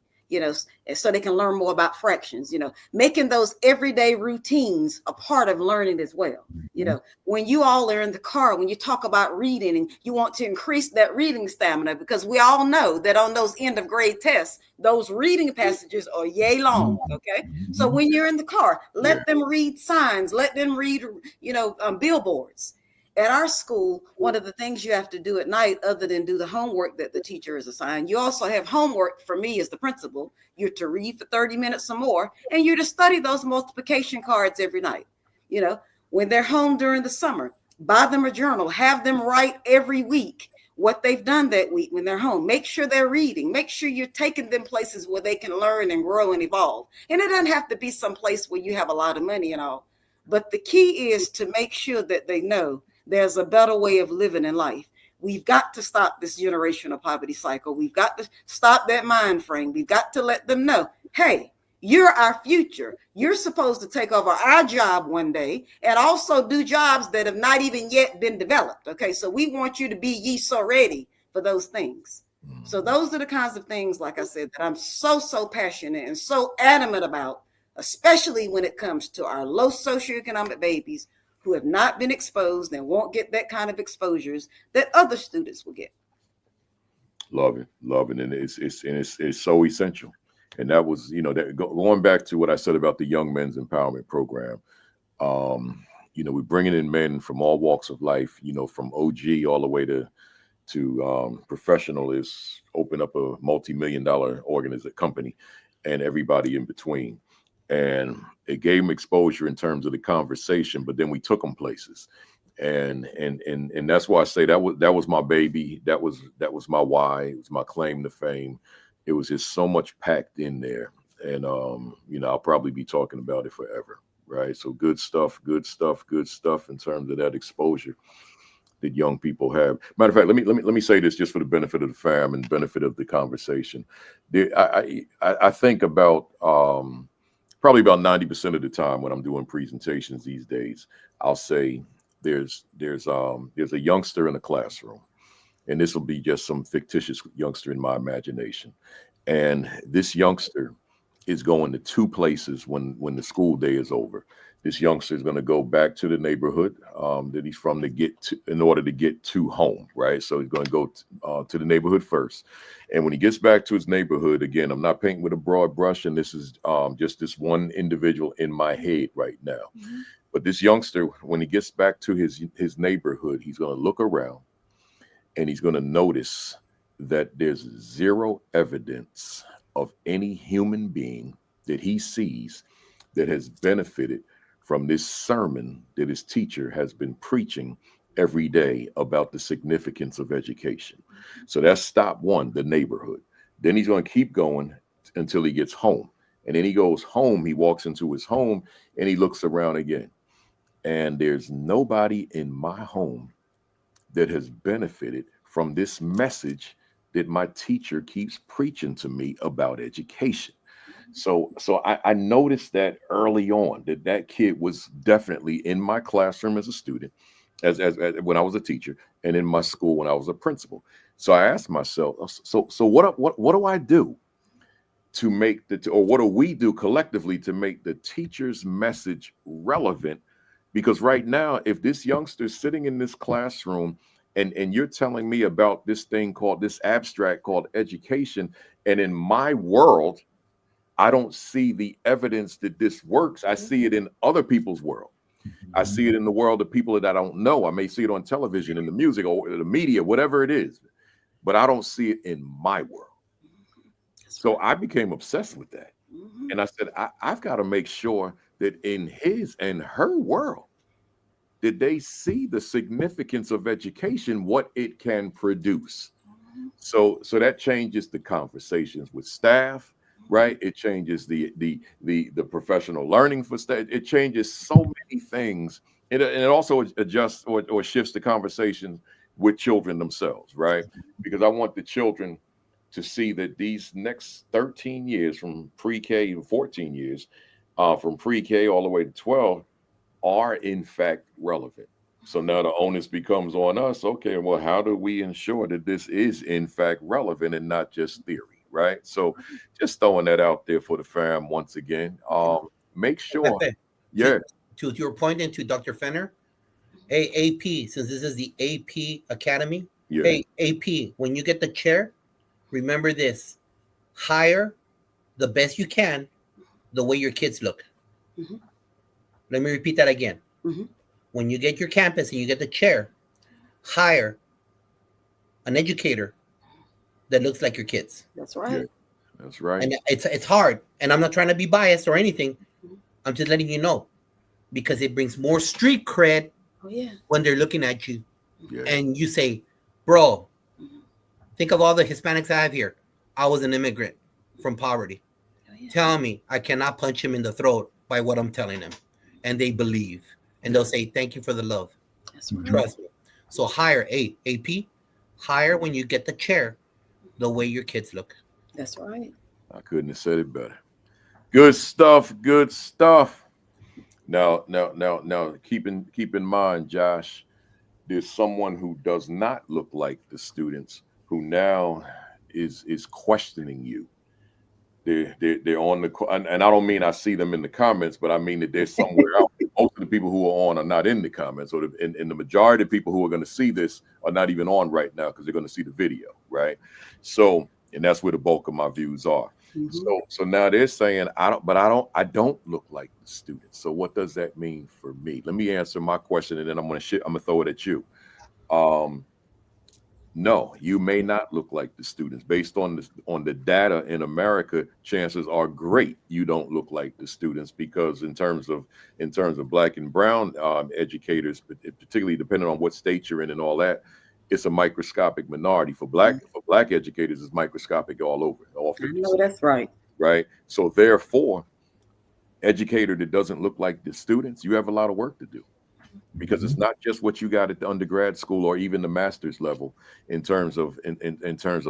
so they can learn more about fractions, making those everyday routines a part of learning as well. When you all are in the car, when you talk about reading and you want to increase that reading stamina, because we all know that on those end of grade tests, those reading passages are yay long. Okay. So when you're in the car, let them read signs, let them read, billboards. At our school, one of the things you have to do at night, other than do the homework that the teacher is assigned, you also have homework for me as the principal. You're to read for 30 minutes or more, and you're to study those multiplication cards every night. When they're home during the summer, buy them a journal, have them write every week what they've done that week when they're home. Make sure they're reading. Make sure you're taking them places where they can learn and grow and evolve. And it doesn't have to be some place where you have a lot of money and all. But the key is to make sure that they know there's a better way of living in life. We've got to stop this generational poverty cycle. We've got to stop that mind frame. We've got to let them know, hey, you're our future. You're supposed to take over our job one day and also do jobs that have not even yet been developed. Okay, so we want you to be ye so ready for those things. So those are the kinds of things, like I said, that I'm so passionate and so adamant about, especially when it comes to our low socioeconomic babies who have not been exposed and won't get that kind of exposures that other students will get. Love it. And it's so essential. And that was, that going back to what I said about the Young Men's Empowerment Program. We're bringing in men from all walks of life, from OG all the way to professional, is open up a multi-million-dollar company, and everybody in between. And it gave them exposure in terms of the conversation, but then we took them places, and that's why I say that was my baby. That was my why. It was my claim to fame. It was just so much packed in there, and I'll probably be talking about it forever, right? So good stuff in terms of that exposure that young people have. Matter of fact, let me say this just for the benefit of the fam and benefit of the conversation. I think about probably about 90% of the time when I'm doing presentations these days, I'll say there's a youngster in a classroom, and this will be just some fictitious youngster in my imagination. And this youngster is going to two places when the school day is over. This youngster is going to go back to the neighborhood that he's from in order to get to home, right? So he's going to go to the neighborhood first. And when he gets back to his neighborhood, again, I'm not painting with a broad brush, and this is just this one individual in my head right now. Mm-hmm. But this youngster, when he gets back to his neighborhood, he's going to look around, and he's going to notice that there's zero evidence of any human being that he sees that has benefited from this sermon that his teacher has been preaching every day about the significance of education. So that's stop one, the neighborhood. Then he's going to keep going until he gets home. And then he goes home, he walks into his home, and he looks around again. And there's nobody in my home that has benefited from this message that my teacher keeps preaching to me about education. So I noticed that early on that kid was definitely in my classroom as a student, as when I was a teacher, and in my school when I was a principal. So I asked myself, so what do I do to make or what do we do collectively to make the teacher's message relevant? Because right now, if this youngster's sitting in this classroom and you're telling me about this abstract called education, and in my world, I don't see the evidence that this works. I see it in other people's world. I see it in the world of people that I don't know. I may see it on television, in the music, or the media, whatever it is, but I don't see it in my world. So I became obsessed with that. And I said, I've got to make sure that in his and her world, that they see the significance of education, what it can produce. So that changes the conversations with staff, right? It changes the professional learning for staff. It changes so many things. And it also adjusts or shifts the conversation with children themselves, right? Because I want the children to see that these next 13 years from pre-K, 14 years, from pre-K all the way to 12, are in fact relevant. So now the onus becomes on us. Okay, well, how do we ensure that this is in fact relevant and not just theory, right? So just throwing that out there for the fam once again. Make sure. Yeah. To your point, and to Dr. Fenner, hey, AP, since this is the AP Academy, hey, AP, when you get the chair, remember this: hire the best you can the way your kids look. Mm-hmm. Let me repeat that again. Mm-hmm. When you get your campus and you get the chair, hire an educator that looks like your kids. That's right. Yeah, that's right. And it's hard. And I'm not trying to be biased or anything. I'm just letting you know, because it brings more street cred when they're looking at you. Yeah. And you say, bro, think of all the Hispanics I have here. I was an immigrant from poverty. Oh, yeah. Tell me I cannot punch him in the throat by what I'm telling them. And they believe. And they'll say, thank you for the love. That's right. Trust me. So hire AP, hire when you get the chair the way your kids look. That's right. I couldn't have said it better. Good stuff. Good stuff. Now, keep in mind, Josh, there's someone who does not look like the students who now is questioning you. They're on the, and I don't mean I see them in the comments, but I mean that they're somewhere else. Most of the people who are on are not in the comments, or and the majority of people who are going to see this are not even on right now because they're going to see the video, right? So, and that's where the bulk of my views are. Mm-hmm. So now they're saying I don't look like the students. So what does that mean for me? Let me answer my question, and then I'm gonna throw it at you. No, you may not look like the students. Based on the data in America, chances are great you don't look like the students, because in terms of Black and brown educators, particularly depending on what state you're in and all that, it's a microscopic minority. For black educators, it's microscopic all over. All 50. No, that's right. Right. So therefore, educator that doesn't look like the students, you have a lot of work to do. Because it's not just what you got at the undergrad school or even the master's level in terms of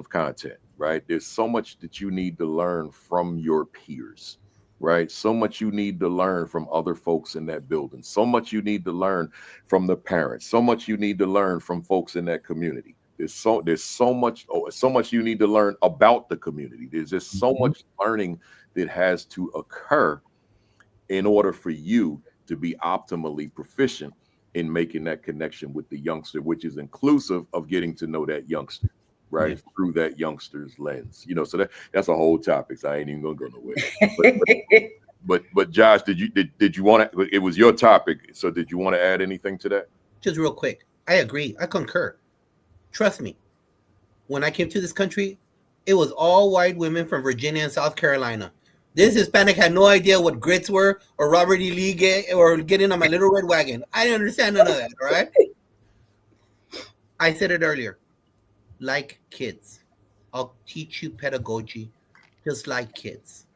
content, right? There's so much that you need to learn from your peers, right? So much you need to learn from other folks in that building. So much you need to learn from the parents. So much you need to learn from folks in that community. There's so much you need to learn about the community. There's just so much learning that has to occur in order for you to be optimally proficient in making that connection with the youngster, which is inclusive of getting to know that youngster, right? Through that youngster's lens. So that's a whole topic. So I ain't even gonna go nowhere. But Josh, did you want to? It was your topic. So did you want to add anything to that? Just real quick, I agree. I concur. Trust me. When I came to this country, it was all white women from Virginia and South Carolina. This Hispanic had no idea what grits were or Robert E. Lee or getting on my little red wagon. I didn't understand none of that, all right? I said it earlier. Like kids. I'll teach you pedagogy just like kids.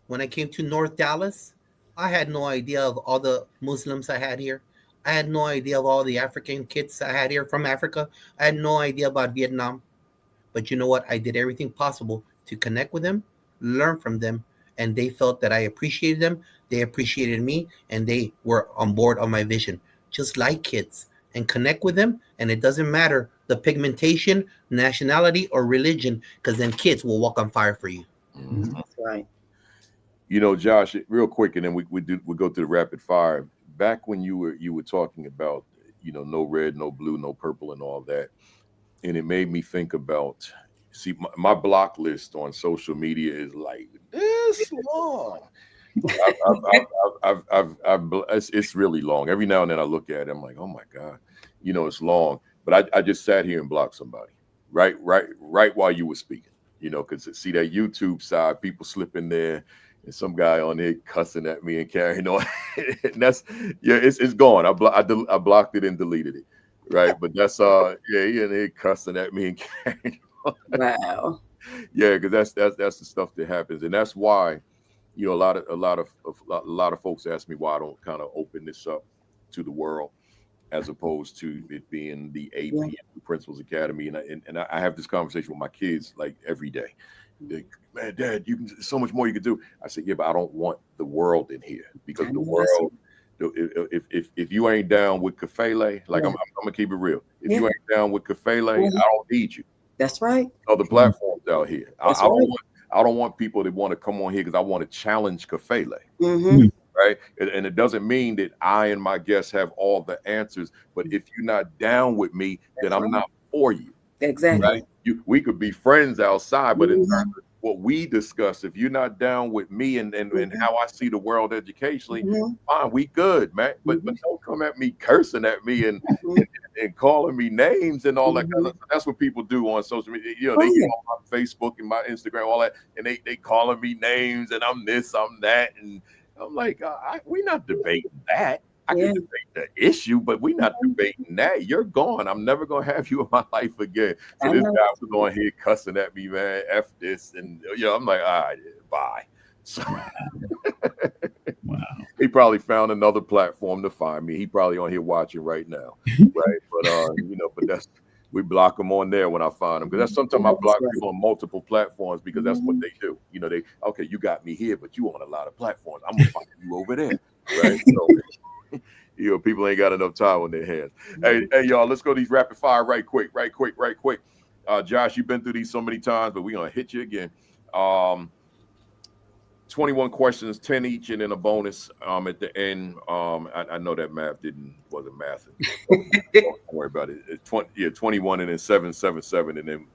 When I came to North Dallas, I had no idea of all the Muslims I had here. I had no idea of all the African kids I had here from Africa. I had no idea about Vietnam. But you know what? I did everything possible to connect with them, learn from them, and they felt that I appreciated them. They appreciated me, and they were on board on my vision, just like kids. And connect with them, and it doesn't matter the pigmentation, nationality, or religion, because then kids will walk on fire for you. That's right. Josh, real quick, and then we go to the rapid fire. Back when you were talking about, no red, no blue, no purple, and all that, and it made me think about, see, my block list on social media is like this long. It's really long. Every now and then I look at it, I'm like, oh my God, it's long. But I just sat here and blocked somebody right while you were speaking, because see that YouTube side, people slip in there. And some guy on there cussing at me and carrying on. And it's gone. I blocked it and deleted it. Right. But that's he in there cussing at me and carrying on. Wow. Yeah, because that's the stuff that happens. And that's why, a lot of folks ask me why I don't kind of open this up to the world, as opposed to it being the AP Principals Academy. And I have this conversation with my kids like every day. Man, Dad, so much more you could do. I said, yeah, but I don't want the world in here, because the world, if you ain't down with Kafele, like I'm gonna keep it real. If you ain't down with Kafele, I don't need you. That's right. Other platforms out here. That's I don't want people that want to come on here because I want to challenge Kafele. Right. And it doesn't mean that I and my guests have all the answers, but if you're not down with me, then I'm not for you. Exactly. Right? We could be friends outside, but in terms of what we discuss, if you're not down with me and how I see the world educationally, fine, we good, man. But don't come at me cursing at me and calling me names and all that kind of stuff. That's what people do on social media. They get on my Facebook and my Instagram, all that, and they calling me names and I'm this, I'm that, and I'm like, we're not debating that. I can debate the issue, but we're not debating that. You're gone. I'm never gonna have you in my life again. So this guy was on here cussing at me, man. F this, and I'm like, all right, bye. So wow. He probably found another platform to find me. He probably on here watching right now, right? But but that's, we block them on there when I find them, because that's sometimes I block people on multiple platforms because that's what they do. Okay, you got me here, but you on a lot of platforms. I'm gonna find you over there, right? So. People ain't got enough time on their hands. Hey, y'all, let's go these rapid fire right quick. Josh, you've been through these so many times, but we're gonna hit you again. 21 questions, 10 each, and then a bonus at the end. I know that wasn't math. Don't worry about it. It's 21 and then 777 and then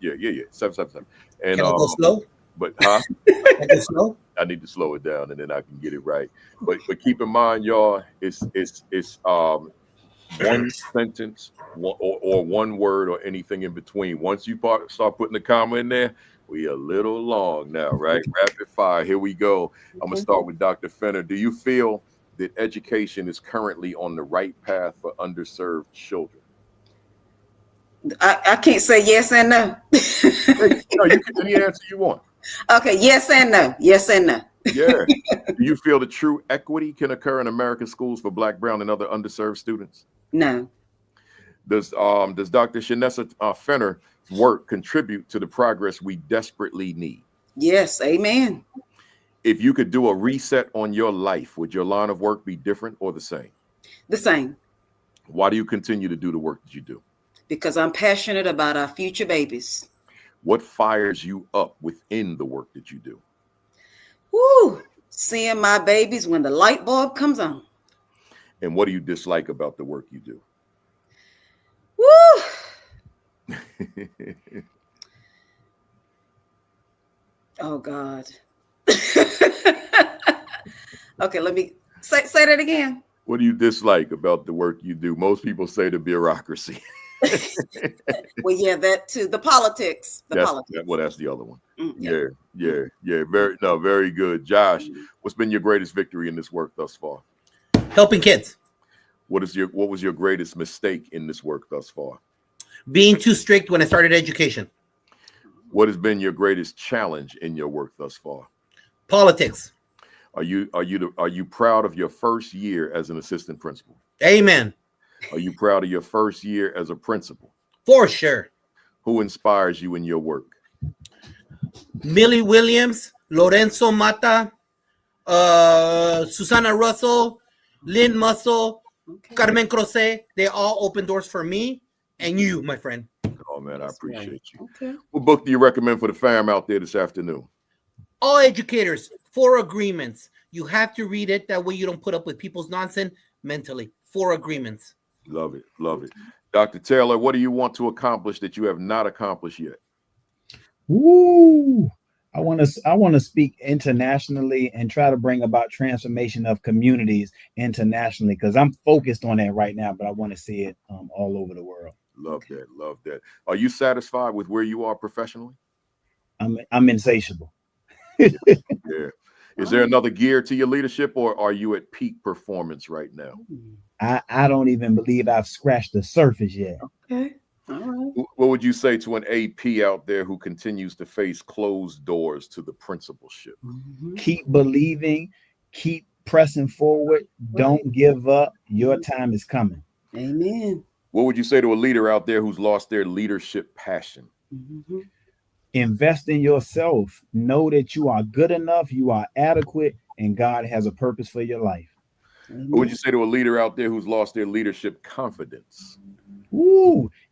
777. And can I go slow? But I need to slow it down and then I can get it right. But keep in mind, y'all, it's one sentence or one word or anything in between. Once you start putting the comma in there, we a little long now, right? Rapid fire. Here we go. I'm gonna start with Dr. Fenner. Do you feel that education is currently on the right path for underserved children? I can't say yes and no. You can any answer you want. Okay, yes and no. Yes and no. Yeah. Do you feel that true equity can occur in American schools for Black, Brown, and other underserved students? No. Does Dr. Shanessa Fenner's work contribute to the progress we desperately need? Yes, amen. If you could do a reset on your life, would your line of work be different or the same? The same. Why do you continue to do the work that you do? Because I'm passionate about our future babies. What fires you up within the work that you do? Woo! Seeing my babies when the light bulb comes on. And what do you dislike about the work you do? Woo! Oh God. Okay, let me say that again. What do you dislike about the work you do? Most people say the bureaucracy. Well, yeah, that too. The politics. Politics. Well, that's the other one. Yeah. Yeah. Very good. Josh, what's been your greatest victory in this work thus far? Helping kids. What was your greatest mistake in this work thus far? Being too strict when I started education. What has been your greatest challenge in your work thus far? Politics. Are you proud of your first year as an assistant principal? Amen. Are you proud of your first year as a principal? For sure. Who inspires you in your work? Millie Williams, Lorenzo Mata, Susanna Russell, Lynn Muscle, Carmen Crocet. They all open doors for me and you, my friend. Oh man, I appreciate you. Okay. What book do you recommend for the fam out there this afternoon? All educators, 4 Agreements. You have to read it. That way you don't put up with people's nonsense mentally. 4 Agreements. Love it. Dr. Taylor, what do you want to accomplish that you have not accomplished yet? Woo! I want to speak internationally and try to bring about transformation of communities internationally, because I'm focused on that right now, but I want to see it all over the world. Love that. Are you satisfied with where you are professionally? I'm insatiable. Yeah. Is there another gear to your leadership, or are you at peak performance right now? I don't even believe I've scratched the surface yet. Okay. All right. What would you say to an AP out there who continues to face closed doors to the principalship? Keep believing, keep pressing forward. Don't give up. Your time is coming. Amen. What would you say to a leader out there who's lost their leadership passion? Invest in yourself. Know that you are good enough, you are adequate, and God has a purpose for your life. What would you say to a leader out there who's lost their leadership confidence?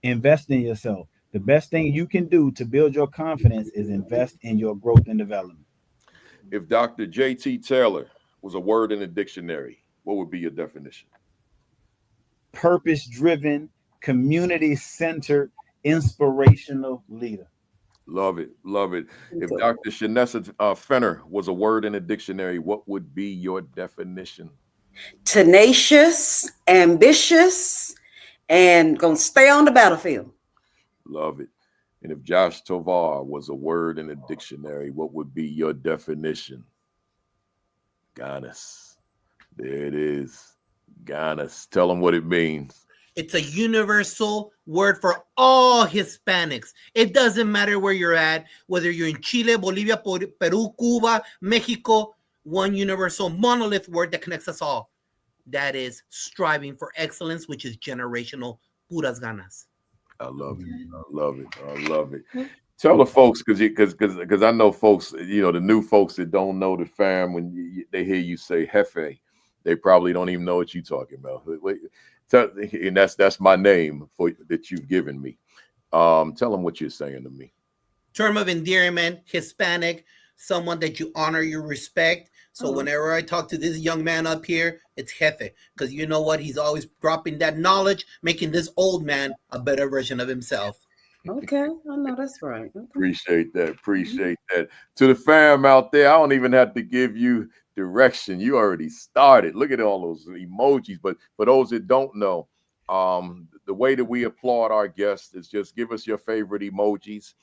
Invest in yourself. The best thing you can do to build your confidence is invest in your growth and development. If Dr. J.T. Taylor was a word in a dictionary, what would be your definition? Purpose-driven, community-centered, inspirational leader. Love it. If Dr. Shanessa Fenner was a word in a dictionary, what would be your definition? Tenacious, ambitious, and gonna stay on the battlefield. Love it. And if Josh Tovar was a word in a dictionary, what would be your definition? Ganas. There it is. Ganas. Tell them what it means. It's a universal word for all Hispanics. It doesn't matter where you're at, whether you're in Chile, Bolivia, Peru, Cuba, Mexico, one universal monolith word that connects us all. That is striving for excellence, which is generational, puras ganas. I love it. Tell the folks, because I know folks, the new folks that don't know the fam, when they hear you say Jefe, they probably don't even know what you're talking about. And that's my name that you've given me. Tell them what you're saying to me. Term of endearment, Hispanic, someone that you honor, you respect. So whenever I talk to this young man up here, it's Jefe, because you know what? He's always dropping that knowledge, making this old man a better version of himself. Okay, I know that's right. Okay. Appreciate that. To the fam out there, I don't even have to give you direction. You already started. Look at all those emojis. But for those that don't know, the way that we applaud our guests is just give us your favorite emojis.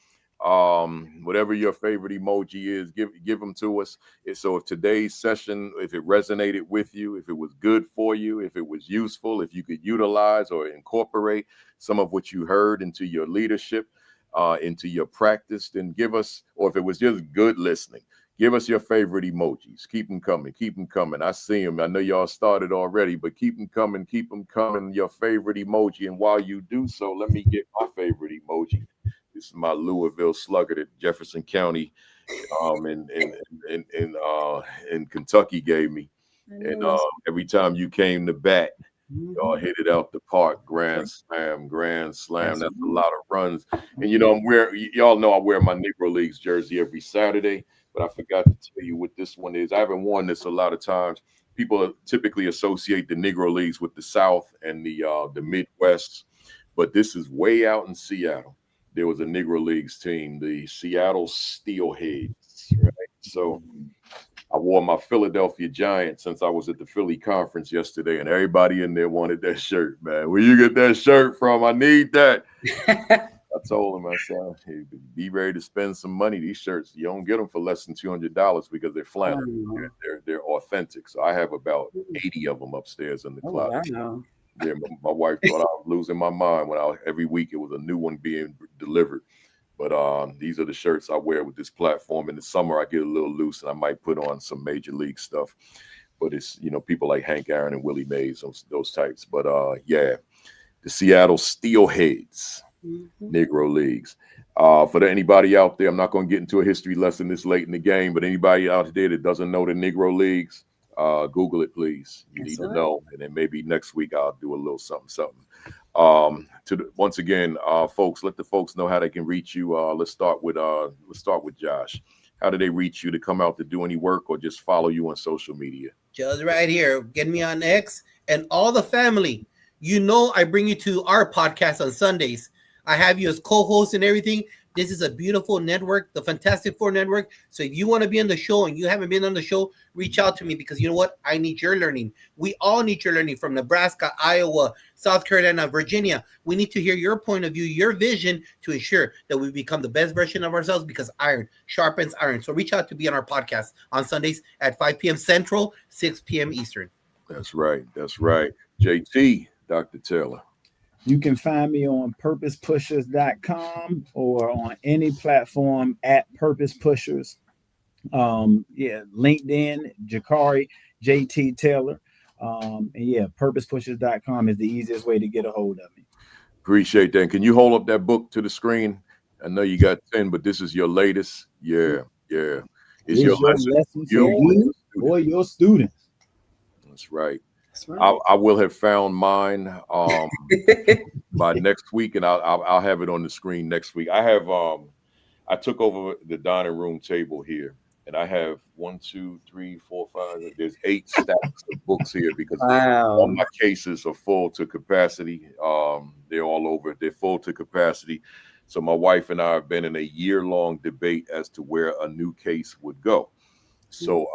Whatever your favorite emoji is, give them to us. So if today's session, if it resonated with you, if it was good for you, if it was useful, if you could utilize or incorporate some of what you heard into your leadership, into your practice, then give us, or if it was just good listening, give us your favorite emojis. Keep them coming. I see them. I know y'all started already, but keep them coming. Your favorite emoji. And while you do so, let me get my favorite emoji. This is my Louisville Slugger at Jefferson County, in Kentucky gave me. And every time you came to bat, y'all hit it out the park. Grand slam, grand slam. That's a lot of runs. And y'all know I wear my Negro Leagues jersey every Saturday, but I forgot to tell you what this one is. I haven't worn this a lot of times. People typically associate the Negro Leagues with the South and the Midwest, but this is way out in Seattle. There was a Negro Leagues team, the Seattle Steelheads, right? So I wore my Philadelphia Giants since I was at the Philly conference yesterday, and everybody in there wanted that shirt, man. Where you get that shirt from? I need that. I told him, I said, hey, be ready to spend some money. These shirts, you don't get them for less than $200 because they're flannel. They're authentic. So I have about 80 of them upstairs in the closet. Wow. Yeah, my wife thought I was losing my mind when every week it was a new one being delivered. But these are the shirts I wear with this platform. In the summer, I get a little loose and I might put on some major league stuff. But it's, people like Hank Aaron and Willie Mays, those types. But yeah, the Seattle Steelheads, Negro Leagues. For anybody out there, I'm not going to get into a history lesson this late in the game, but anybody out there that doesn't know the Negro Leagues, Google it, please. You need to know. And then maybe next week I'll do a little something. Once again, folks, let the folks know how they can reach you. Let's start with Josh. How do they reach you to come out to do any work or just follow you on social media? Just right here. Get me on X and all the family. I bring you to our podcast on Sundays. I have you as co-host and everything. This is a beautiful network, the Fantastic Four Network. So if you want to be on the show and you haven't been on the show, reach out to me because you know what? I need your learning. We all need your learning from Nebraska, Iowa, South Carolina, Virginia. We need to hear your point of view, your vision to ensure that we become the best version of ourselves because iron sharpens iron. So reach out to be on our podcast on Sundays at 5 p.m. Central, 6 p.m. Eastern. That's right. That's right. JT, Dr. Taylor. You can find me on purposepushers.com or on any platform at Purpose Pushers. LinkedIn, Jakari, JT Taylor. Purposepushers.com is the easiest way to get a hold of me. Appreciate that. Can you hold up that book to the screen? I know you got 10, but this is your latest. Yeah. It's your lesson for you or your students. That's right. I will have found mine by next week, and I'll have it on the screen next week. I took over the dining room table here, and I have 1, 2, 3, 4, 5. There's 8 stacks of books here because all my cases are full to capacity. They're all over. They're full to capacity. So my wife and I have been in a year-long debate as to where a new case would go. So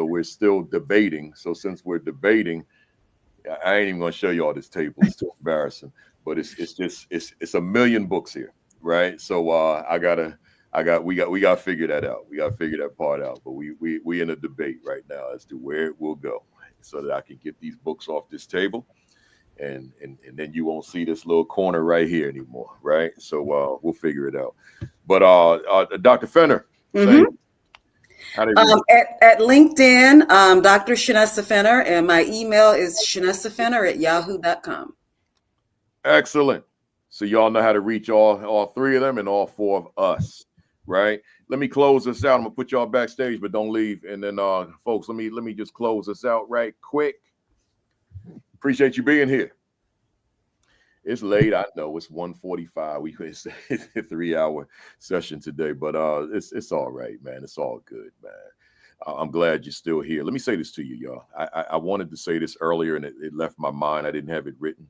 we're still debating. So since we're debating, I ain't even gonna show you all this table. It's too embarrassing. But it's a million books here, right? So we got to figure that out. We got to figure that part out. But we in a debate right now as to where it will go, so that I can get these books off this table, and then you won't see this little corner right here anymore, right? So we'll figure it out. But Dr. Fenner. At LinkedIn, Dr. Shanessa Fenner, and my email is shanessafenner@yahoo.com. Excellent. So y'all know how to reach all 3 of them and all 4 of us, right? Let me close this out. I'm gonna put y'all backstage, but don't leave. And then, folks, let me just close this out right quick. Appreciate you being here. It's late, I know. It's 1:45. It's a 3-hour session today, but it's all right, man. It's all good, man. I'm glad you're still here. Let me say this to you, y'all. I wanted to say this earlier, and it left my mind. I didn't have it written.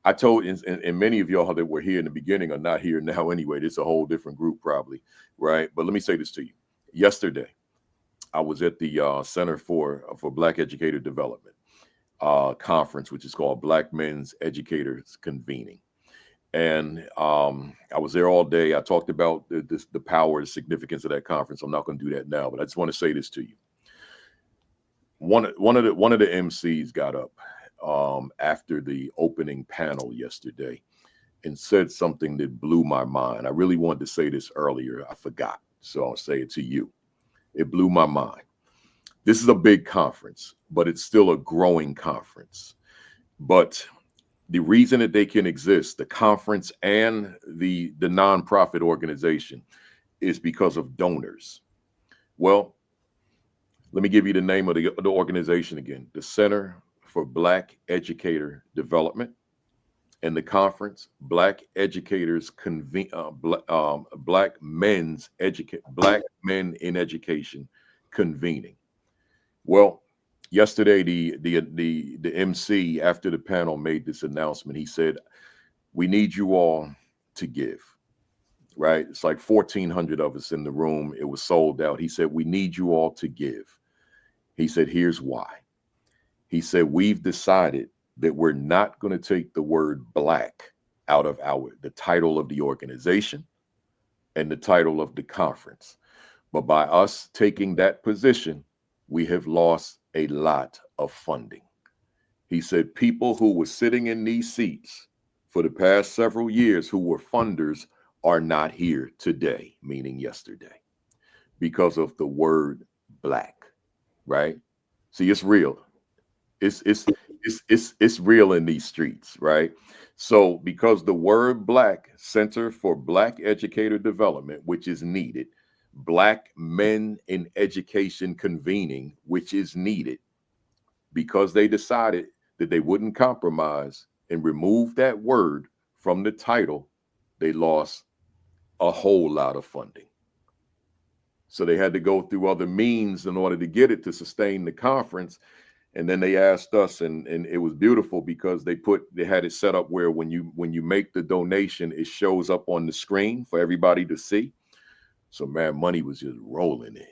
I told, and many of y'all that were here in the beginning are not here now anyway. This is a whole different group probably, right? But let me say this to you. Yesterday, I was at the Center for Black Educator Development conference, which is called Black Men's Educators Convening. And I was there all day. I talked about the power, the significance of that conference. I'm not going to do that now, but I just want to say this to you. One of the MCs got up after the opening panel yesterday and said something that blew my mind. I really wanted to say this earlier. I forgot, so I'll say it to you. It blew my mind. This is a big conference, but it's still a growing conference. But the reason that they can exist, the conference and the nonprofit organization, is because of donors. Well, Let me give you the name of the organization again: the Center for Black Educator Development, and the conference Black Educators Black Men in Education convening. Well, yesterday the MC after the panel made this announcement. He said, "We need you all to give." Right? It's like 1,400 of us in the room. It was sold out. He said, "We need you all to give." He said, "Here's why." He said, "We've decided that we're not going to take the word black out of the title of the organization and the title of the conference. But by us taking that position, we have lost a lot of funding." He said, "People who were sitting in these seats for the past several years who were funders are not here today," meaning yesterday, because of the word black, right? See, it's real. It's real in these streets, right? So because the word black, Center for Black Educator Development, which is needed, Black Men in Education convening, which is needed, because they decided that they wouldn't compromise and remove that word from the title, they lost a whole lot of funding. So they had to go through other means in order to get it to sustain the conference. And then they asked us, and it was beautiful because they had it set up where when you make the donation, it shows up on the screen for everybody to see. So man, money was just rolling in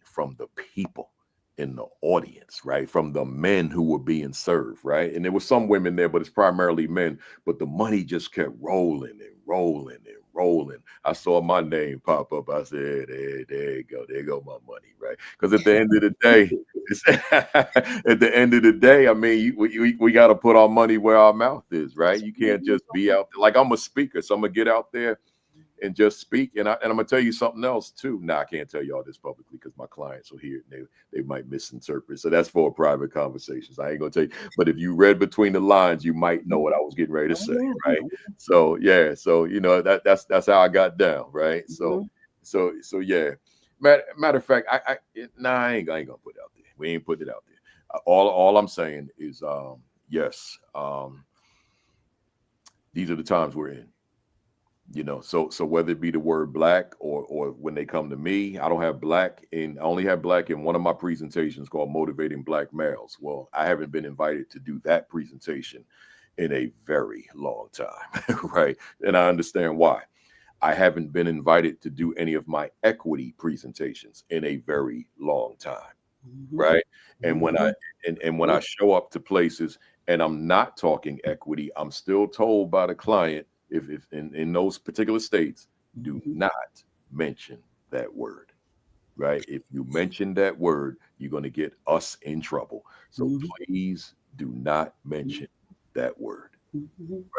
from the people in the audience, right? From the men who were being served, right? And there were some women there, but it's primarily men. But the money just kept rolling and rolling and rolling. I saw my name pop up. I said, hey, there you go. There go my money, right? Because at the end of the day, I mean, we got to put our money where our mouth is, right? You can't just be out there. Like, I'm a speaker, so I'm going to get out there and just speak. And I'm going to tell you something else too. Now, I can't tell you all this publicly because my clients will hear it and they might misinterpret. So that's for private conversations. I ain't going to tell you. But if you read between the lines, you might know what I was getting ready to say, right? So, yeah. So, you know, that's how I got down, right? So yeah. Matter of fact, I ain't going to put it out there. We ain't putting it out there. All I'm saying is, yes, these are the times we're in. You know, so whether it be the word black or when they come to me, I only have black in one of my presentations called Motivating Black Males. Well, I haven't been invited to do that presentation in a very long time, right? And I understand why. I haven't been invited to do any of my equity presentations in a very long time, right? And when I show up to places and I'm not talking equity, I'm still told by the client, if in those particular states, do not mention that word, right? If you mention that word, you're going to get us in trouble. So please do not mention that word,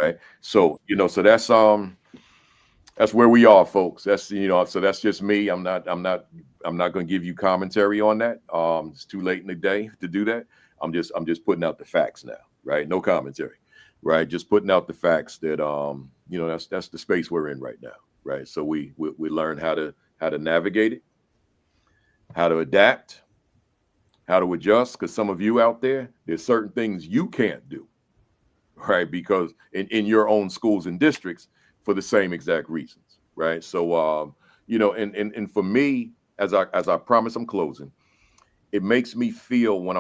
right? So, you know, so that's where we are, folks. That's, you know, so that's just me. I'm not going to give you commentary on that. It's too late in the day to do that. I'm just putting out the facts now, right? No commentary. Right, just putting out the facts that you know, that's the space we're in right now, right? So we learn how to navigate it, how to adapt, how to adjust. Because some of you out there's certain things you can't do, right? Because in your own schools and districts for the same exact reasons, right? So you know, and for me, as I promise, I'm closing. It makes me feel when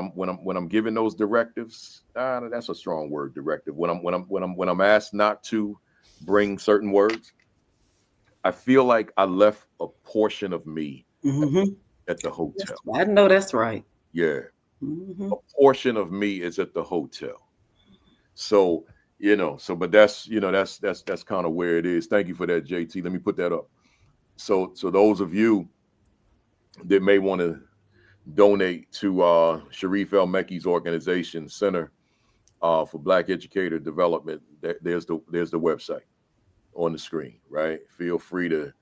I'm giving those directives. That's a strong word, directive. When I'm asked not to bring certain words, I feel like I left a portion of me at the hotel. I know that's right. Yeah, a portion of me is at the hotel. So you know, but that's kind of where it is. Thank you for that, JT. Let me put that up. So those of you that may want to donate to Sharif El-Mekki's organization, Center for Black Educator Development. There's the website on the screen, right? Feel free to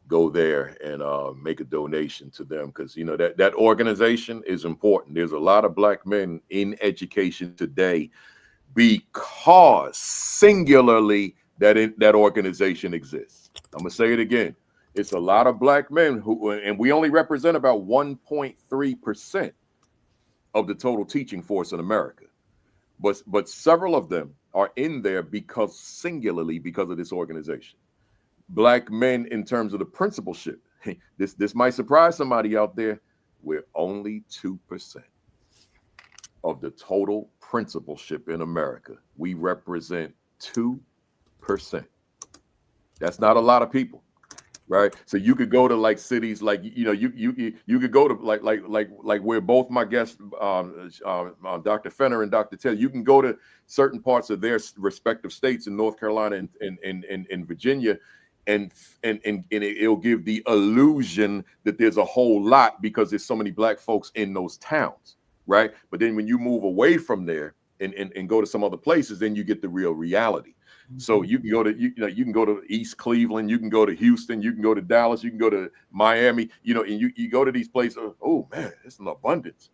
go there and make a donation to them, because you know that organization is important. There's a lot of Black men in education today because singularly that organization exists. I'm gonna say it again. It's a lot of black men who, and we only represent about 1.3% of the total teaching force in America. But several of them are in there singularly because of this organization. Black men in terms of the principalship. This might surprise somebody out there. We're only 2% of the total principalship in America. We represent 2%. That's not a lot of people, right? So you could go to like cities like, you know, you could go to like where both my guests, Dr. Fenner and Dr. Taylor, you can go to certain parts of their respective states in North Carolina and Virginia, and it'll give the illusion that there's a whole lot because there's so many black folks in those towns, right? But then when you move away from there and go to some other places, then you get the real reality. So you can go to you can go to East Cleveland, you can go to Houston, you can go to Dallas, you can go to Miami, you know, and you go to these places. Oh man, it's an abundance.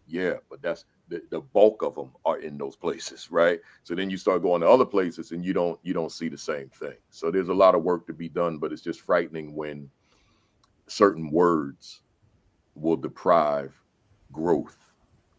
Yeah, but that's the bulk of them are in those places, right? So then you start going to other places and you don't see the same thing. So there's a lot of work to be done, but it's just frightening when certain words will deprive growth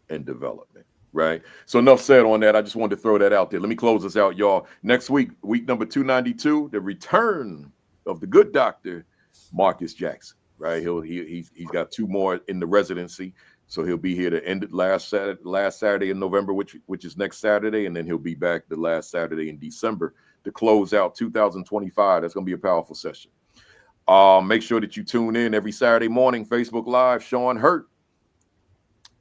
and development. Right. So enough said on that. I just wanted to throw that out there. Let me close this out, y'all. Next week, week number 292, the return of the good doctor, Marcus Jackson. Right. He's got 2 more in the residency. So he'll be here to end it last Saturday in November, which is next Saturday. And then he'll be back the last Saturday in December to close out 2025. That's going to be a powerful session. Make sure that you tune in every Saturday morning, Facebook Live, Sean Hurt,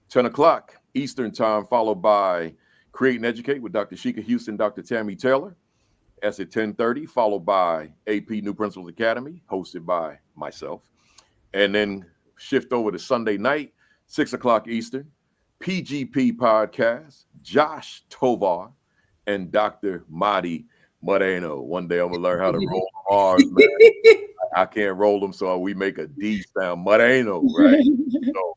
10 o'clock. Eastern time, followed by Create and Educate with Dr. Sheikah Houston, Dr. Tammy Taylor. That's at 10:30, followed by AP New Principals Academy, hosted by myself. And then shift over to Sunday night, 6 o'clock Eastern, PGP podcast, Josh Tovar and Dr. Madi Moreno. One day I'm going to learn how to roll R's, man. I can't roll them, so we make a D sound, Moreno, right? So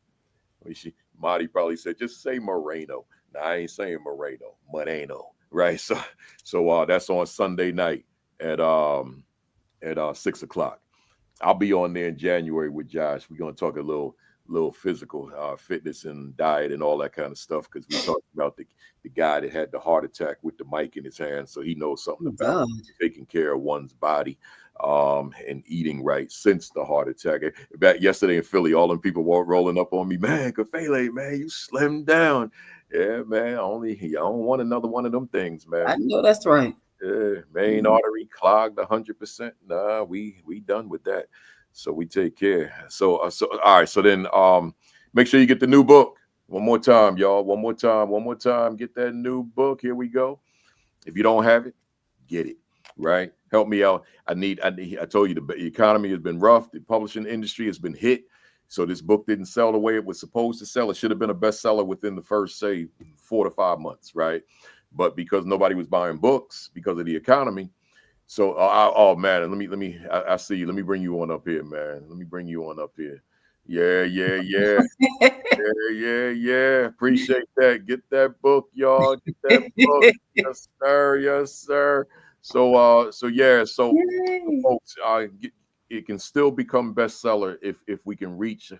Marty probably said, just say Moreno. Now I ain't saying Moreno, right? So that's on Sunday night at 6 o'clock. I'll be on there in January with Josh. We're gonna talk a little physical fitness and diet and all that kind of stuff, because we talked about the guy that had the heart attack with the mic in his hand, so he knows something about taking care of one's body and eating right since the heart attack. Back yesterday in Philly, all them people were rolling up on me, man, Kafele, man, you slimmed down. Yeah, man, I don't want another one of them things, man. I know that's right. Main artery clogged 100%. Nah, we done with that. So we take care. So all right. So then make sure you get the new book. One more time, y'all. One more time. Get that new book. Here we go. If you don't have it, get it. Right? Help me out. I told you the economy has been rough. The publishing industry has been hit. So this book didn't sell the way it was supposed to sell. It should have been a bestseller within the first, say, 4 to 5 months, right? But because nobody was buying books because of the economy. So, oh man, I see you. Let me bring you on up here, man. Let me bring you on up here. Yeah. yeah. Appreciate that. Get that book, y'all. Get that book. Yes, sir. So folks, it can still become bestseller if we can reach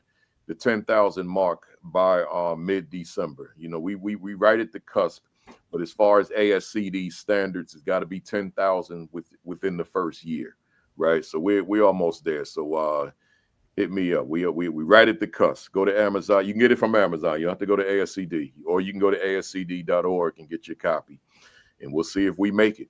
the 10,000 mark by mid-December. You know, we right at the cusp. But as far as ASCD standards, it's got to be 10,000 within the first year, right? So we're almost there. So hit me up. We right at the cusp. Go to Amazon. You can get it from Amazon. You don't have to go to ASCD, or you can go to ascd.org and get your copy, and we'll see if we make it.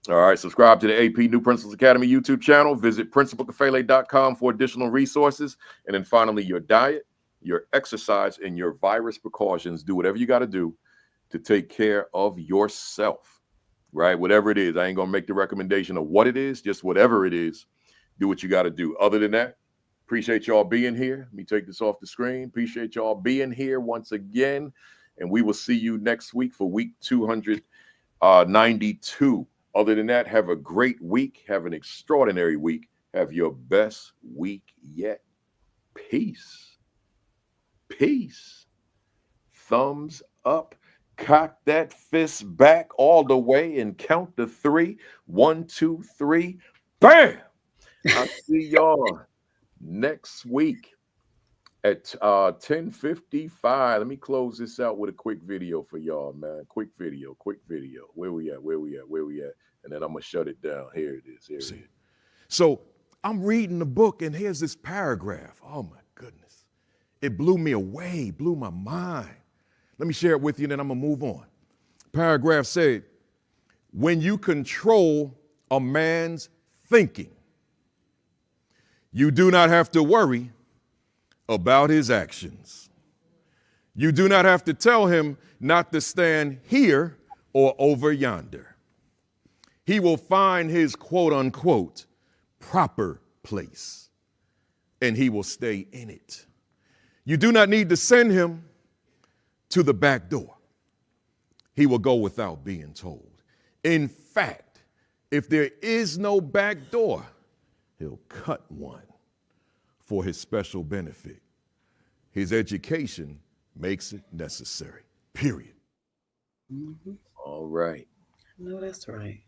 All right. Subscribe to the AP New Principals Academy YouTube channel. Visit principalkafele.com for additional resources, and then finally, your diet, your exercise, and your virus precautions. Do whatever you got to do to take care of yourself, right? Whatever it is. I ain't going to make the recommendation of what it is, just whatever it is, do what you got to do. Other than that, appreciate y'all being here. Let me take this off the screen. Appreciate y'all being here once again. And we will see you next week for week 292. Other than that, have a great week. Have an extraordinary week. Have your best week yet. Peace. Thumbs up. Cock that fist back all the way and count to 3. 1, 2, 3. Bam! I'll see y'all next week at 10:55. Let me close this out with a quick video for y'all, man. Quick video. Where we at? And then I'm gonna shut it down. Here it is. So I'm reading the book, and here's this paragraph. Oh my goodness. It blew me away, blew my mind. Let me share it with you, and then I'm gonna move on. Paragraph said, when you control a man's thinking, you do not have to worry about his actions. You do not have to tell him not to stand here or over yonder. He will find his quote unquote proper place, and he will stay in it. You do not need to send him to the back door. He will go without being told. In fact, if there is no back door, he'll cut one for his special benefit. His education makes it necessary, period. Mm-hmm. All right. No, that's right.